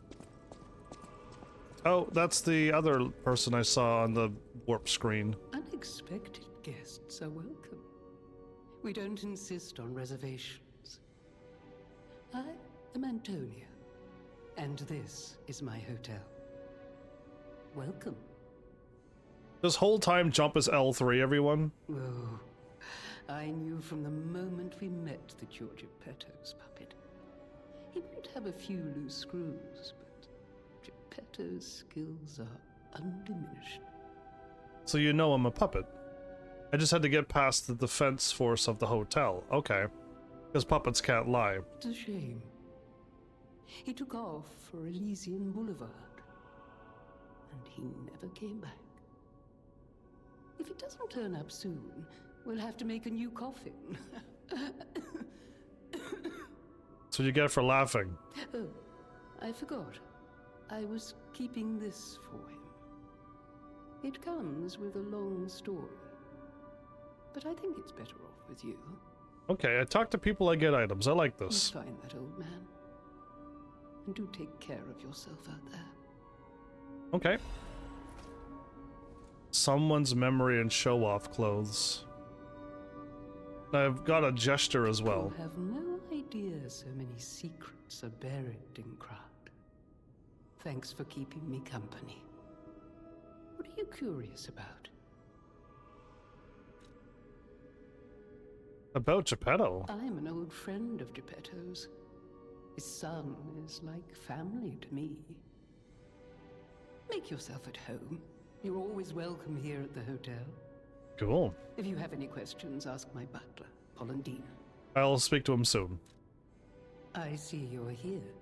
Oh, that's the other person I saw on the warp screen. Unexpected guests are welcome. We don't insist on reservations. I am Antonia, and this is my hotel. Welcome. This whole time jump is L3, everyone. Oh, I knew from the moment we met that you're Geppetto's puppet. He might have a few loose screws, but Geppetto's skills are undiminished. So you know I'm a puppet. I just had to get past the defense force of the hotel. Okay. Because puppets can't lie. It's a shame. He took off for Elysian Boulevard, and he never came back. If it doesn't turn up soon, we'll have to make a new coffin. That's what you get for laughing. Oh, I forgot. I was keeping this for him. It comes with a long story, but I think it's better off with you. Okay, I talk to people, I get items. I like this. You find that, old man. And do take care of yourself out there. Okay. Someone's memory and show-off clothes. I've got a gesture as well. You have no idea so many secrets are buried in Krat. Thanks for keeping me company. What are you curious about? About Geppetto? I'm an old friend of Geppetto's. His son is like family to me. Make yourself at home. You're always welcome here at the hotel. Cool. If you have any questions, ask my butler, Polendina. I'll speak to him soon. I see you're here.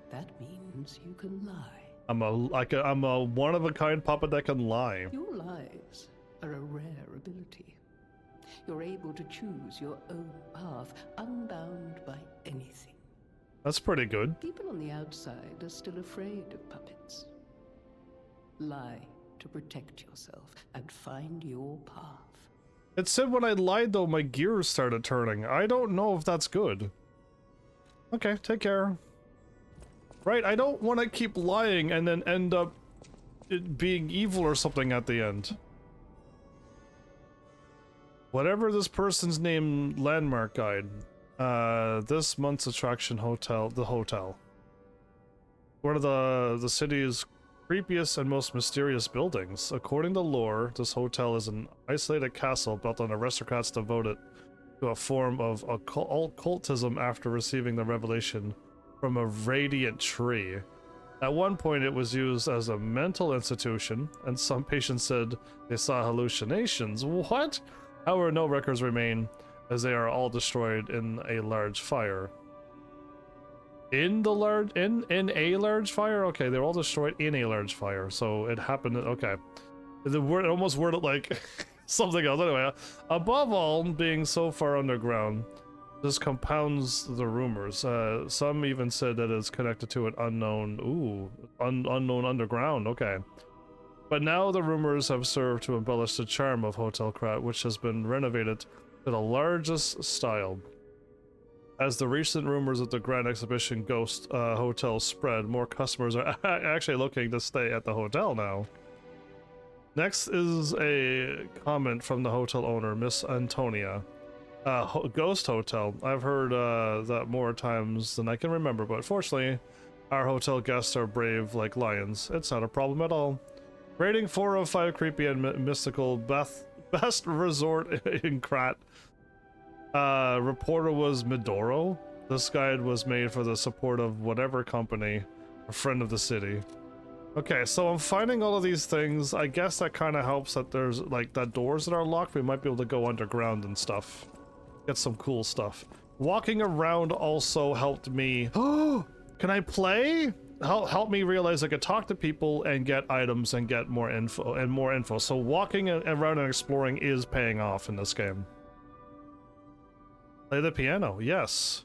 That means you can lie. I'm a one-of-a-kind puppet that can lie. Your lies are a rare ability. You're able to choose your own path, unbound by anything. That's pretty good. People on the outside are still afraid of puppets. Lie to protect yourself and find your path. It said when I lied, though, my gears started turning. I don't know if that's good. Okay, take care. Right, I don't want to keep lying and then end up it being evil or something at the end. Whatever this person's name, landmark guide. This month's attraction hotel, the hotel. One of the city's creepiest and most mysterious buildings. According to lore, this hotel is an isolated castle built on aristocrats devoted to a form of occultism after receiving the revelation from a radiant tree. At one point it was used as a mental institution, and some patients said they saw hallucinations. What? However, no records remain, as they are all destroyed in a large fire. In a large fire? Okay, they're all destroyed in a large fire, so it happened, okay. The word almost worded like something else. Anyway, above all, being so far underground, this compounds the rumors. Some even said that it's connected to an unknown, unknown underground, okay. But now the rumors have served to embellish the charm of Hotel Krat, which has been renovated to the largest style. As the recent rumors of the Grand Exhibition Ghost Hotel spread, more customers are actually looking to stay at the hotel now. Next is a comment from the hotel owner, Miss Antonia. Ghost Hotel. I've heard that more times than I can remember, but fortunately, our hotel guests are brave like lions. It's not a problem at all. Rating 4 of 5 creepy and mystical, best resort in Krat. Reporter was Midoro. This guide was made for the support of whatever company, a friend of the city. Okay, so I'm finding all of these things. I guess that kind of helps that there's like that doors that are locked. We might be able to go underground and stuff. Get some cool stuff. Walking around also helped me. Oh, can I play? Help me realize I could talk to people and get items and get more info. So walking around and exploring is paying off in this game. Play the piano, yes.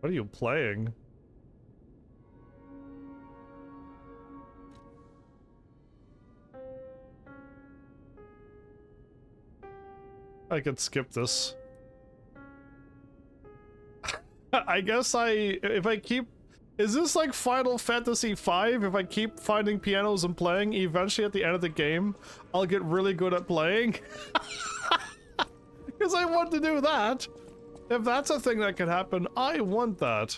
What are you playing? I could skip this. I guess if I keep... Is this like Final Fantasy V? If I keep finding pianos and playing, eventually at the end of the game, I'll get really good at playing? Because I want to do that. If that's a thing that could happen, I want that.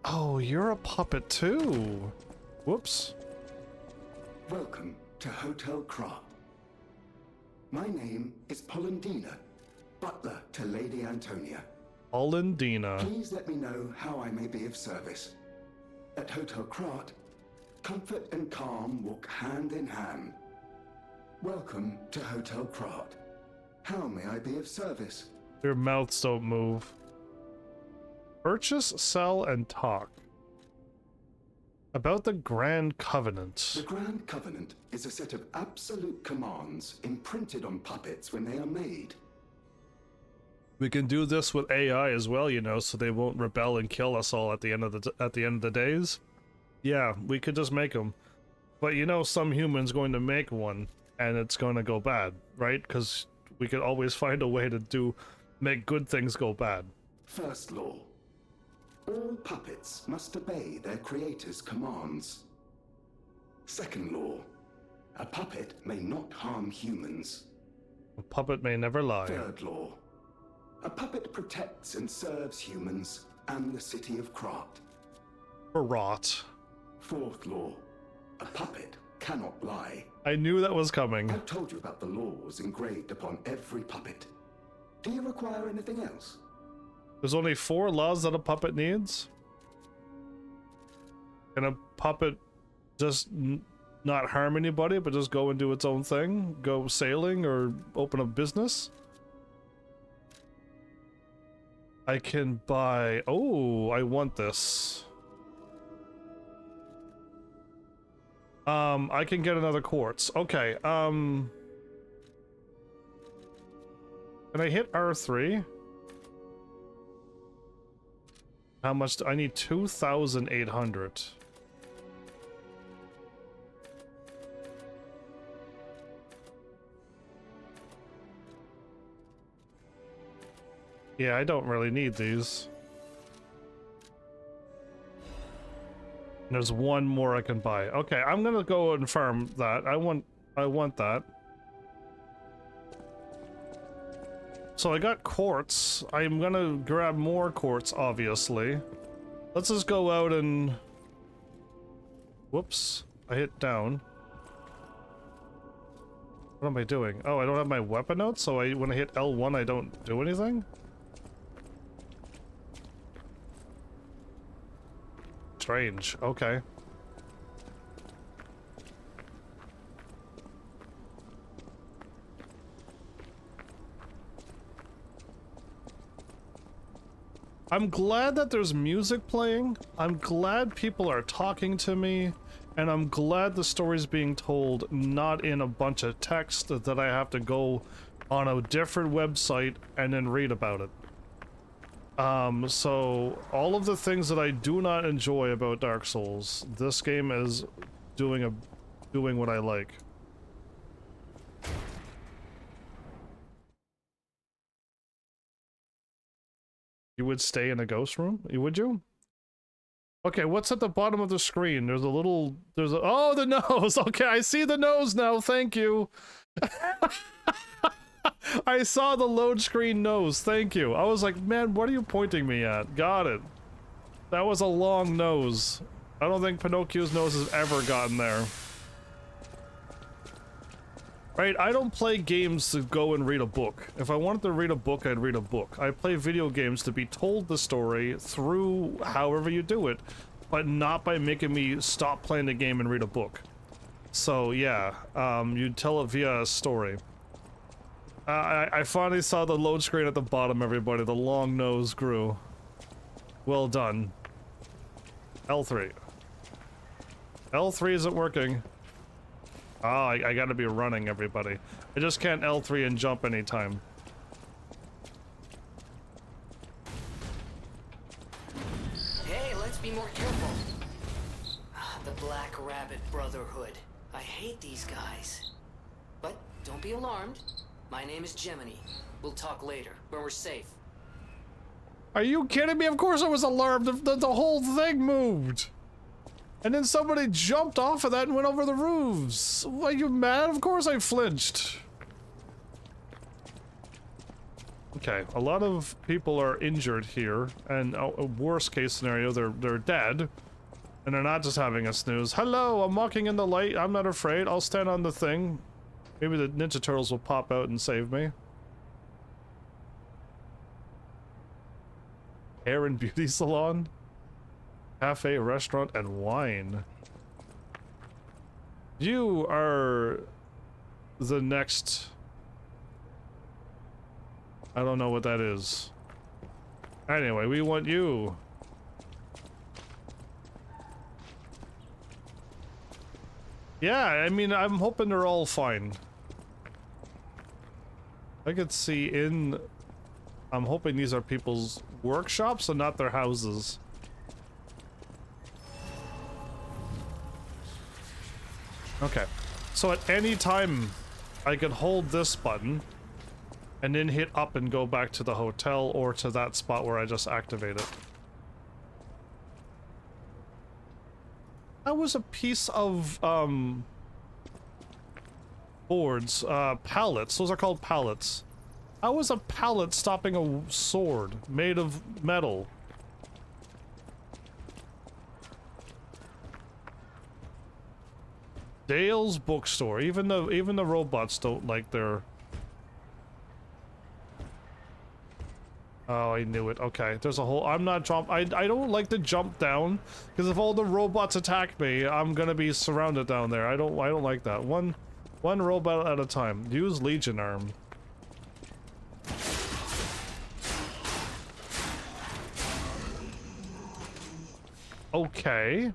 Oh, you're a puppet too. Whoops. Welcome to Hotel Krat. My name is Polendina, butler to Lady Antonia. Olendina. Please let me know how I may be of service. At Hotel Krat, comfort and calm walk hand in hand. Welcome to Hotel Krat. How may I be of service? Your mouths don't move. Purchase, sell, and talk. About the Grand Covenant. The Grand Covenant is a set of absolute commands imprinted on puppets when they are made. We can do this with AI as well, you know, so they won't rebel and kill us all at the end of the days. Yeah, we could just make them. But you know, some human's going to make one, and it's going to go bad, right? Because we could always find a way to make good things go bad. First law. All puppets must obey their creator's commands. Second law. A puppet may not harm humans. A puppet may never lie. Third law. A puppet protects and serves humans and the city of Krat. Rot. Fourth law. A puppet cannot lie. I knew that was coming. I've told you about the laws engraved upon every puppet. Do you require anything else? There's only 4 laws that a puppet needs? Can a puppet just not harm anybody, but just go and do its own thing? Go sailing or open a business? I can buy... Oh, I want this. I can get another quartz. Okay, can I hit R3? How much do I need? 2,800. Yeah, I don't really need these. There's one more I can buy. Okay, I'm gonna go and farm that. I want that. So I got quartz. I'm gonna grab more quartz, obviously. Let's just go out and... Whoops. I hit down. What am I doing? Oh, I don't have my weapon out, so when I hit L1 I don't do anything? Strange. Okay. I'm glad that there's music playing. I'm glad people are talking to me. And I'm glad the story's being told not in a bunch of text that I have to go on a different website and then read about it. So all of the things that I do not enjoy about Dark Souls, this game is doing what I like. You would stay in a ghost room? Would you? Okay, what's at the bottom of the screen? Oh, the nose! Okay, I see the nose now, thank you! I saw the load screen nose, thank you. I was like, man, what are you pointing me at? Got it. That was a long nose. I don't think Pinocchio's nose has ever gotten there. Right, I don't play games to go and read a book. If I wanted to read a book, I'd read a book. I play video games to be told the story through however you do it, but not by making me stop playing the game and read a book. So yeah, you tell it via a story. I finally saw the load screen at the bottom, everybody. The long nose grew. Well done. L3. L3 isn't working. Oh, I gotta be running, everybody. I just can't L3 and jump anytime. Hey, let's be more careful. The Black Rabbit Brotherhood. I hate these guys. But don't be alarmed. My name is Gemini. We'll talk later, when we're safe. Are you kidding me? Of course I was alarmed. The whole thing moved. And then somebody jumped off of that and went over the roofs. Are you mad? Of course I flinched. Okay, a lot of people are injured here, and a worst case scenario, they're dead. And they're not just having a snooze. Hello, I'm walking in the light. I'm not afraid. I'll stand on the thing. Maybe the Ninja Turtles will pop out and save me. Hair and beauty salon, cafe, restaurant, and wine. You are the next... I don't know what that is. Anyway, we want you. Yeah, I mean, I'm hoping they're all fine. I could see in... I'm hoping these are people's workshops and not their houses. Okay. So at any time, I could hold this button and then hit up and go back to the hotel or to that spot where I just activated. That was a piece of, boards, pallets. Those are called pallets. How is a pallet stopping a sword made of metal? Dale's bookstore. Even the robots don't like their... Oh, I knew it. Okay, there's a whole... I'm not jump... I don't like to jump down, because if all the robots attack me, I'm gonna be surrounded down there. I don't like that. One robot at a time. Use Legion Arm. Okay.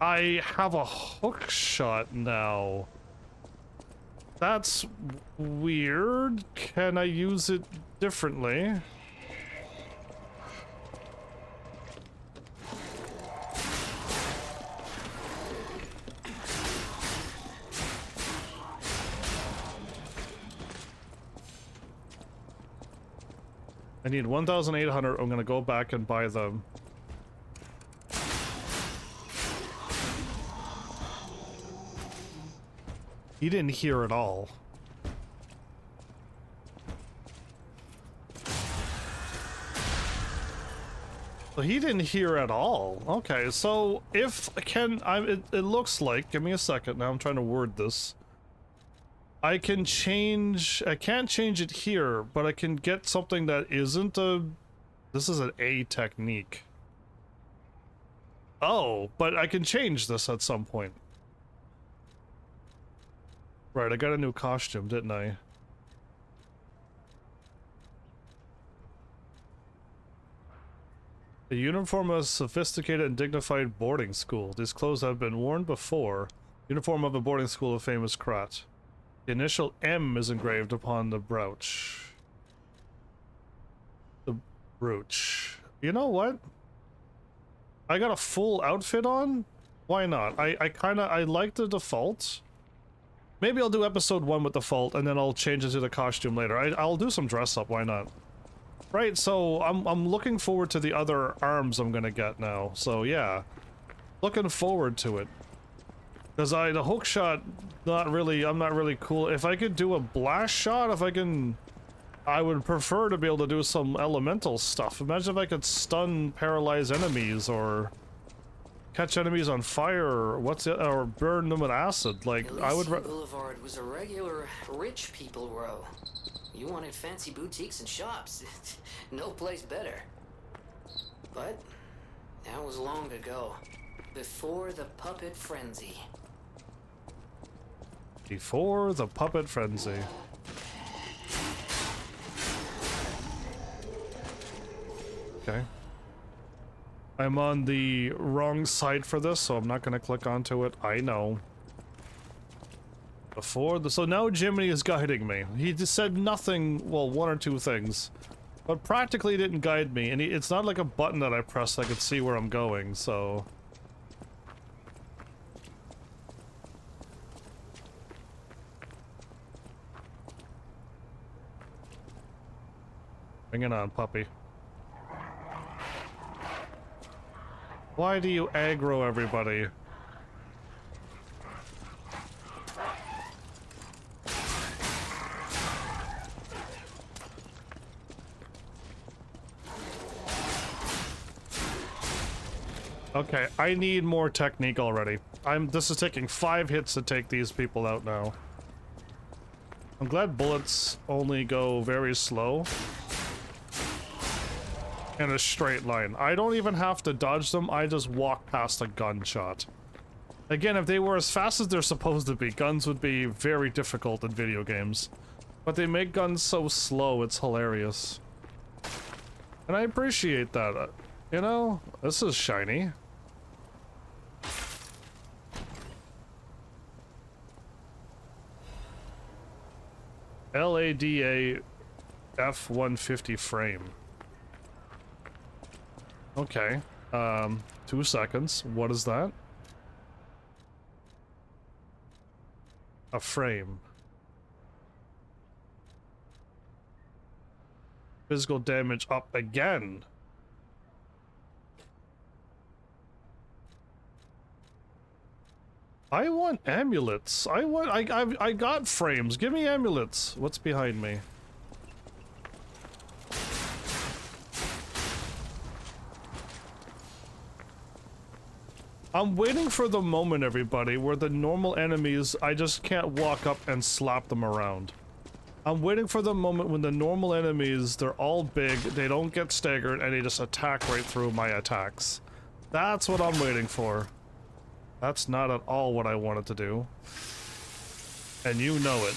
I have a hook shot now. That's weird. Can I use it differently? I need 1,800. I'm gonna go back and buy them. He didn't hear at all. So he didn't hear at all. Okay, so if it looks like, give me a second now, I'm trying to word this. I can't change it here, but I can get something that isn't this is an A technique. Oh, but I can change this at some point. Right, I got a new costume, didn't I? The uniform of a sophisticated and dignified boarding school. These clothes have been worn before. Uniform of a boarding school of famous Krat. The initial M is engraved upon the brooch. The brooch. You know what? I got a full outfit on? Why not? I like the default. Maybe I'll do episode 1 with default, and then I'll change it to the costume later. I'll do some dress up, why not? Right, so I'm looking forward to the other arms I'm gonna get now, so yeah. Looking forward to it. Because the hook shot, I'm not really cool. If I could do a blast shot, I would prefer to be able to do some elemental stuff. Imagine if I could stun, paralyze enemies, or catch enemies on fire, or burn them with acid. Like, I would. Boulevard was a regular rich people row. You wanted fancy boutiques and shops. No place better. But that was long ago, before the puppet frenzy. Before the puppet frenzy. Okay. I'm on the wrong site for this, so I'm not gonna click onto it. I know. So now Jiminy is guiding me. He just said nothing, well, one or two things. But practically didn't guide me, and it's not like a button that I pressed I could see where I'm going, so... Bring it on, puppy. Why do you aggro everybody? Okay, I need more technique already. This is taking 5 hits to take these people out now. I'm glad bullets only go very slow. in a straight line. I don't even have to dodge them, I just walk past a gunshot. Again, if they were as fast as they're supposed to be, guns would be very difficult in video games. But they make guns so slow, it's hilarious. And I appreciate that. You know, this is shiny. LADA F-150 frame. Okay. 2 seconds. What is that? A frame. Physical damage up again. I want amulets. I got frames. Give me amulets. What's behind me? I'm waiting for the moment, everybody, where the normal enemies, I just can't walk up and slap them around. I'm waiting for the moment when the normal enemies, they're all big, they don't get staggered, and they just attack right through my attacks. That's what I'm waiting for. That's not at all what I wanted to do. And you know it.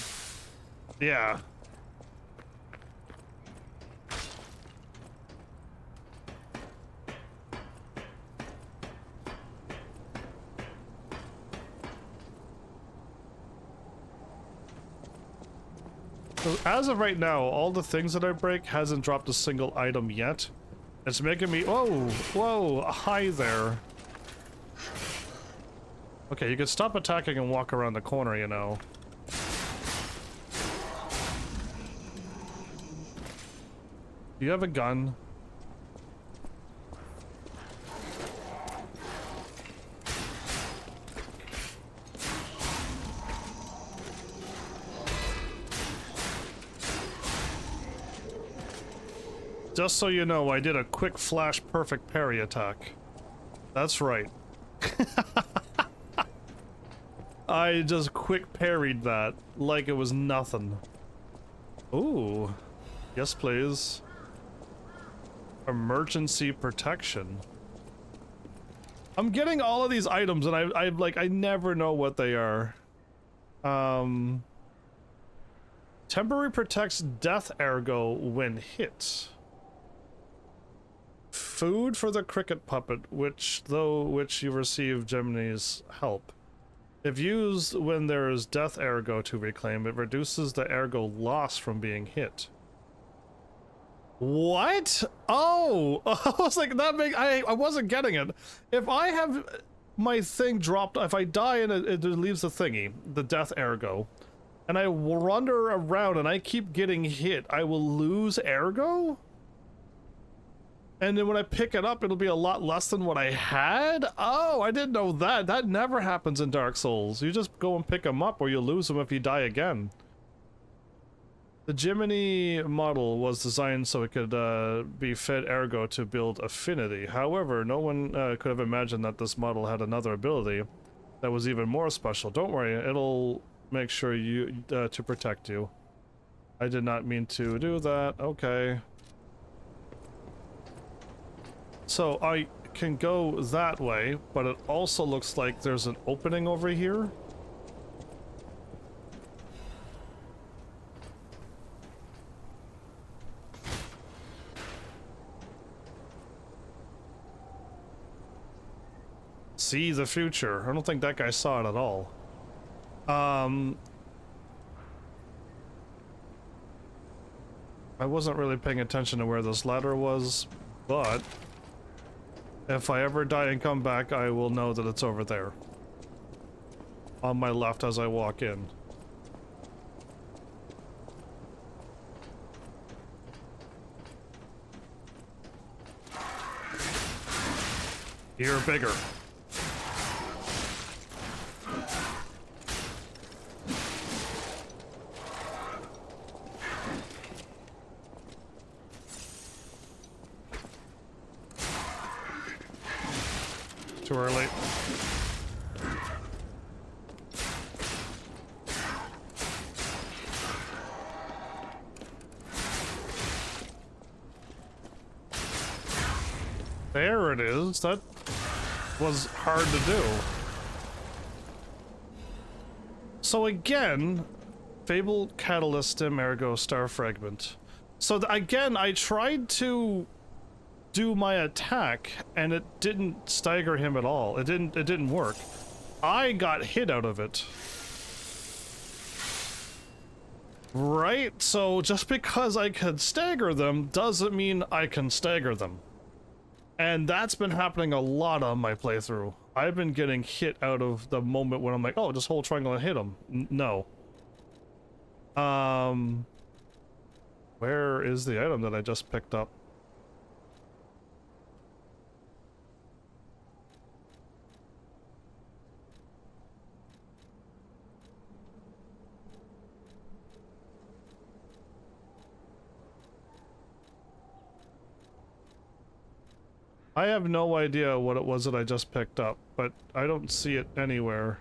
Yeah. So as of right now, all the things that I break hasn't dropped a single item yet. It's making me... Whoa! Whoa! Hi there. Okay, you can stop attacking and walk around the corner, you know. Do you have a gun? Just so you know, I did a quick flash perfect parry attack. That's right. I just quick parried that like it was nothing. Ooh. Yes, please. Emergency protection. I'm getting all of these items and I never know what they are. Temporary protects death ergo when hit. Food for the cricket puppet, which you receive Gemini's help. If used when there is death ergo to reclaim, it reduces the ergo loss from being hit. What? Oh, I was like, I wasn't getting it. If I have my thing dropped, if I die and it leaves the thingy, the death ergo, and I wander around and I keep getting hit, I will lose ergo? And then when I pick it up, it'll be a lot less than what I had? Oh, I didn't know that. That never happens in Dark Souls. You just go and pick them up or you lose them if you die again. The Gemini model was designed so it could be fed ergo to build affinity. However, no one could have imagined that this model had another ability that was even more special. Don't worry, it'll make sure you to protect you. I did not mean to do that. Okay. So I can go that way, but it also looks like there's an opening over here. See the future. I don't think that guy saw it at all. I wasn't really paying attention to where this ladder was, but if I ever die and come back, I will know that it's over there. On my left as I walk in. You're bigger. Too early. There it is. That was hard to do. So again, Fable Catalystem ergo Star Fragment. So again, I tried to do my attack and it didn't stagger him at all. It didn't work. I got hit out of it. Right? So just because I could stagger them doesn't mean I can stagger them. And that's been happening a lot on my playthrough. I've been getting hit out of the moment when I'm like, oh, just hold triangle and hit him. No. Where is the item that I just picked up? I have no idea what it was that I just picked up, but I don't see it anywhere.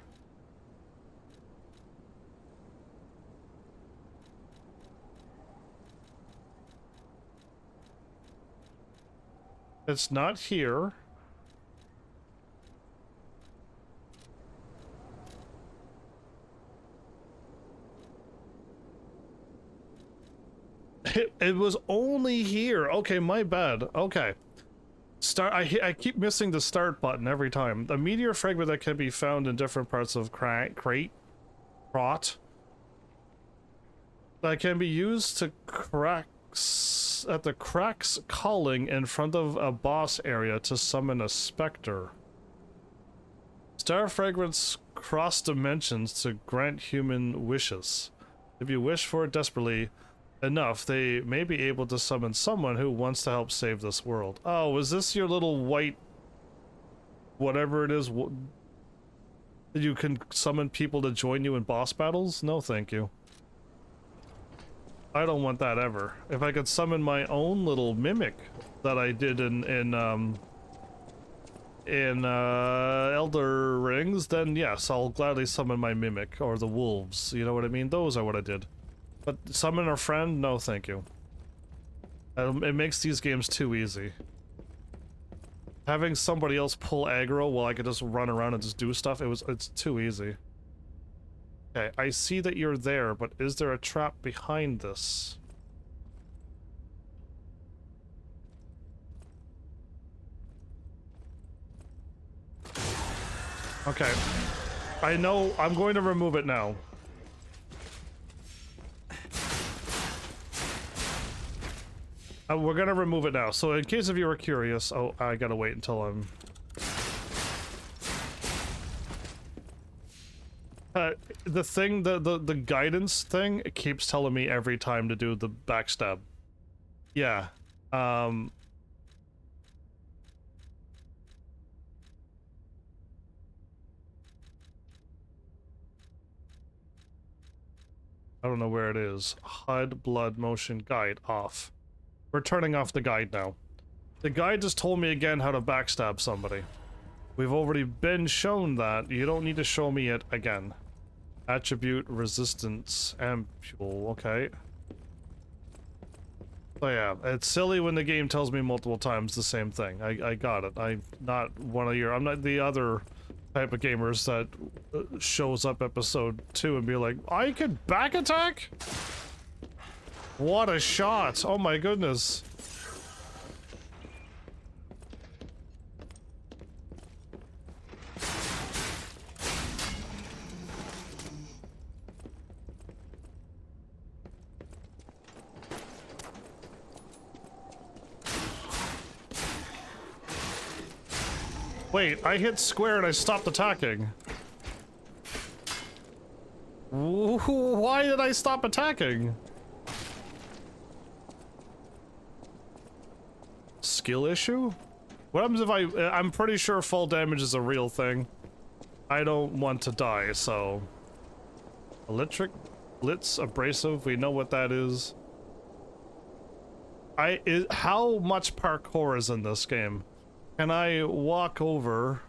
It's not here. It was only here. Okay, my bad. Okay. I keep missing the start button every time. A meteor fragment that can be found in different parts of crot that can be used to at the cracks calling in front of a boss area to summon a specter. Star fragments cross dimensions to grant human wishes. If you wish for it desperately enough, they may be able to summon someone who wants to help save this world. Oh, is this your little white... whatever it is? You can summon people to join you in boss battles? No, thank you. I don't want that ever. If I could summon my own little mimic that I did in Elder Rings, then yes, I'll gladly summon my mimic, or the wolves, you know what I mean? Those are what I did. But summon a friend? No, thank you. It makes these games too easy. Having somebody else pull aggro while I could just run around and just do stuff, it's too easy. Okay, I see that you're there, but is there a trap behind this? Okay. I know, I'm going to remove it now. We're gonna remove it now, so in case if you were curious, oh, I gotta wait until I'm... the thing, the guidance thing, it keeps telling me every time to do the backstab. Yeah, I don't know where it is. HUD blood motion guide off. We're turning off the guide now. The guide just told me again how to backstab somebody. We've already been shown that. You don't need to show me it again. Attribute, resistance, ampule, okay. So yeah, it's silly when the game tells me multiple times the same thing. I got it. I'm not I'm not the other type of gamers that shows up episode 2 and be like, I could back attack? What a shot! Oh my goodness. Wait, I hit square and I stopped attacking. Why did I stop attacking? Skill issue? What happens if I'm pretty sure fall damage is a real thing. I don't want to die, so... Electric, blitz, abrasive, we know what that is. How much parkour is in this game? Can I walk over?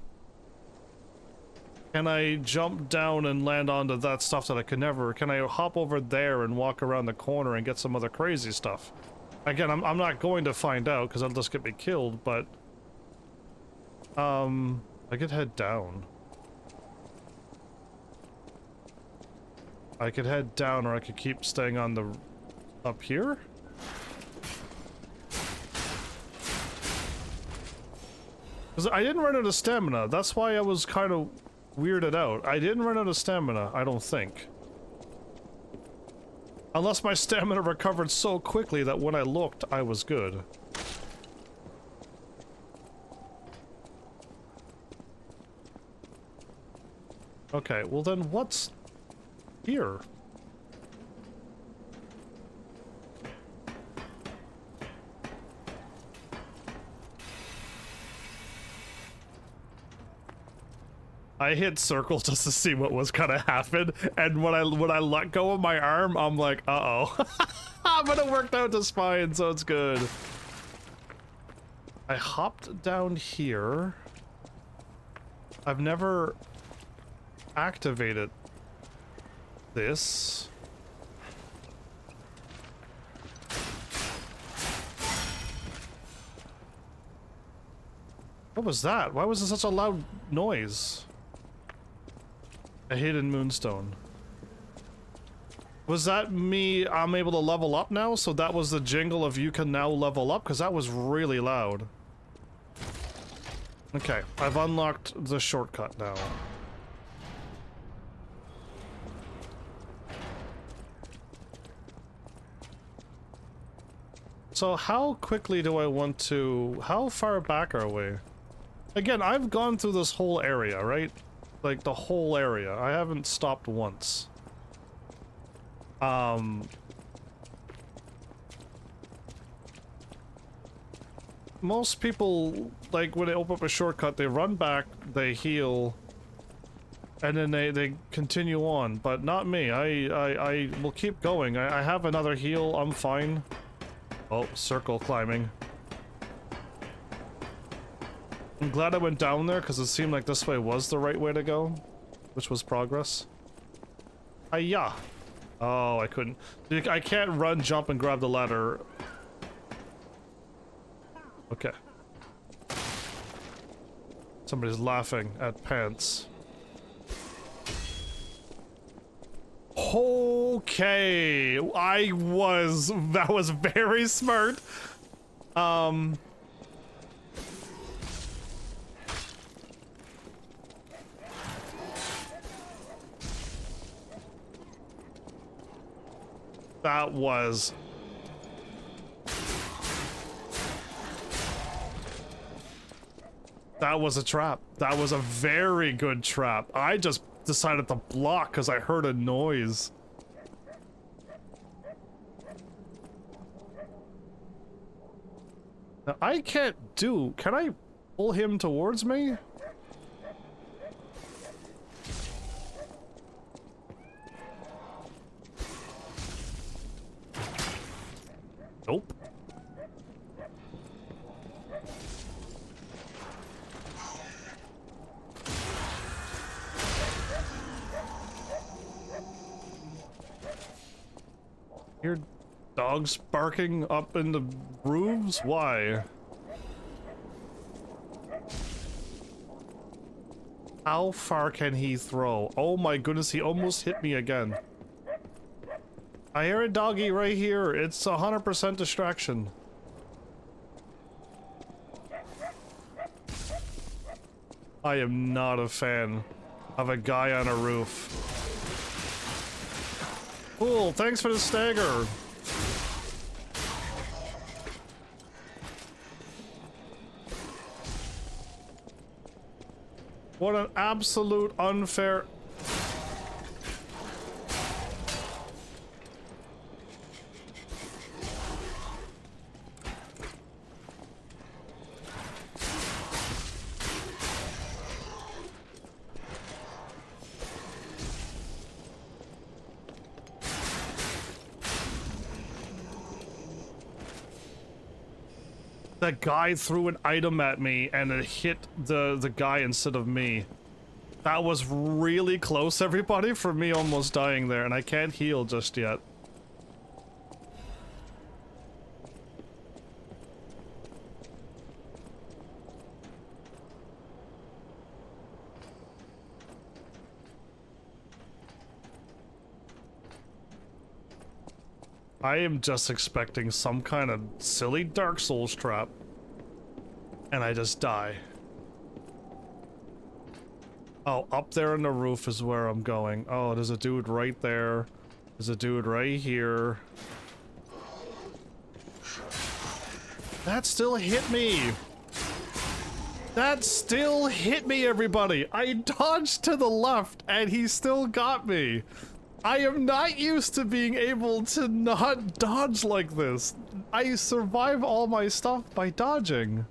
Can I jump down and land onto that stuff that I could never? Can I hop over there and walk around the corner and get some other crazy stuff? Again, I'm not going to find out because I'll just get me killed, but I could head down. I could head down, or I could keep staying on the... up here? Because I didn't run out of stamina. That's why I was kind of weirded out. I didn't run out of stamina, I don't think. Unless my stamina recovered so quickly that when I looked, I was good. Okay, well then what's here? I hit circle just to see what was gonna happen, and when I let go of my arm, I'm like, uh-oh. But it worked out just fine, so it's good. I hopped down here. I've never activated this. What was that? Why was it such a loud noise? A hidden moonstone. Was that me? I'm able to level up now? So that was the jingle of you can now level up? Because that was really loud. Okay, I've unlocked the shortcut now. So how quickly do I want to... How far back are we? Again, I've gone through this whole area, right? Like, the whole area. I haven't stopped once. Most people, like, when they open up a shortcut, they run back, they heal, and then they continue on. But not me. I will keep going. I have another heal. I'm fine. Oh, circle climbing. I'm glad I went down there because it seemed like this way was the right way to go, which was progress. Hiya! Oh, I couldn't. I can't run, jump, and grab the ladder. Okay. Somebody's laughing at pants. Okay, that was very smart. That was... That was a trap. That was a very good trap. I just decided to block because I heard a noise. Now, I can't do... Can I pull him towards me? Nope. Hear dogs barking up in the roofs? Why? How far can he throw? Oh my goodness, he almost hit me again. I hear a doggy right here. It's 100% distraction. I am not a fan of a guy on a roof. Cool, thanks for the stagger. What an absolute unfair... That guy threw an item at me and it hit the guy instead of me. That was really close, everybody, for me almost dying there, and I can't heal just yet. I am just expecting some kind of silly Dark Souls trap. And I just die. Oh, up there on the roof is where I'm going. Oh, there's a dude right there. There's a dude right here. That still hit me! That still hit me, everybody! I dodged to the left, and he still got me! I am not used to being able to not dodge like this. I survive all my stuff by dodging.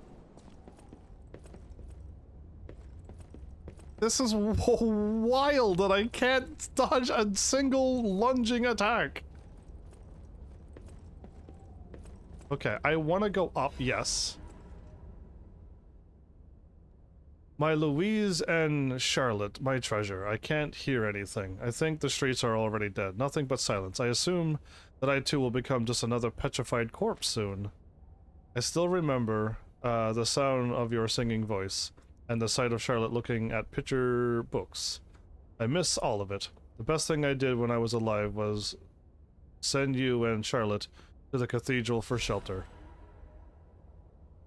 This is wild that I can't dodge a single lunging attack. Okay, I want to go up, yes. My Louise and Charlotte, my treasure. I can't hear anything. I think the streets are already dead. Nothing but silence. I assume that I too will become just another petrified corpse soon. I still remember the sound of your singing voice and the sight of Charlotte looking at picture books. I miss all of it. The best thing I did when I was alive was send you and Charlotte to the cathedral for shelter.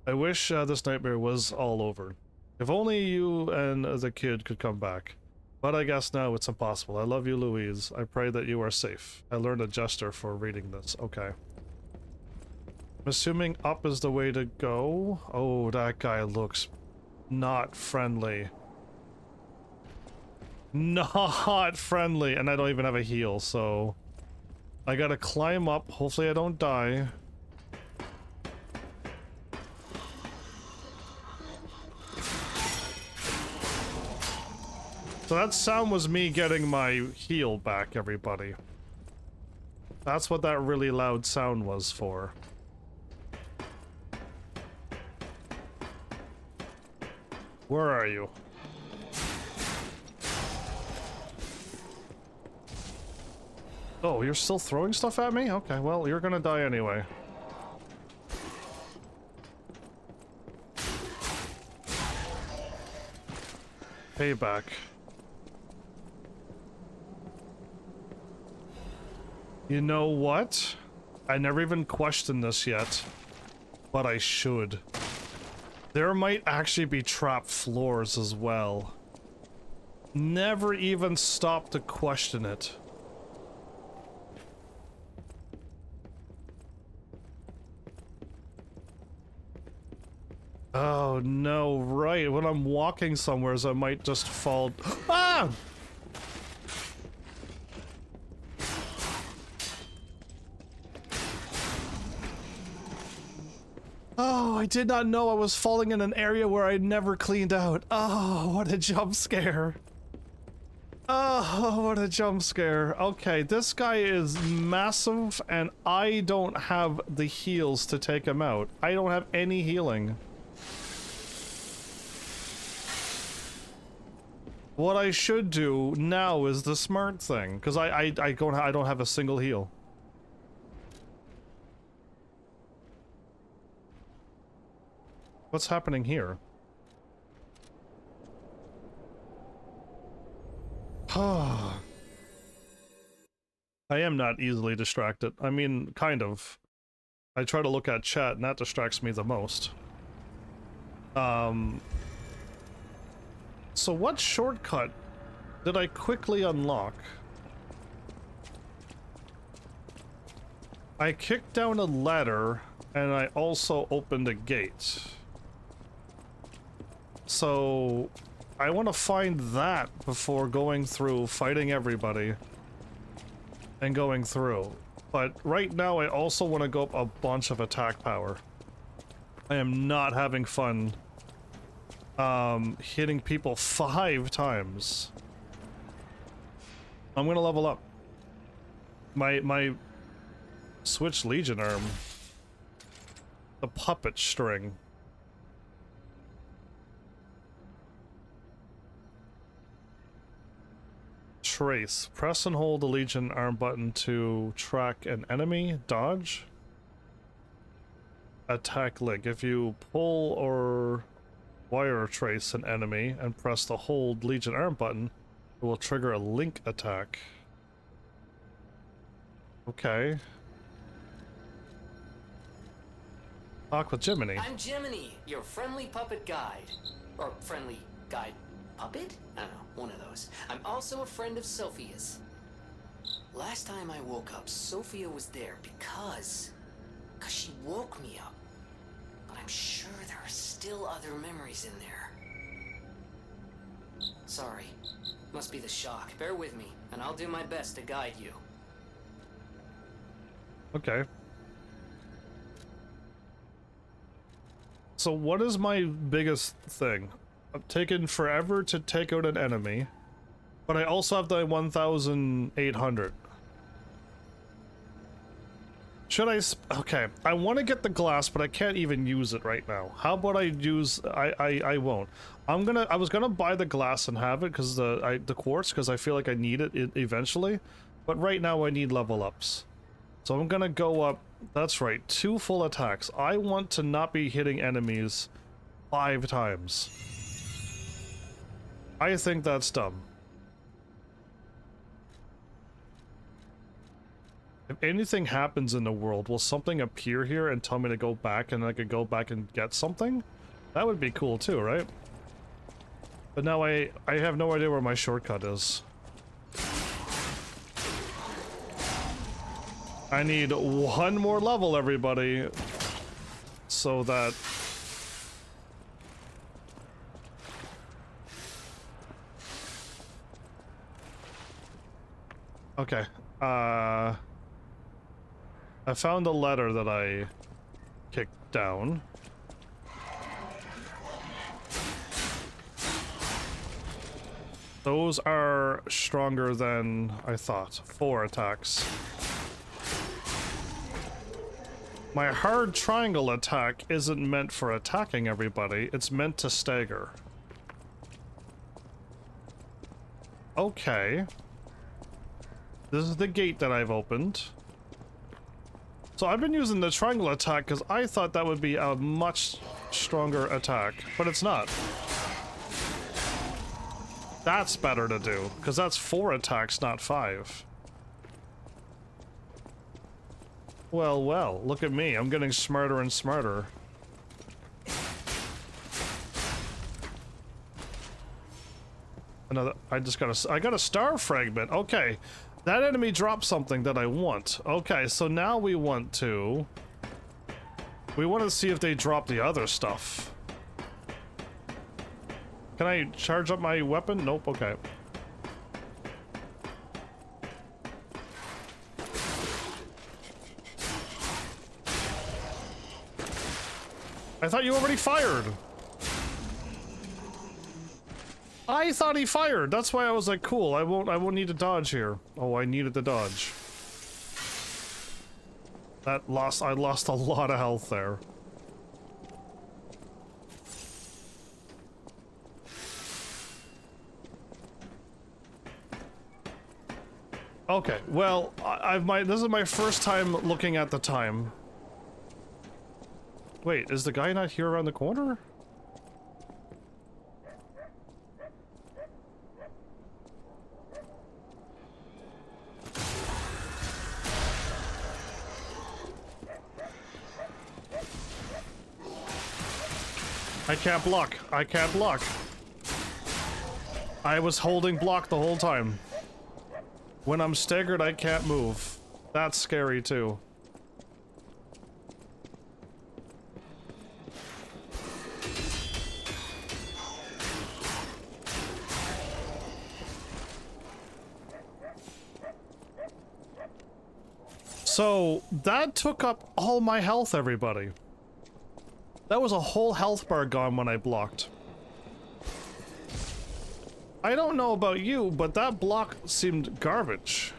I wish this nightmare was all over. If only you and the kid could come back. But I guess now it's impossible. I love you, Louise. I pray that you are safe. I learned a gesture for reading this. Okay. I'm assuming up is the way to go. Oh, that guy looks not friendly. Not friendly. And I don't even have a heal, so I gotta climb up. Hopefully I don't die. So that sound was me getting my heal back, everybody. That's what that really loud sound was for. Where are you? Oh, you're still throwing stuff at me? Okay, well, you're gonna die anyway. Payback. You know what? I never even questioned this yet, but I should. There might actually be trap floors as well. Never even stopped to question it. Oh no, right. When I'm walking somewheres, I might just fall. Ah! Oh, I did not know I was falling in an area where I'd never cleaned out. Oh, what a jump scare. Oh, what a jump scare. Okay, this guy is massive, and I don't have the heals to take him out. I don't have any healing. What I should do now is the smart thing, because I don't have a single heal. What's happening here? I am not easily distracted. I mean, kind of. I try to look at chat and that distracts me the most. So what shortcut did I quickly unlock? I kicked down a ladder and I also opened a gate. So I want to find that before going through, fighting everybody, and going through. But right now I also want to go up a bunch of attack power. I am not having fun hitting people 5 times. I'm gonna level up. My Switch Legion arm. The puppet string. Trace. Press and hold the Legion arm button to track an enemy. Dodge. Attack link. If you pull or wire trace an enemy and press the hold Legion arm button, it will trigger a link attack. Okay. Talk with Jiminy. I'm Jiminy, your friendly puppet guide. Or friendly guide puppet? I don't know, one of those. I'm also a friend of Sophia's. Last time I woke up, Sophia was there because she woke me up. But I'm sure there are still other memories in there. Sorry. Must be the shock. Bear with me, and I'll do my best to guide you. Okay. So what is my biggest thing? I've taken forever to take out an enemy, but I also have the 1,800. Should I? Okay, I want to get the glass, but I can't even use it right now. How about I use? I won't. I was gonna buy the glass and have it because the quartz, because I feel like I need it eventually, but right now I need level ups. So I'm gonna go up. That's right, 2 full attacks. I want to not be hitting enemies 5 times. I think that's dumb. If anything happens in the world, will something appear here and tell me to go back and I could go back and get something? That would be cool too, right? But now I have no idea where my shortcut is. I need 1 more level, everybody, so that... Okay, I found a letter that I kicked down. Those are stronger than I thought. 4 attacks. My hard triangle attack isn't meant for attacking everybody, it's meant to stagger. Okay. This is the gate that I've opened. So I've been using the triangle attack because I thought that would be a much stronger attack, but it's not. That's better to do, because that's 4 attacks, not 5. Well, well, look at me. I'm getting smarter and smarter. Another, I got a star fragment. Okay. That enemy dropped something that I want. Okay, so now we want to see if they drop the other stuff. Can I charge up my weapon? Nope, okay. I thought you already fired. I thought he fired. That's why I was like, cool, I won't need to dodge here. Oh, I needed to dodge. I lost a lot of health there. Okay, well, this is my first time looking at the time. Wait, is the guy not here around the corner? I can't block. I can't block. I was holding block the whole time. When I'm staggered, I can't move. That's scary too. So, that took up all my health, everybody. That was a whole health bar gone when I blocked. I don't know about you, but that block seemed garbage.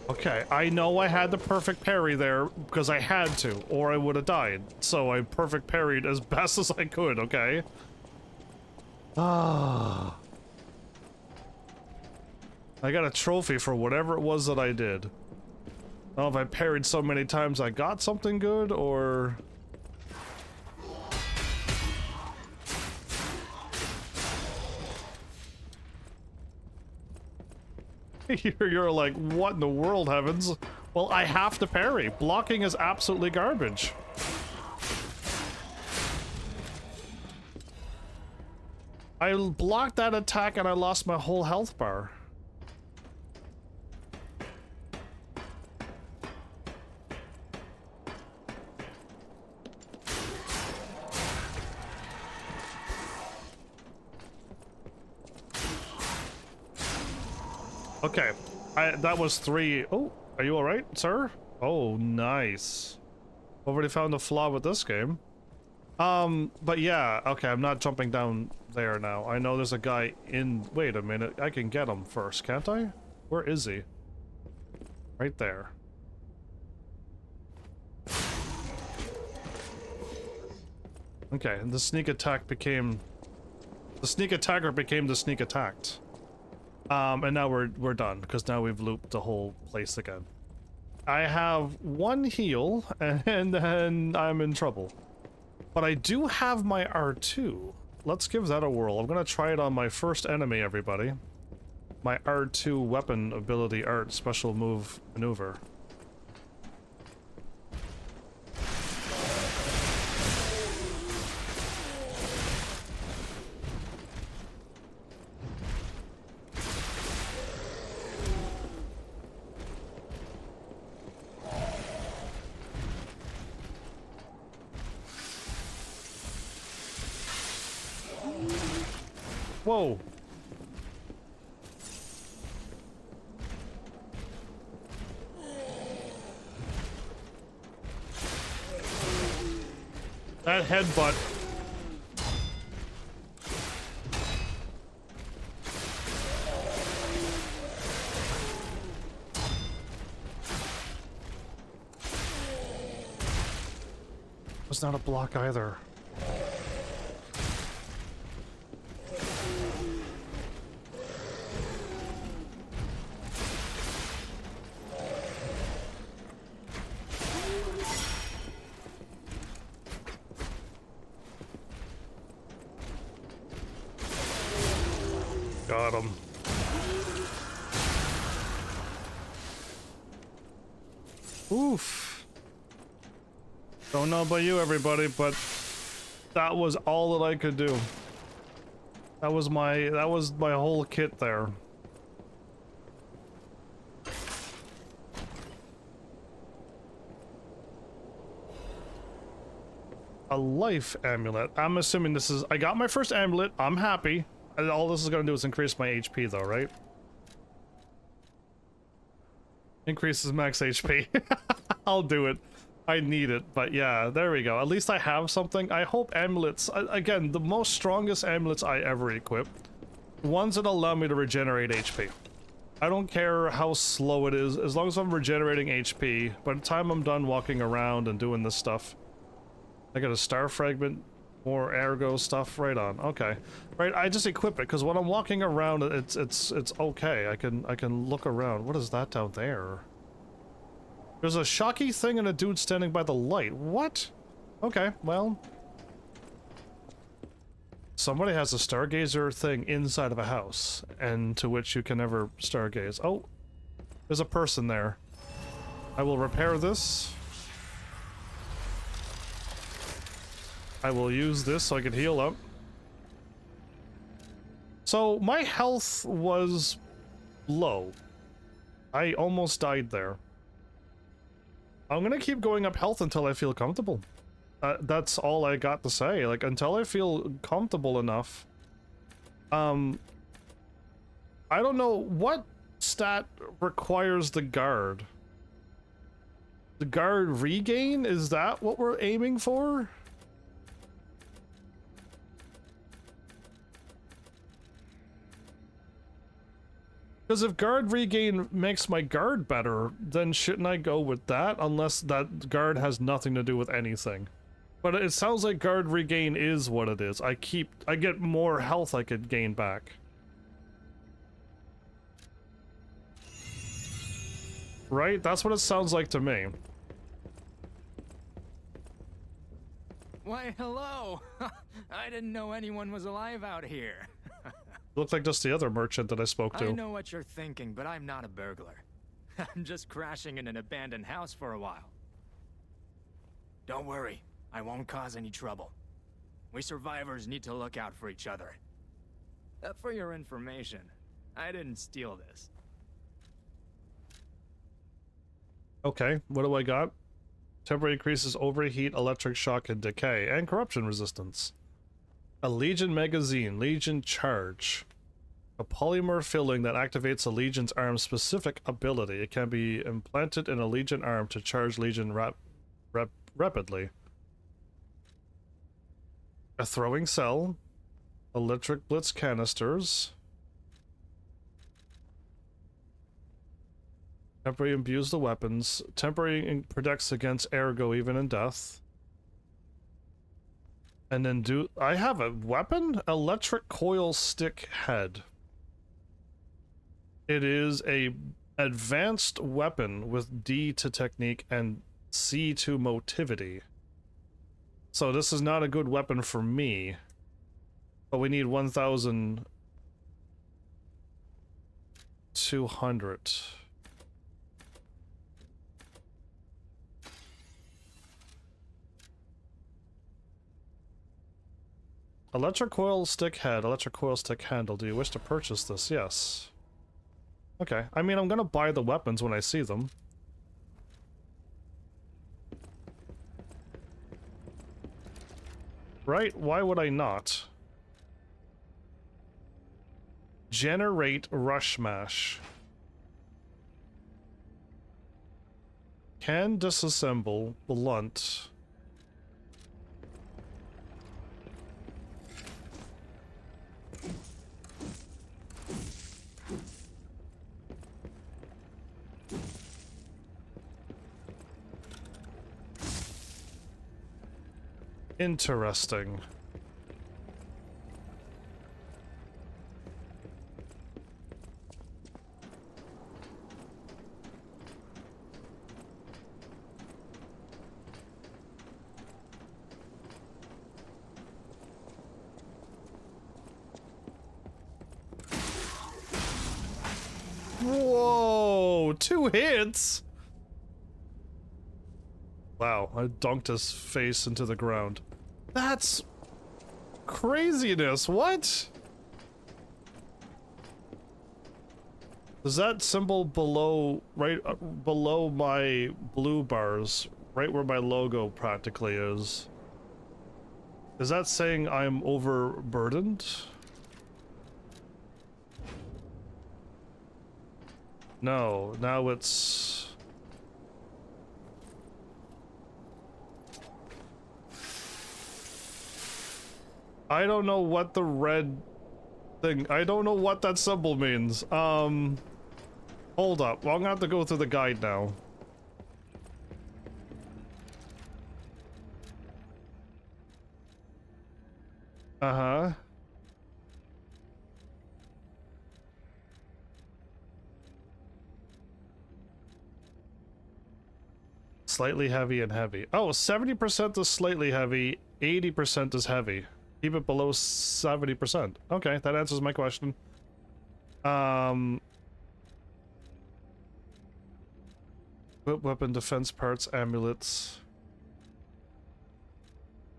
Okay, I know I had the perfect parry there because I had to, or I would have died. So I perfect parried as best as I could, okay? Ah. I got a trophy for whatever it was that I did. I don't know if I parried so many times I got something good, or... You're like, what in the world, heavens? Well, I have to parry. Blocking is absolutely garbage. I blocked that attack and I lost my whole health bar. Okay, that was 3. Oh, are you alright, sir? Oh, nice. Already found a flaw with this game. But yeah, okay, I'm not jumping down there now. I know there's a guy in... Wait a minute, I can get him first, can't I? Where is he? Right there. Okay, and the sneak attack became... The sneak attacker became the sneak attacked. And now we're done, because now we've looped the whole place again. I have 1 heal, and then I'm in trouble. But I do have my R2. Let's give that a whirl. I'm gonna try it on my first enemy, everybody. My R2 weapon ability art special move maneuver. Whoa. That headbutt. Was not a block either. Got him. Oof. Don't know about you, everybody, but that was all that I could do. That was my whole kit there. A life amulet. I'm assuming this is... I got my first amulet. I'm happy. All this is gonna do is increase my HP though, right? Increases max HP. I'll do it. I need it, but yeah, there we go. At least I have something. I hope amulets... Again, the most strongest amulets I ever equip. Ones that allow me to regenerate HP. I don't care how slow it is, as long as I'm regenerating HP. By the time I'm done walking around and doing this stuff. I got a star fragment. More ergo stuff, right on. Okay, right. I just equip it because when I'm walking around, it's okay. I can look around. What is that down there? There's a shocky thing and a dude standing by the light. What? Okay, well, somebody has a stargazer thing inside of a house, and to which you can never stargaze. Oh, there's a person there. I will repair this. I will use this so I can heal up. So my health was low. I almost died there. I'm gonna keep going up health until I feel comfortable. That's all I got to say. Like, until I feel comfortable enough. I don't know what stat requires the guard. The guard regain? Is that what we're aiming for? Because if guard regain makes my guard better, then shouldn't I go with that? Unless that guard has nothing to do with anything. But it sounds like guard regain is what it is. I get more health I could gain back. Right? That's what it sounds like to me. Why, hello! I didn't know anyone was alive out here. Looked like just the other merchant that I spoke to. I know what you're thinking, but I'm not a burglar. I'm just crashing in an abandoned house for a while. Don't worry, I won't cause any trouble. We survivors need to look out for each other. For your information, I didn't steal this. Okay, what do I got? Temporary increases overheat, electric shock, and decay, and corruption resistance. A Legion magazine, Legion charge. A polymer filling that activates a Legion's arm's specific ability. It can be implanted in a Legion arm to charge Legion rapidly. A throwing cell. Electric blitz canisters. Temporary imbues the weapons. Temporary protects against ergo even in death. And then I have a weapon? Electric coil stick head. It is a advanced weapon with D to technique and C to motivity. So this is not a good weapon for me. But we need 1,200. Electric coil stick head, electric coil stick handle. Do you wish to purchase this? Yes. Okay. I mean, I'm gonna buy the weapons when I see them. Right? Why would I not? Generate rush mash. Can disassemble blunt. Interesting. Whoa, 2 hits? Wow, I dunked his face into the ground. That's craziness. What? Is that symbol below, right below my blue bars, right where my logo practically is? Is that saying I'm overburdened? No, now it's... I don't know what the red thing... I don't know what that symbol means. Hold up. Well, I'm gonna have to go through the guide now. Uh-huh. Slightly heavy and heavy. Oh, 70% is slightly heavy, 80% is heavy. Keep it below 70%. Okay, that answers my question. Weapon defense parts, amulets.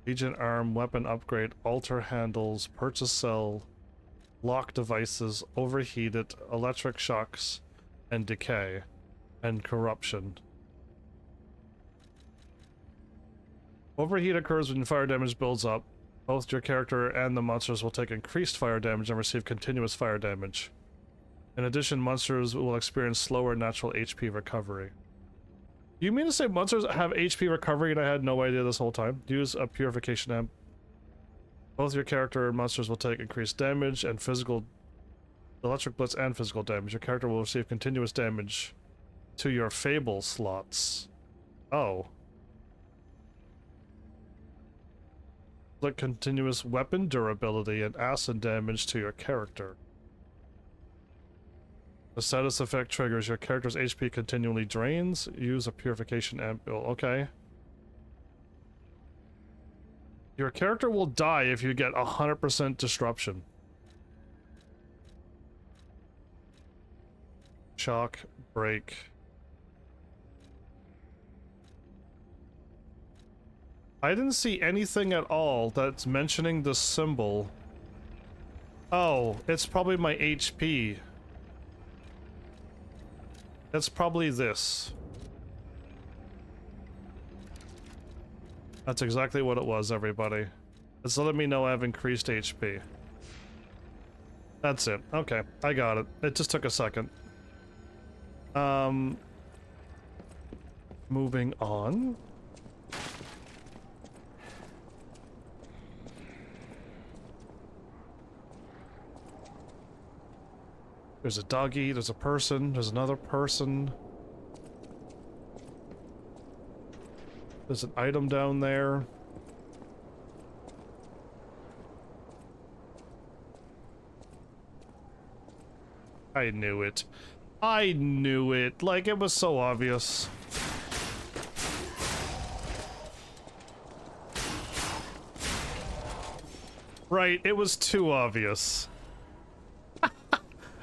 Legion arm, weapon upgrade, alter handles, purchase cell, lock devices, overheated, electric shocks, and decay, and corruption. Overheat occurs when fire damage builds up. Both your character and the monsters will take increased fire damage and receive continuous fire damage. In addition, monsters will experience slower natural HP recovery. You mean to say monsters have HP recovery and I had no idea this whole time? Use a purification amp. Both your character and monsters will take increased damage and physical... electric blitz and physical damage. Your character will receive continuous damage to your fable slots. Oh. Like continuous weapon durability and acid damage to your character. The status effect triggers your character's HP continually drains. Use a purification amp. Oh, okay. Your character will die if you get 100% disruption. chalk, break. I didn't see anything at all that's mentioning the symbol. Oh, it's probably my HP. It's probably this. That's exactly what it was, everybody. It's letting me know I have increased HP. That's it. Okay, I got it. It just took a second. Moving on. There's a doggy, there's a person, there's another person. There's an item down there. I knew it. I knew it. Like, it was so obvious. Right, it was too obvious.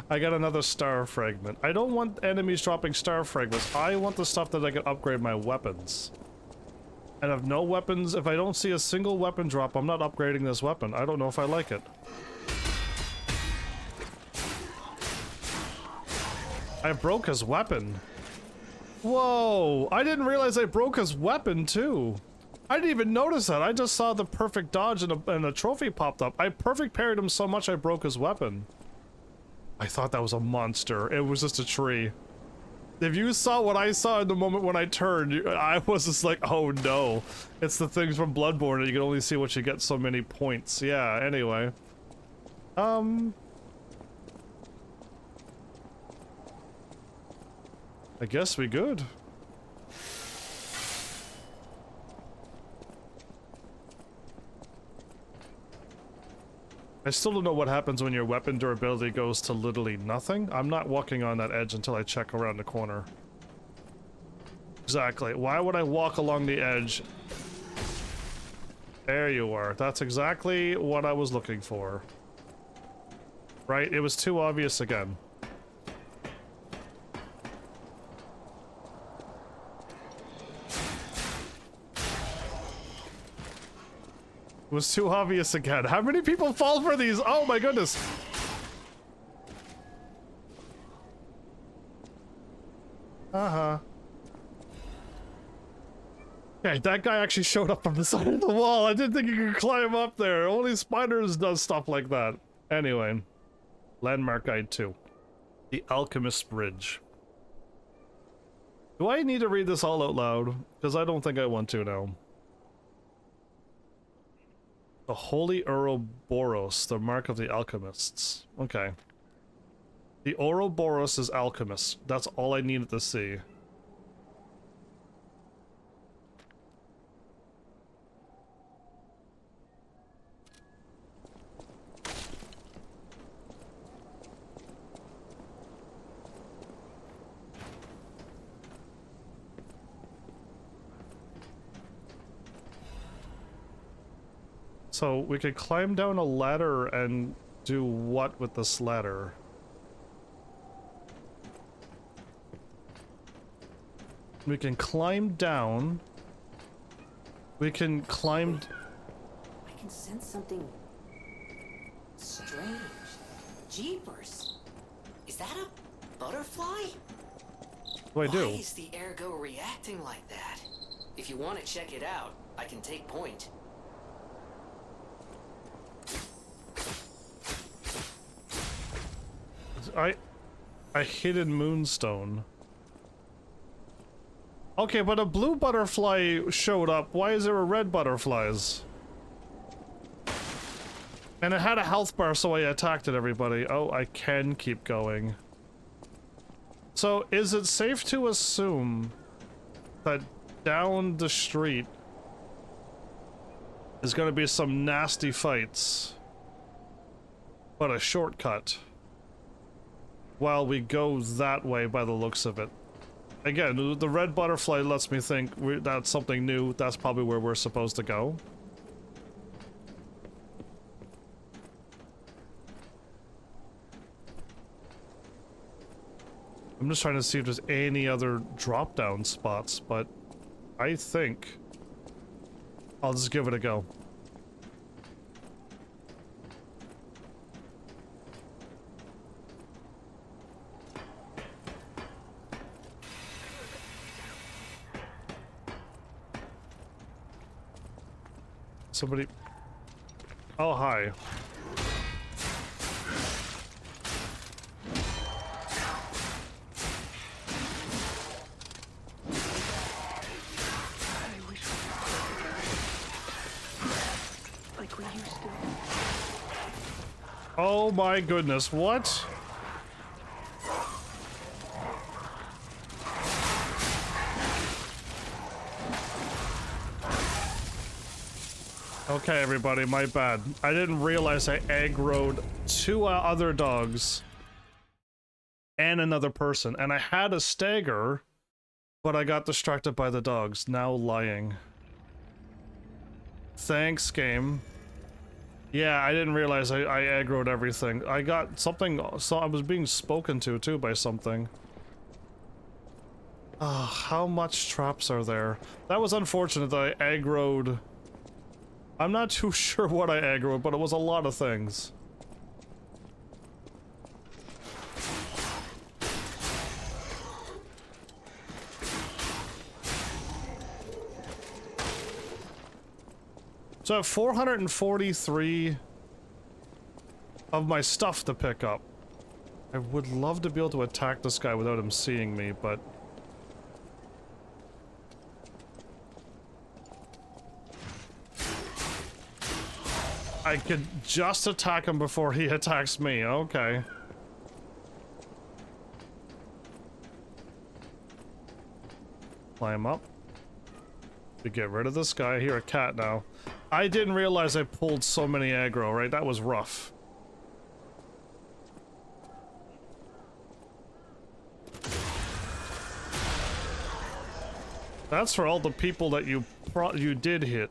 I got another star fragment. I don't want enemies dropping star fragments. I want the stuff that I can upgrade my weapons. And if no weapons, if I don't see a single weapon drop, I'm not upgrading this weapon. I don't know if I like it. I broke his weapon. Whoa, I didn't realize I broke his weapon too. I didn't even notice that. I just saw the perfect dodge and a trophy popped up. I perfect parried him so much I broke his weapon. I thought that was a monster. It was just a tree. If you saw what I saw in the moment when I turned, I was just like, oh no. It's the things from Bloodborne and you can only see what you get so many points. Yeah, anyway. I guess we good. I still don't know what happens when your weapon durability goes to literally nothing. I'm not walking on that edge until I check around the corner. Exactly. Why would I walk along the edge? There you are. That's exactly what I was looking for. Right? It was too obvious again. It was too obvious again. How many people fall for these? Oh my goodness. Uh-huh. Okay, that guy actually showed up from the side of the wall. I didn't think you could climb up there. Only spiders does stuff like that. Anyway. Landmark Guide 2. The Alchemist's Bridge. Do I need to read this all out loud? Because I don't think I want to now. The Holy Ouroboros, the mark of the alchemists. Okay. The Ouroboros is alchemist. That's all I needed to see. So we could climb down a ladder and do what with this ladder? We can climb down. We can climb. I can sense something strange. Jeepers. Is that a butterfly? What do I do? Why is the ergo reacting like that? If you want to check it out, I can take point. A hidden moonstone. Okay, but a blue butterfly showed up. Why is there a red butterflies? And it had a health bar, so I attacked it, everybody. Oh, I can keep going. So, is it safe to assume that down the street is gonna be some nasty fights, but a shortcut? While we go that way by the looks of it. Again, the red butterfly lets me think that's something new. That's probably where we're supposed to go. I'm just trying to see if there's any other drop-down spots, but I think I'll just give it a go. Somebody... Oh, hi. Like we used to. Oh my goodness, what? Okay, everybody, my bad. I didn't realize I aggroed two other dogs and another person, and I had a stagger, but I got distracted by the dogs. Now lying. Thanks, game. Yeah, I didn't realize I aggroed everything. I got something, so I was being spoken to too by something. Ah, how much traps are there? That was unfortunate that I aggroed. I'm not too sure what I aggroed, but it was a lot of things. So I have 443 of my stuff to pick up. I would love to be able to attack this guy without him seeing me, but... I could just attack him before he attacks me, okay. Climb up. To get rid of this guy. I hear a cat now. I didn't realize I pulled so many aggro, right? That was rough. That's for all the people that you did hit.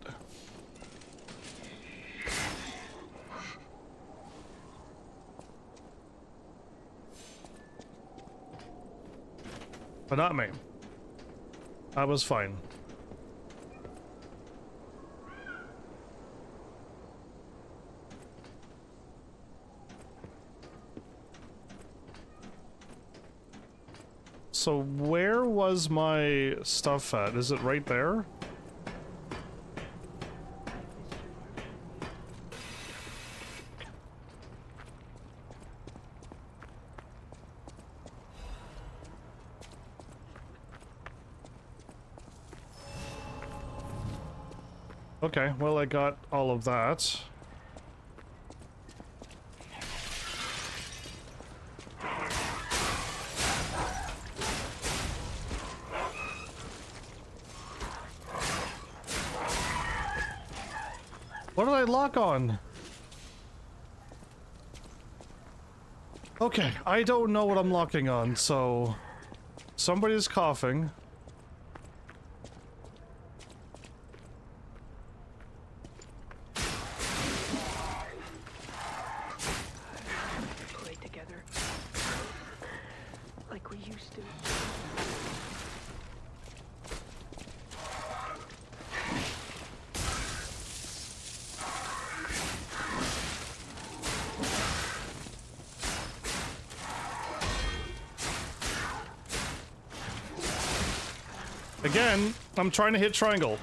But not me. I was fine. So where was my stuff at? Is it right there? Okay, well I got all of that. What did I lock on? Okay, I don't know what I'm locking on, so... Somebody's coughing. Play together. Like we used to. Again, I'm trying to hit triangle.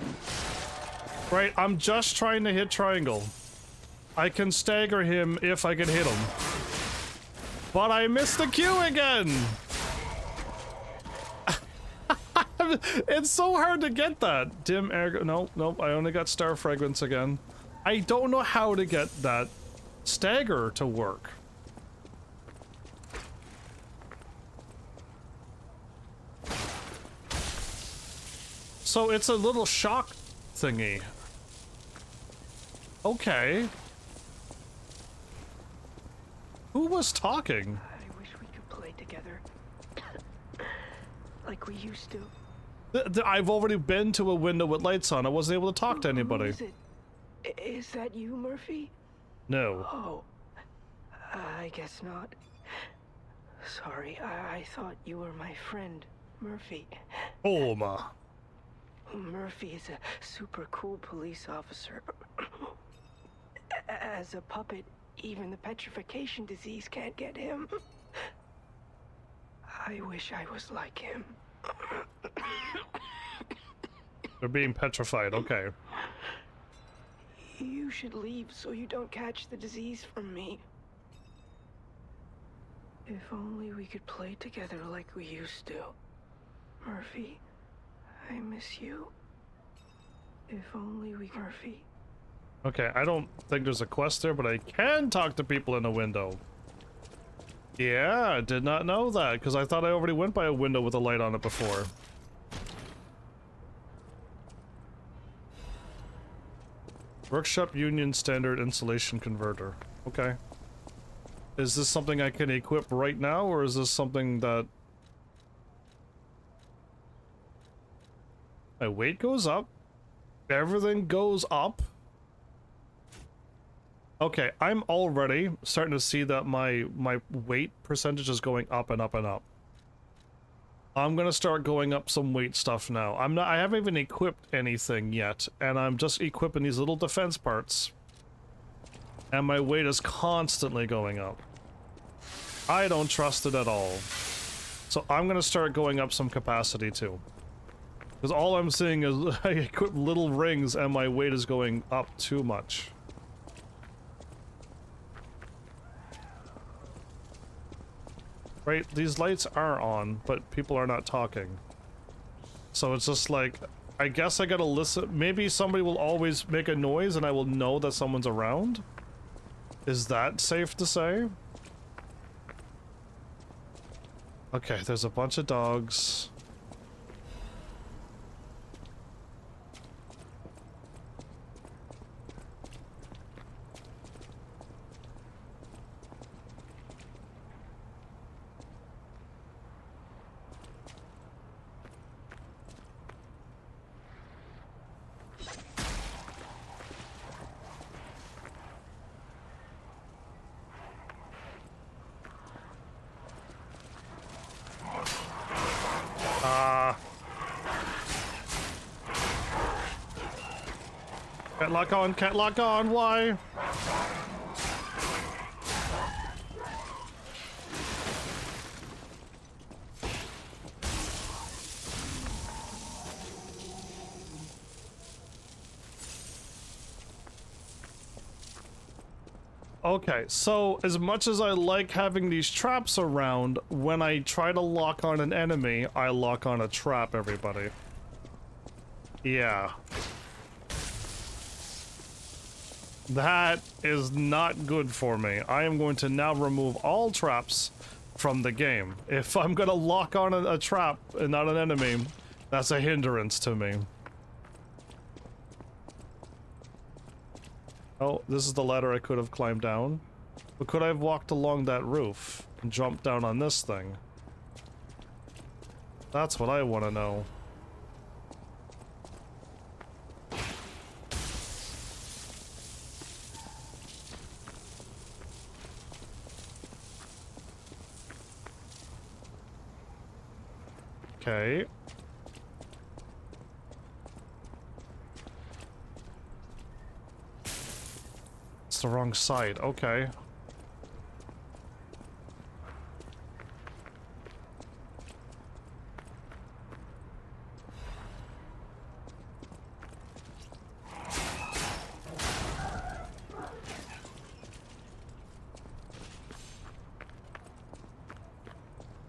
Right, I'm just trying to hit triangle. I can stagger him if I can hit him. But I missed the cue again! It's so hard to get that. Dim air... Nope, I only got star fragrance again. I don't know how to get that stagger to work. So it's a little shock thingy. Okay. Who was talking? I wish we could play together. Like we used to. I've already been to a window with lights on. I wasn't able to talk to anybody. Who is it? Is that you, Murphy? No. Oh, I guess not. Sorry, I thought you were my friend, Murphy. Oma. Murphy is a super cool police officer. As a puppet, even the petrification disease can't get him. I wish I was like him. They're being petrified, okay. You should leave so you don't catch the disease from me. If only we could play together like we used to. Murphy, I miss you. If only we... Murphy. Okay, I don't think there's a quest there, but I can talk to people in a window. Yeah, I did not know that, because I thought I already went by a window with a light on it before. Workshop Union Standard Insulation Converter. Okay. Is this something I can equip right now, or is this something that... My weight goes up. Everything goes up. Okay, I'm already starting to see that my weight percentage is going up and up and up. I'm gonna start going up some weight stuff now. I haven't even equipped anything yet, and I'm just equipping these little defense parts. And my weight is constantly going up. I don't trust it at all. So I'm gonna start going up some capacity too. Because all I'm seeing is I equip little rings and my weight is going up too much. Right, these lights are on, but people are not talking. So it's just like, I guess I gotta listen. Maybe somebody will always make a noise and I will know that someone's around? Is that safe to say? Okay, there's a bunch of dogs. Can't lock on, why? Okay, so as much as I like having these traps around, when I try to lock on an enemy, I lock on a trap, everybody. Yeah. That is not good for me. I am going to now remove all traps from the game. If I'm gonna lock on a trap and not an enemy, that's a hindrance to me. Oh, this is the ladder I could have climbed down. But could I have walked along that roof and jumped down on this thing? That's what I want to know. Okay. It's the wrong side. Okay.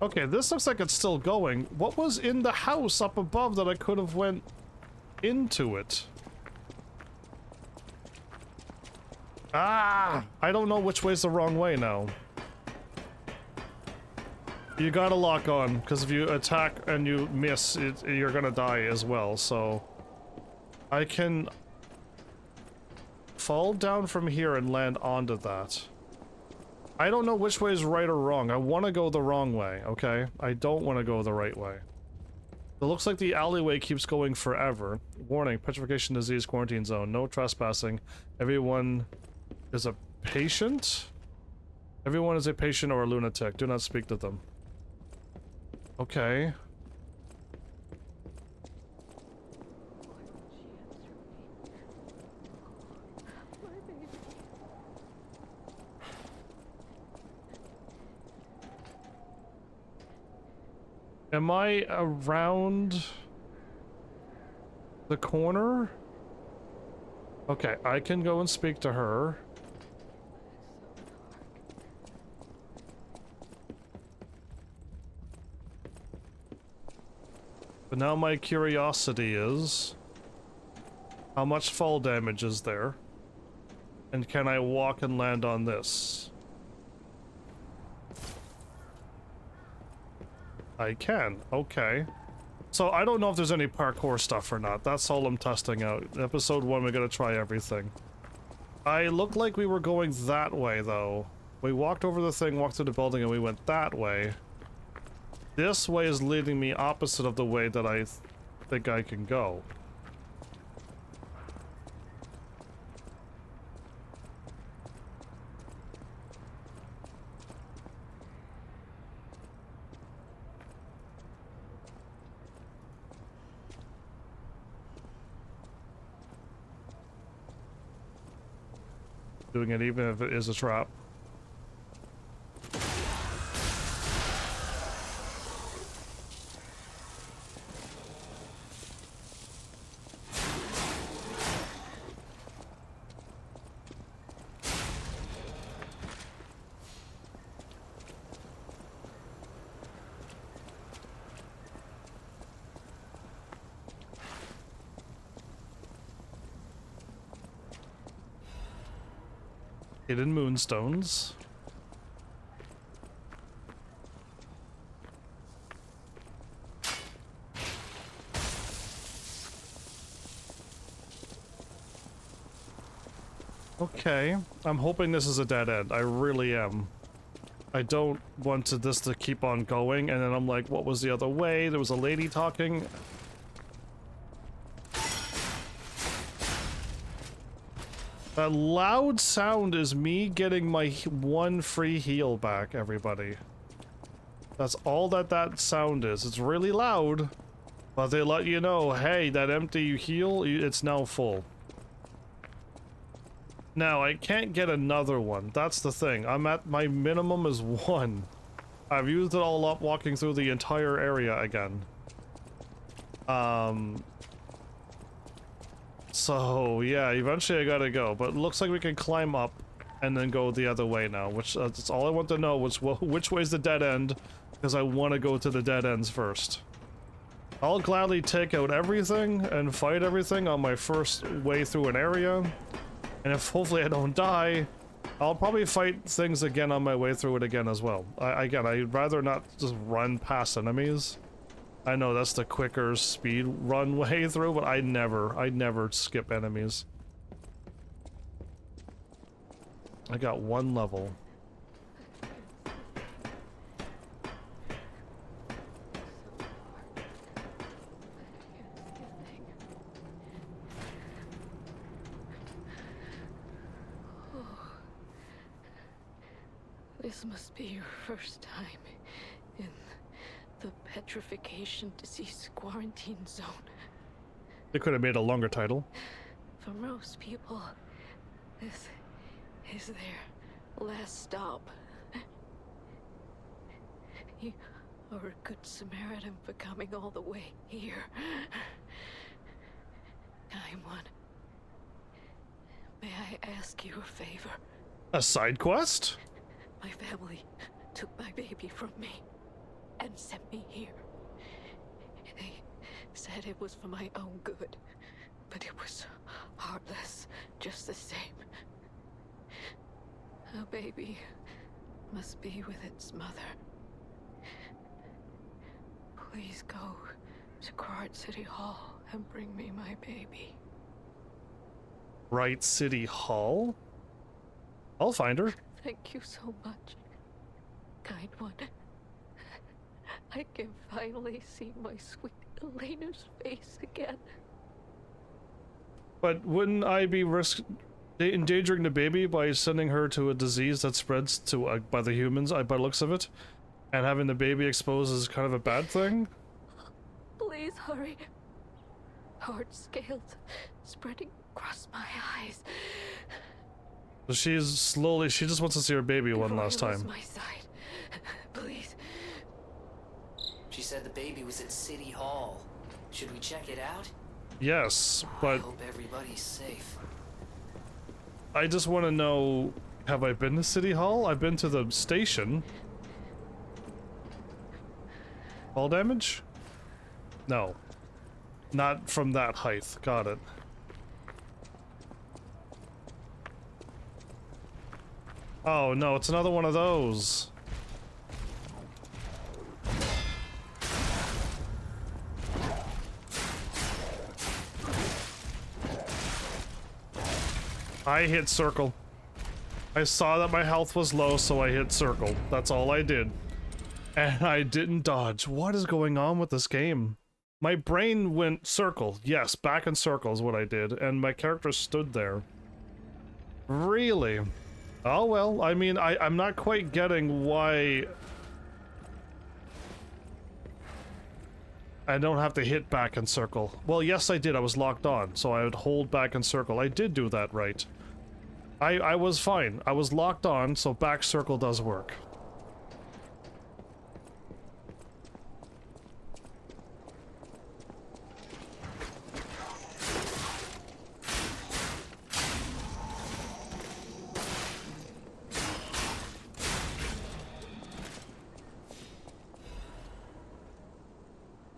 Okay, this looks like it's still going. What was in the house up above that I could have went into it? Ah! I don't know which way's the wrong way now. You gotta lock on, because if you attack and you miss, you're gonna die as well, so... I can... fall down from here and land onto that. I don't know which way is right or wrong. I want to go the wrong way, okay? I don't want to go the right way. It looks like the alleyway keeps going forever. Warning, petrification disease quarantine zone. No trespassing. Everyone is a patient? Everyone is a patient or a lunatic. Do not speak to them. Okay. Am I around the corner? Okay, I can go and speak to her. But now my curiosity is, how much fall damage is there? And can I walk and land on this? I can, okay. So I don't know if there's any parkour stuff or not. That's all I'm testing out. Episode 1, we gotta try everything. I looked like we were going that way, though. We walked over the thing, walked through the building, and we went that way. This way is leading me opposite of the way that I think I can go. Doing it even if it is a trap. Hidden moonstones. Okay, I'm hoping this is a dead end. I really am. I don't want this to keep on going, and then I'm like, what was the other way? There was a lady talking. That loud sound is me getting my one free heal back, everybody. That's all that sound is. It's really loud, but they let you know, hey, that empty heal, it's now full. Now, I can't get another one. That's the thing. I'm at my minimum is 1. I've used it all up walking through the entire area again. So, yeah, eventually I gotta go, but it looks like we can climb up and then go the other way now, which that's all I want to know, which way's the dead end, because I want to go to the dead ends first. I'll gladly take out everything and fight everything on my first way through an area, and if hopefully I don't die, I'll probably fight things again on my way through it again as well. Again, I'd rather not just run past enemies. I know that's the quicker speed run way through, but I never skip enemies. I got 1 level. This must be your first time in the petrification disease quarantine zone. They could have made a longer title. For most people, this is their last stop. You are a good Samaritan for coming all the way here. Kind one. May I ask you a favor? A side quest? My family took my baby from me and sent me here. They said it was for my own good, but it was heartless just the same. A baby must be with its mother. Please go to Krat City Hall and bring me my baby. Right City Hall? I'll find her. Thank you so much, kind one. I can finally see my sweet Elena's face again. But wouldn't I be endangering the baby by sending her to a disease that spreads to by the humans, by the looks of it? And having the baby exposed is kind of a bad thing? Please hurry. Hard scales spreading across my eyes. So she's slowly, she just wants to see her baby one Before last I lose time. my sight. Please. She said the baby was at City Hall. Should we check it out? Yes, I but hope everybody's safe. I just want to know, have I been to City Hall? I've been to the station. Fall damage? No. Not from that height. Got it. Oh no, it's another one of those. I hit circle. I saw that my health was low, so I hit circle. That's all I did. And I didn't dodge. What is going on with this game? My brain went circle. Yes, back in circle is what I did. And my character stood there. Really? Oh well, I mean, I'm not quite getting why I don't have to hit back and circle. Well, yes I did, I was locked on, so I would hold back and circle. I did do that right. I was fine. I was locked on, so back circle does work.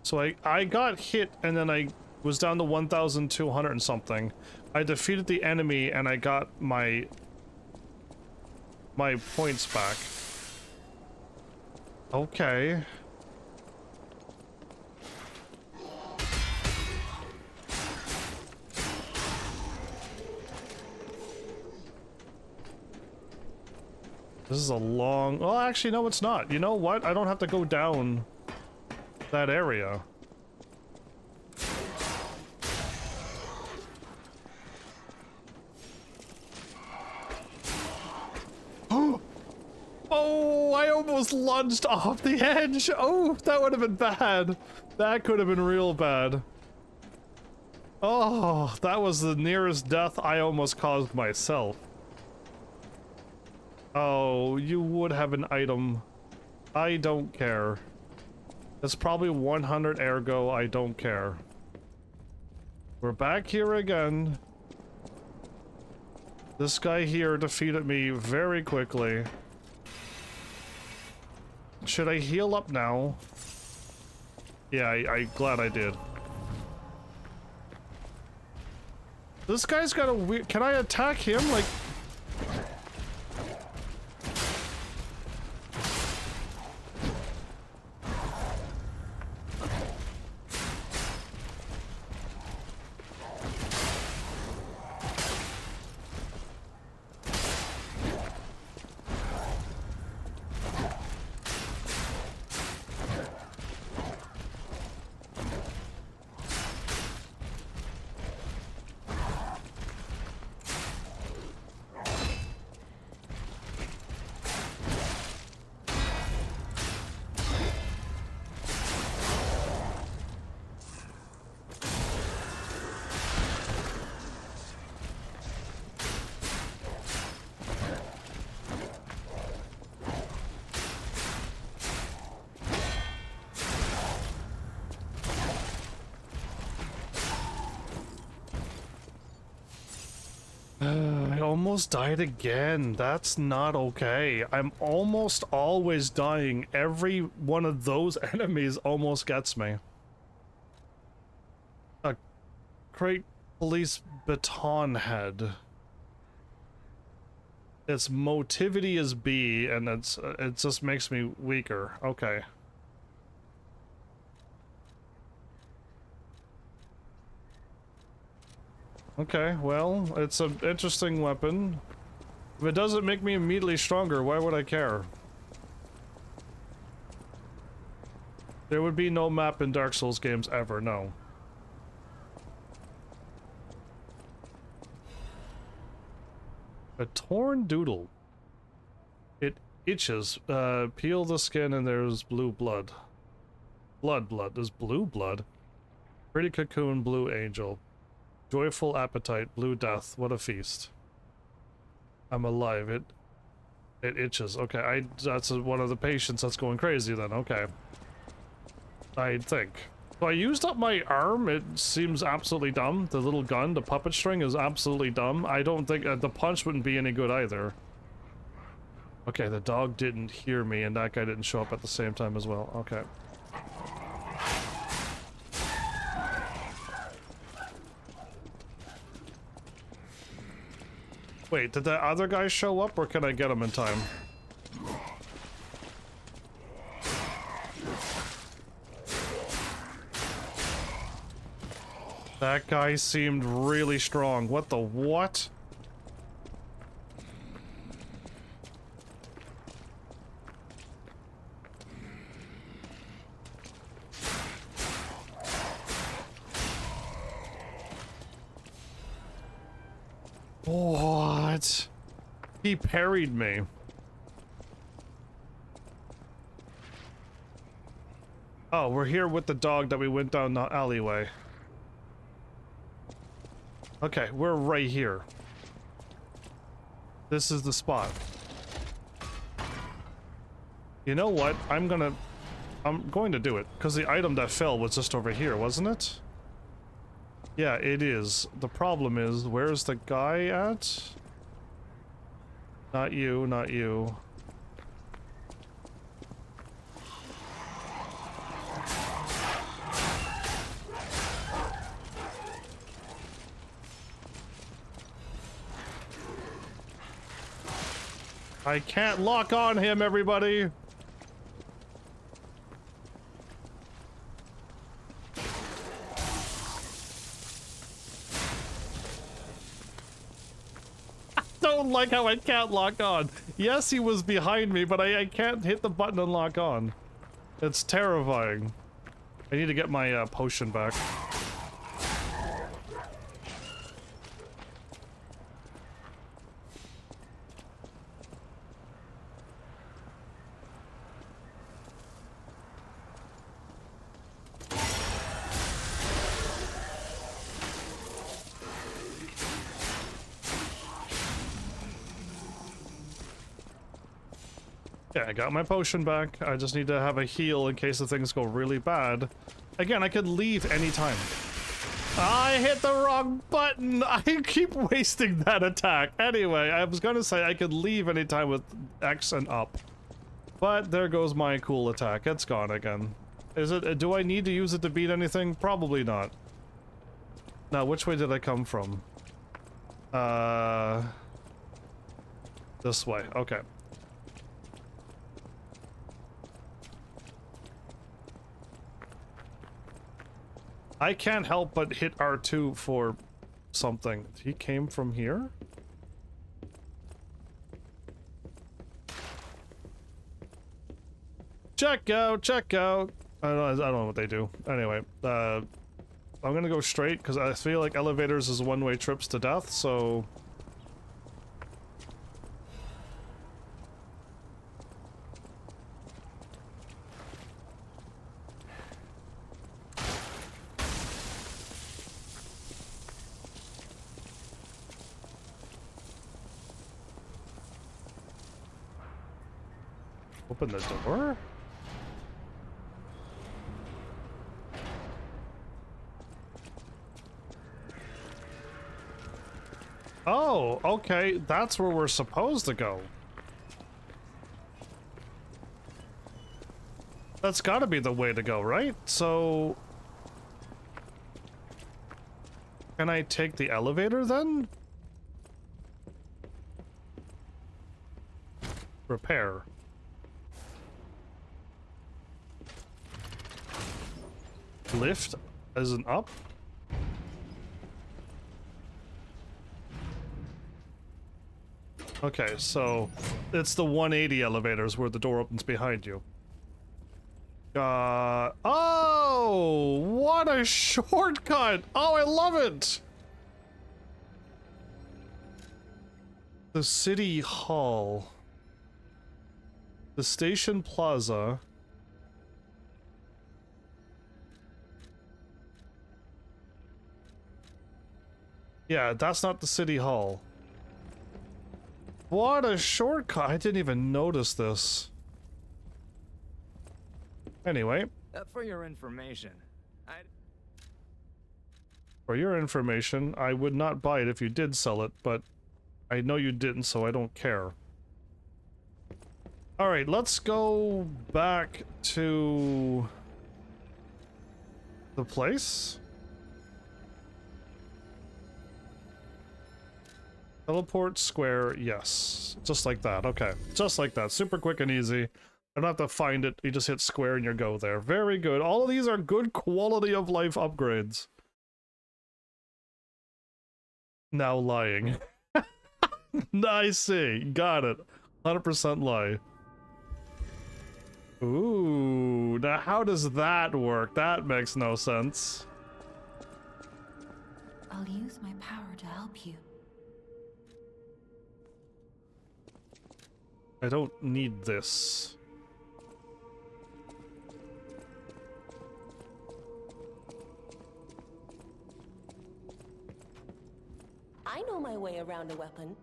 So I got hit and then I was down to 1,200 and something. I defeated the enemy and I got my points back. Okay. This is a long... Well, actually, no, it's not. You know what? I don't have to go down that area. Oh, I almost lunged off the edge. Oh, that would have been bad. That could have been real bad. Oh, that was the nearest death I almost caused myself. Oh, you would have an item. I don't care. It's probably 100 ergo, I don't care. We're back here again. This guy here defeated me very quickly. Should I heal up now? Yeah, I'm glad I did. This guy's got a weird... Can I attack him? Like... I almost died again. That's not okay. I'm almost always dying. Every one of those enemies almost gets me. A great police baton head. Its motivity is B, and it just makes me weaker. Okay. Okay, well, it's an interesting weapon. If it doesn't make me immediately stronger, why would I care? There would be no map in Dark Souls games ever, no. A torn doodle. It itches. Peel the skin and there's blue blood. Blood. There's blue blood. Pretty cocoon, blue angel. Joyful appetite, blue death. What a feast. I'm alive. It itches. Okay, that's one of the patients that's going crazy then. Okay. I think. So I used up my arm. It seems absolutely dumb. The little gun, the puppet string is absolutely dumb. I don't think the punch wouldn't be any good either. Okay, the dog didn't hear me and that guy didn't show up at the same time as well. Okay. Wait, did the other guy show up or can I get him in time? That guy seemed really strong. What the what? What? He parried me. Oh, we're here with the dog that we went down the alleyway. Okay, we're right here. This is the spot. You know what? I'm going to do it, because the item that fell was just over here, wasn't it? Yeah, it is. The problem is, where's the guy at? Not you, not you. I can't lock on him, everybody! Don't like how I can't lock on. Yes, he was behind me, but I can't hit the button and lock on. It's terrifying. I need to get my potion back. Yeah, I got my potion back. I just need to have a heal in case the things go really bad. Again, I could leave anytime. I hit the wrong button! I keep wasting that attack. Anyway, I was gonna say I could leave anytime with X and up. But there goes my cool attack. It's gone again. Is it? Do I need to use it to beat anything? Probably not. Now, which way did I come from? This way. Okay. I can't help but hit R2 for something. He came from here? Check out, check out. I don't know what they do. Anyway, I'm gonna go straight because I feel like elevators is one-way trips to death, so... Open the door? Oh, okay, that's where we're supposed to go. That's gotta be the way to go, right? So... Can I take the elevator then? Repair. Lift as an up? Okay, so it's the 180 elevators where the door opens behind you. Oh, what a shortcut! Oh, I love it! The City Hall. The station plaza. Yeah, that's not the city hall. What a shortcut! I didn't even notice this. Anyway. For your information, For your information, I would not buy it if you did sell it, but I know you didn't, so I don't care. Alright, let's go back to the place. Teleport square, yes. Just like that, okay. Just like that, super quick and easy. I don't have to find it, you just hit square and you go there. Very good. All of these are good quality of life upgrades. Now lying. I see, got it. 100% lie. Ooh, now how does that work? That makes no sense. I'll use my power to help you. I don't need this. I know my way around a weapon.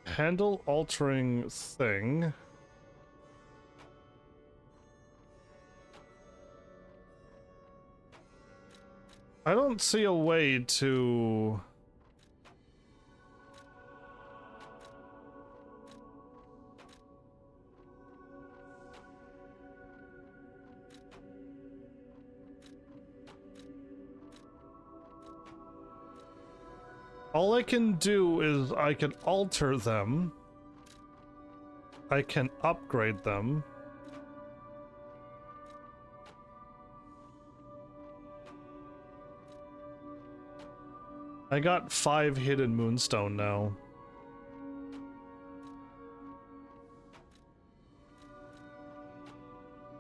Handle altering thing. I don't see a way to... All I can do is I can alter them. I can upgrade them. I got 5 hidden moonstone now.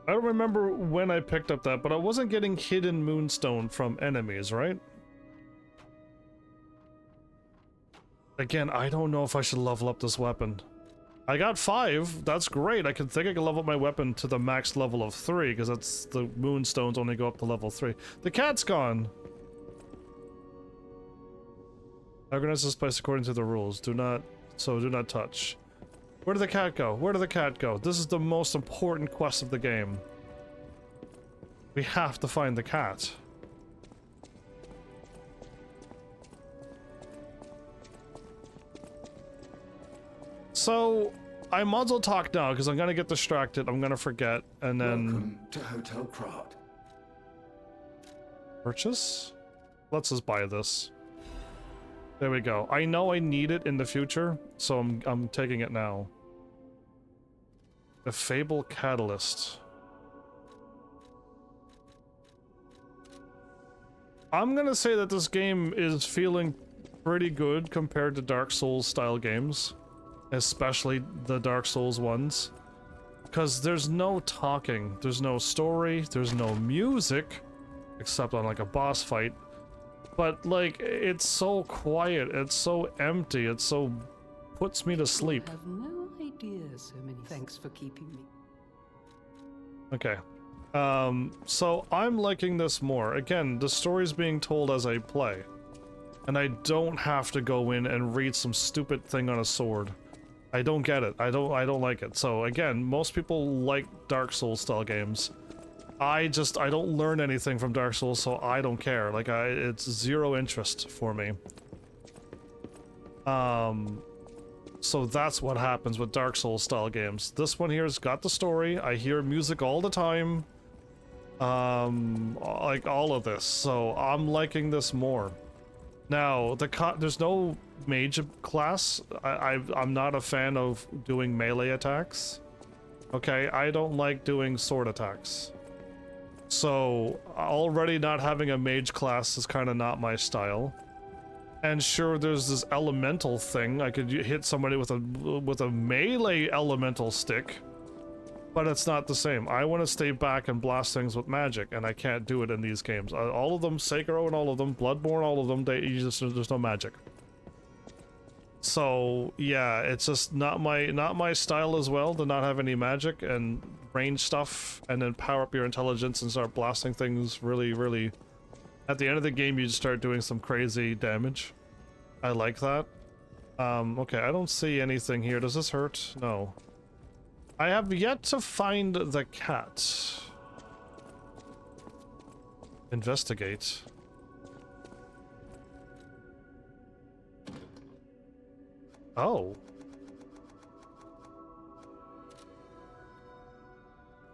I don't remember when I picked up that, but I wasn't getting hidden moonstone from enemies, right? Again, I don't know if I should level up this weapon. I got 5, that's great. I think I can level up my weapon to the max level of 3, because that's the moonstones only go up to level 3. The cat's gone! Organize this place according to the rules. Do not touch. Where did the cat go? Where did the cat go? This is the most important quest of the game. We have to find the cat. So, I might as well talk now, because I'm gonna get distracted, I'm gonna forget, and then... Welcome to Hotel Krat. Purchase? Let's just buy this. There we go. I know I need it in the future, so I'm taking it now. The Fable Catalyst. I'm gonna say that this game is feeling pretty good compared to Dark Souls style games. Especially the Dark Souls ones. Because there's no talking, there's no story, there's no music. Except on like a boss fight. But like, it's so quiet, it's so empty, it so puts me to sleep. I have no idea so many. Thanks for keeping me. Okay. So I'm liking this more. Again, the story's being told as I play. And I don't have to go in and read some stupid thing on a sword. I don't get it. I don't like it. So again, most people like Dark Souls style games. I don't learn anything from Dark Souls, so I don't care. Like, it's zero interest for me. So that's what happens with Dark Souls style games. This one here's got the story. I hear music all the time. Like all of this. So I'm liking this more. Now, there's no mage class. I'm not a fan of doing melee attacks. Okay, I don't like doing sword attacks. So, already not having a mage class is kind of not my style. And sure, there's this elemental thing. I could hit somebody with a melee elemental stick. but it's not the same. I want to stay back and blast things with magic, and I can't do it in these games. All of them, Sekiro and all of them, Bloodborne, all of them, there's no magic. So yeah, it's just not my style as well to not have any magic and range stuff, and then power up your intelligence and start blasting things really. At the end of the game, you just start doing some crazy damage. I like that. Okay, I don't see anything here. Does this hurt? No. I have yet to find the cat. Investigate. Oh.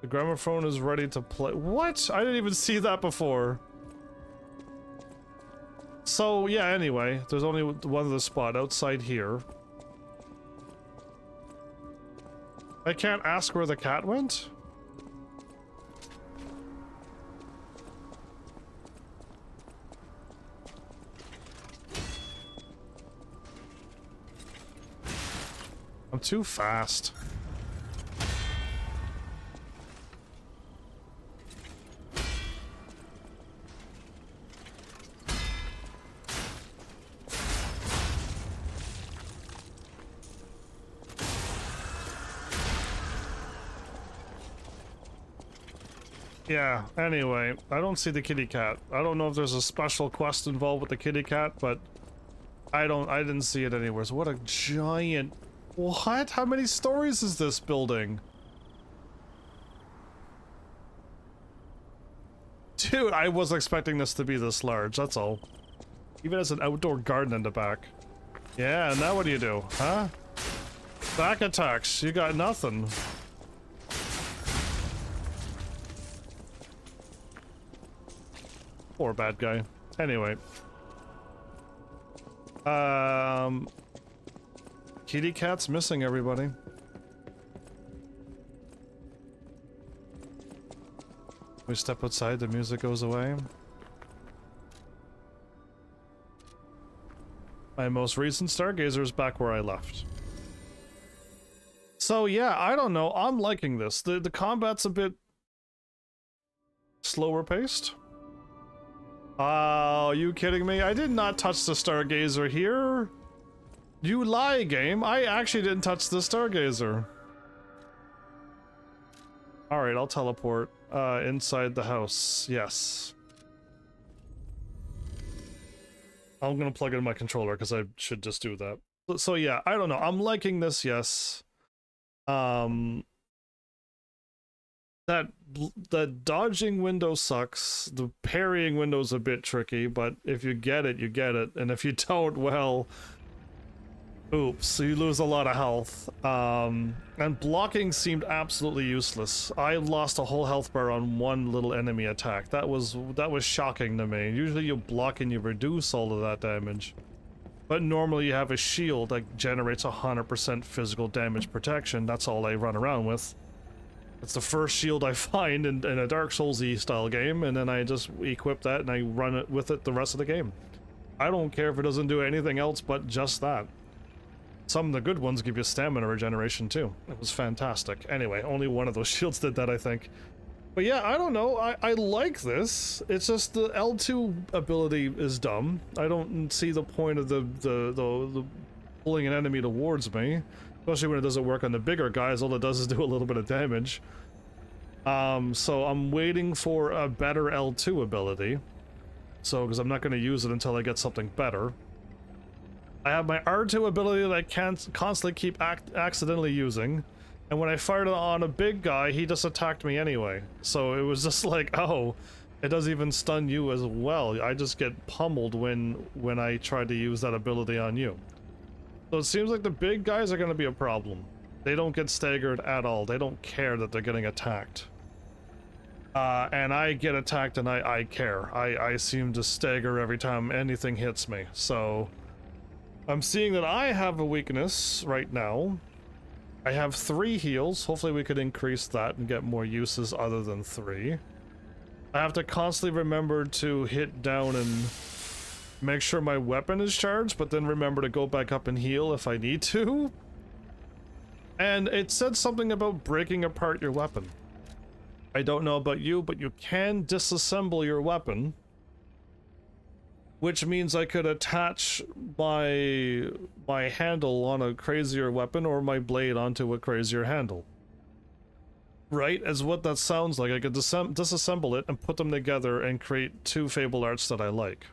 The gramophone is ready to play. What? I didn't even see that before. So, yeah, anyway, there's only one other spot outside here. I can't ask where the cat went? I'm too fast. Yeah, anyway, I don't see the kitty cat. I don't know if there's a special quest involved with the kitty cat, but I didn't see it anywhere. So what a giant... What? How many stories is this building? Dude, I was expecting this to be this large, that's all. Even as an outdoor garden in the back. Yeah, now what do you do, huh? Back attacks, you got nothing. Poor bad guy. Anyway. Kitty cat's missing, everybody. We step outside, the music goes away. My most recent Stargazer is back where I left. So yeah, I don't know. I'm liking this. The combat's a bit slower paced. Oh, you kidding me? I did not touch the Stargazer here. You lie, game. I actually didn't touch the Stargazer. Alright, I'll teleport inside the house. Yes. I'm gonna plug in my controller because I should just do that. So yeah, I don't know. I'm liking this, yes. That dodging window sucks. The parrying window's a bit tricky, but if you get it, you get it. And if you don't, well, oops, you lose a lot of health. And blocking seemed absolutely useless. I lost a whole health bar on one little enemy attack. That was shocking to me. Usually you block and you reduce all of that damage. But normally you have a shield that generates 100% physical damage protection. That's all I run around with. It's the first shield I find in a Dark Souls-y style game, and then I just equip that and I run it with it the rest of the game. I don't care if it doesn't do anything else but just that. Some of the good ones give you stamina regeneration too. It was fantastic. Anyway, only one of those shields did that, I think. But yeah, I don't know. I like this. It's just the L2 ability is dumb. I don't see the point of the pulling an enemy towards me. Especially when it doesn't work on the bigger guys, all it does is do a little bit of damage. So I'm waiting for a better L2 ability. So, because I'm not going to use it until I get something better. I have my R2 ability that I can't constantly keep accidentally using. And when I fired it on a big guy, he just attacked me anyway. So it was just like, oh, it doesn't even stun you as well. I just get pummeled when I try to use that ability on you. So it seems like the big guys are going to be a problem. They don't get staggered at all. They don't care that they're getting attacked. And I get attacked and I care. I seem to stagger every time anything hits me. So I'm seeing that I have a weakness right now. I have 3 heals. Hopefully we could increase that and get more uses other than 3. I have to constantly remember to hit down and make sure my weapon is charged, but then remember to go back up and heal if I need to. And it said something about breaking apart your weapon. I don't know about you, but you can disassemble your weapon, which means I could attach my handle on a crazier weapon or my blade onto a crazier handle. Right? As what that sounds like. I could disassemble it and put them together and create two Fable Arts that I like.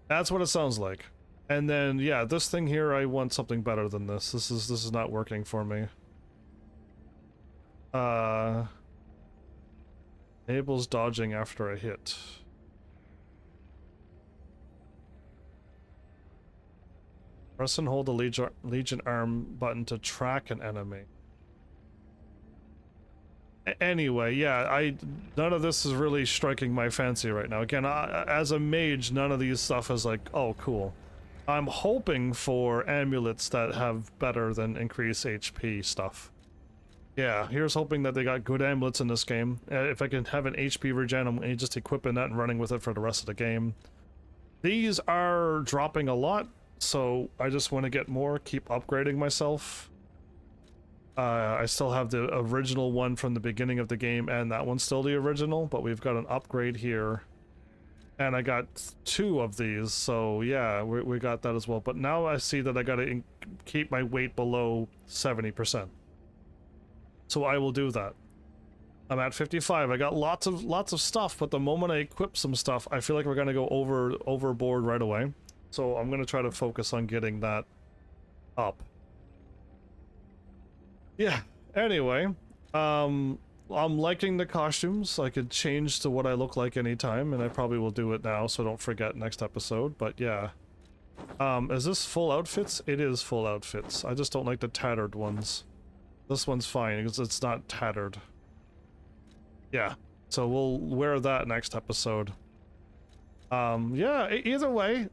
That's what it sounds like. And then, yeah, this thing here, I want something better than this. This is not working for me. Enables dodging after a hit. Press and hold the Legion arm button to track an enemy. Anyway, yeah, none of this is really striking my fancy right now. Again, as a mage, none of these stuff is like, oh, cool. I'm hoping for amulets that have better than increase HP stuff. Yeah, here's hoping that they got good amulets in this game. If I can have an HP regen, I'm just equipping that and running with it for the rest of the game. These are dropping a lot, so I just want to get more, keep upgrading myself. I still have the original one from the beginning of the game, and that one's still the original, but we've got an upgrade here. And I got 2 of these, so yeah, we got that as well. But now I see that I gotta keep my weight below 70%. So I will do that. I'm at 55. I got lots of stuff, but the moment I equip some stuff, I feel like we're gonna go overboard right away. So I'm gonna try to focus on getting that up. Yeah, anyway, I'm liking the costumes. I could change to what I look like anytime, and I probably will do it now, so don't forget next episode, but yeah. Is this full outfits? It is full outfits. I just don't like the tattered ones. This one's fine, because it's not tattered. Yeah, so we'll wear that next episode. Yeah, either way,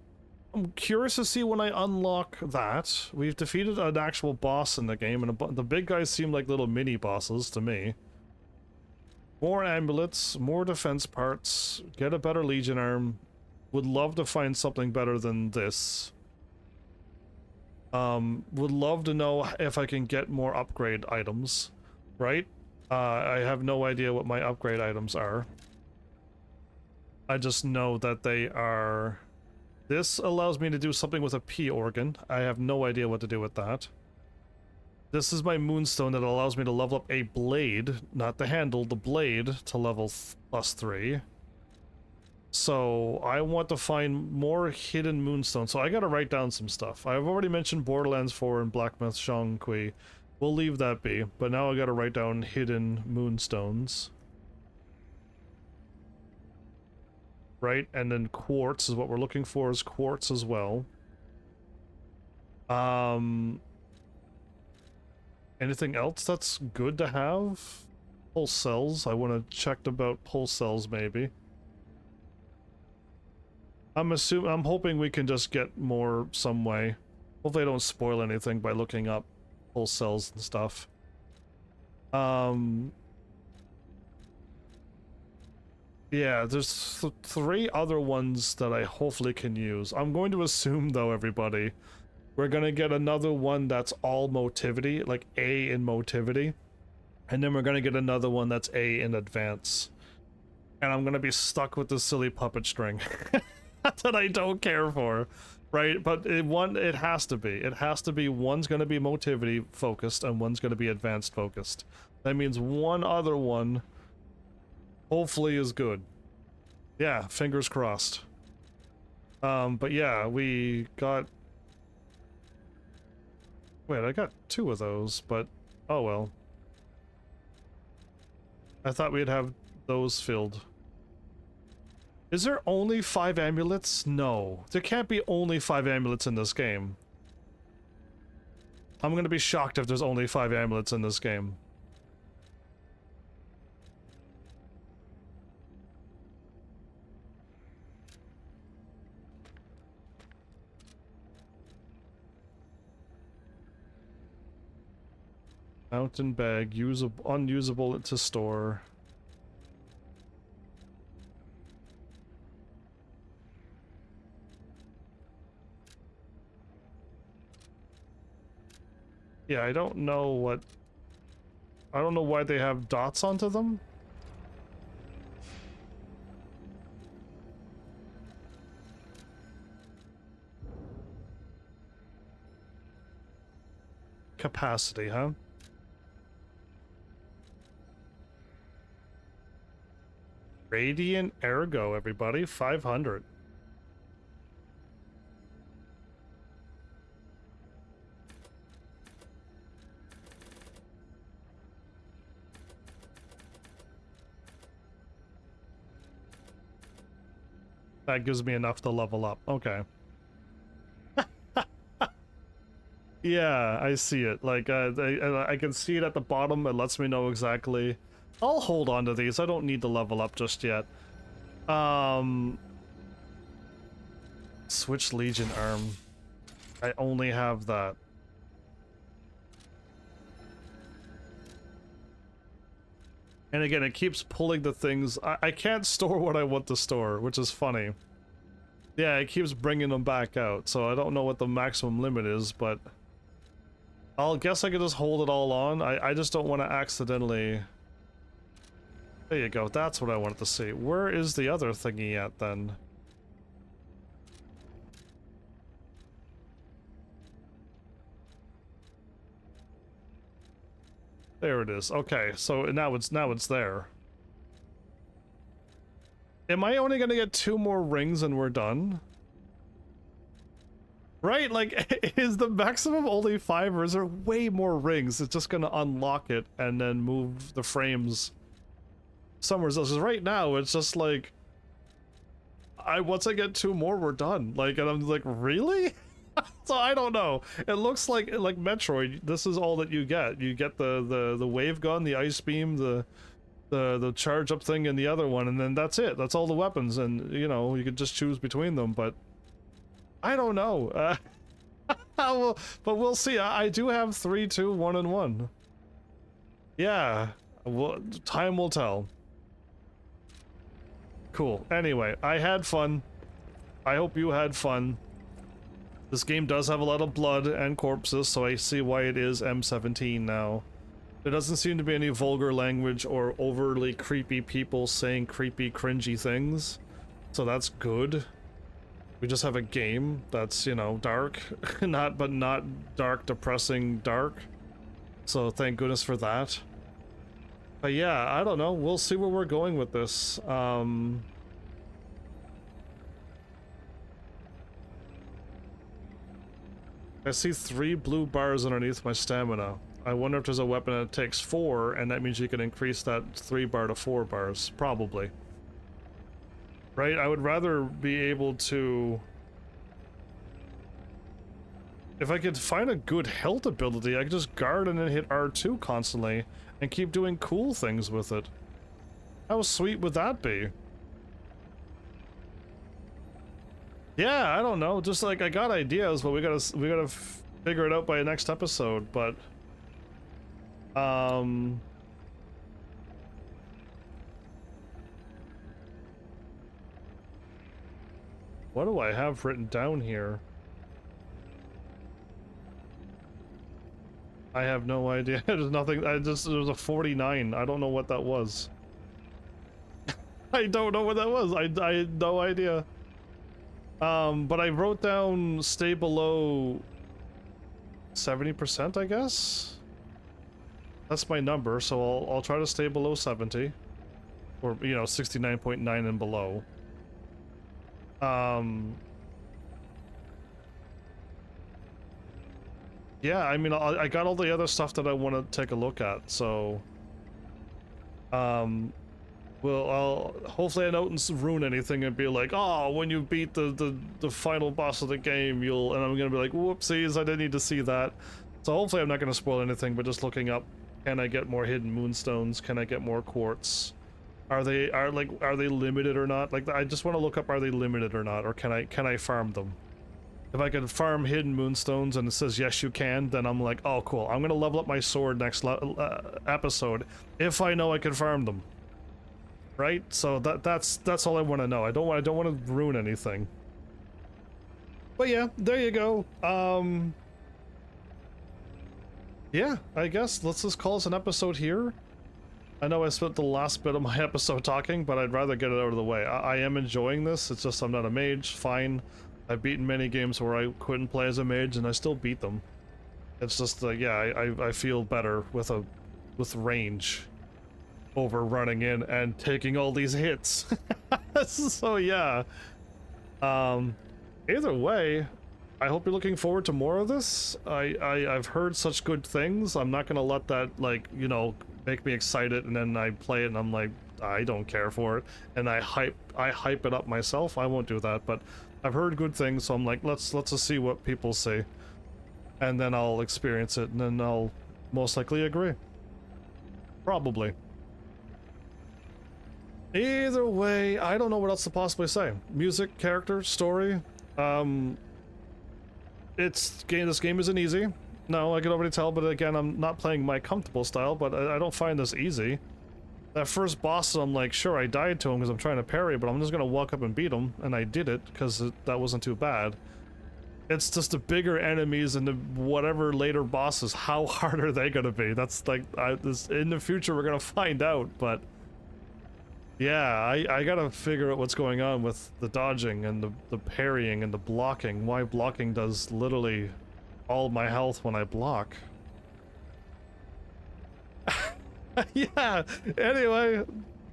I'm curious to see when I unlock that. We've defeated an actual boss in the game, and the big guys seem like little mini bosses to me. More amulets, more defense parts, get a better Legion arm. Would love to find something better than this. Would love to know if I can get more upgrade items, right? I have no idea what my upgrade items are. I just know that they are... This allows me to do something with a P organ. I have no idea what to do with that. This is my moonstone that allows me to level up a blade, not the handle, the blade, to level +3. So I want to find more hidden moonstones. So I gotta write down some stuff. I've already mentioned Borderlands 4 and Black Myth Shangqi. We'll leave that be, but now I gotta write down hidden moonstones. Right, and then quartz is what we're looking for, is quartz as well. Anything else that's good to have? Pulse cells. I want to check about pulse cells maybe. I'm hoping we can just get more some way. Hopefully I don't spoil anything by looking up pulse cells and stuff. Yeah, there's 3 other ones that I hopefully can use. I'm going to assume, though, everybody, we're going to get another one that's all motivity, like A in motivity. And then we're going to get another one that's A in advance. And I'm going to be stuck with this silly puppet string that I don't care for, right? But it has to be. It has to be, one's going to be motivity focused and one's going to be advanced focused. That means one other one hopefully is good. Yeah, fingers crossed. But yeah, we got... Wait, I got 2 of those, but... Oh well. I thought we'd have those filled. Is there only 5 amulets? No. There can't be only 5 amulets in this game. I'm gonna be shocked if there's only 5 amulets in this game. Mountain bag, unusable to store. Yeah, I don't know what... I don't know why they have dots onto them. Capacity, huh? Radiant Ergo, everybody. 500. That gives me enough to level up. Okay. Yeah, I see it. Like, I can see it at the bottom. It lets me know exactly. I'll hold on to these. I don't need to level up just yet. Switch Legion Arm. I only have that. And again, it keeps pulling the things. I can't store what I want to store, which is funny. Yeah, it keeps bringing them back out, so I don't know what the maximum limit is, but... I'll guess I can just hold it all on. I just don't want to accidentally... There you go, that's what I wanted to see. Where is the other thingy at, then? There it is. Okay, so now it's there. Am I only gonna get 2 more rings and we're done? Right? Like, is the maximum only 5 or is there way more rings? It's just gonna unlock it and then move the frames somewhere else. 'Cause right now, it's just like... once I get 2 more, we're done. Like, and I'm like, really? So I don't know. It looks like Metroid, this is all that you get. You get the wave gun, the ice beam, the charge up thing, and the other one, and then that's it. That's all the weapons, and you know, you could just choose between them, but I don't know. But we'll see. I do have 3, 2, 1, and 1. Yeah, well, time will tell. Cool. Anyway, I had fun. I hope you had fun. This game does have a lot of blood and corpses, so I see why it is M17 now. There doesn't seem to be any vulgar language or overly creepy people saying creepy, cringy things. So that's good. We just have a game that's, you know, dark. not dark, depressing dark. So thank goodness for that. But yeah, I don't know. We'll see where we're going with this. I see 3 blue bars underneath my stamina. I wonder if there's a weapon that takes 4, and that means you can increase that 3 bar to 4 bars. Probably. Right? I would rather be able to... If I could find a good health ability, I could just guard and then hit R2 constantly, and keep doing cool things with it. How sweet would that be? Yeah, I don't know. Just like, I got ideas, but we gotta figure it out by the next episode. But what do I have written down here? I have no idea. There's nothing. There was a 49. I don't know what that was. I don't know what that was. I had no idea. But I wrote down stay below 70%, I guess? That's my number, so I'll try to stay below 70. Or, you know, 69.9 and below. Yeah, I mean, I got all the other stuff that I want to take a look at, so... Well, hopefully I don't ruin anything and be like, oh, when you beat the final boss of the game, you'll... And I'm gonna be like, whoopsies, I didn't need to see that. So hopefully I'm not gonna spoil anything, but just looking up, can I get more hidden moonstones? Can I get more quartz? Are they limited or not? Like, I just want to look up, are they limited or not? Or can I farm them? If I can farm hidden moonstones and it says yes you can, then I'm like, oh cool, I'm gonna level up my sword next episode if I know I can farm them. Right? So that's all I want to know. I don't want to ruin anything. But yeah, there you go. yeah, I guess let's just call this an episode here. I know I spent the last bit of my episode talking, but I'd rather get it out of the way. I am enjoying this. It's just I'm not a mage. Fine. I've beaten many games where I couldn't play as a mage, and I still beat them. It's just yeah, I feel better with range over running in and taking all these hits. So yeah. Either way, I hope you're looking forward to more of this. I've heard such good things. I'm not gonna let that, like, you know, make me excited and then I play it and I'm like, I don't care for it, and I hype it up myself. I won't do that, but I've heard good things, so I'm like, let's just see what people say, and then I'll experience it, and then I'll most likely agree. Probably. Either way, I don't know what else to possibly say. Music, character, story. This game isn't easy. No, I can already tell, but again, I'm not playing my comfortable style, but I don't find this easy. That first boss, I'm like, sure, I died to him because I'm trying to parry, but I'm just gonna walk up and beat him, and I did it, because that wasn't too bad. It's just the bigger enemies and the whatever later bosses, how hard are they gonna be? That's like, in the future we're gonna find out, but... yeah, I gotta figure out what's going on with the dodging and the parrying and the blocking. Why blocking does literally all my health when I block. Yeah, anyway,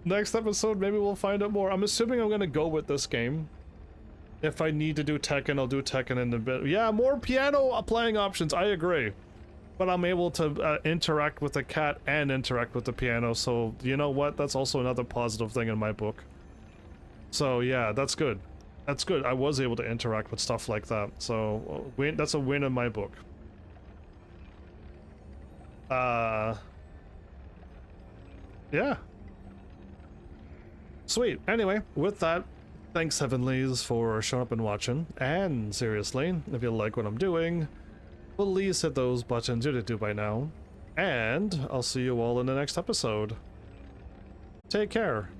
next episode maybe we'll find out more. I'm assuming I'm gonna go with this game. If I need to do Tekken, I'll do Tekken in a bit. Yeah, more piano playing options, I agree. But I'm able to interact with the cat and interact with the piano, so you know what? That's also another positive thing in my book. So yeah, that's good. That's good. I was able to interact with stuff like that, so that's a win in my book. Yeah. Sweet. Anyway, with that, thanks Heavenlies for showing up and watching. And seriously, if you like what I'm doing, please hit those buttons you do by now. And I'll see you all in the next episode. Take care.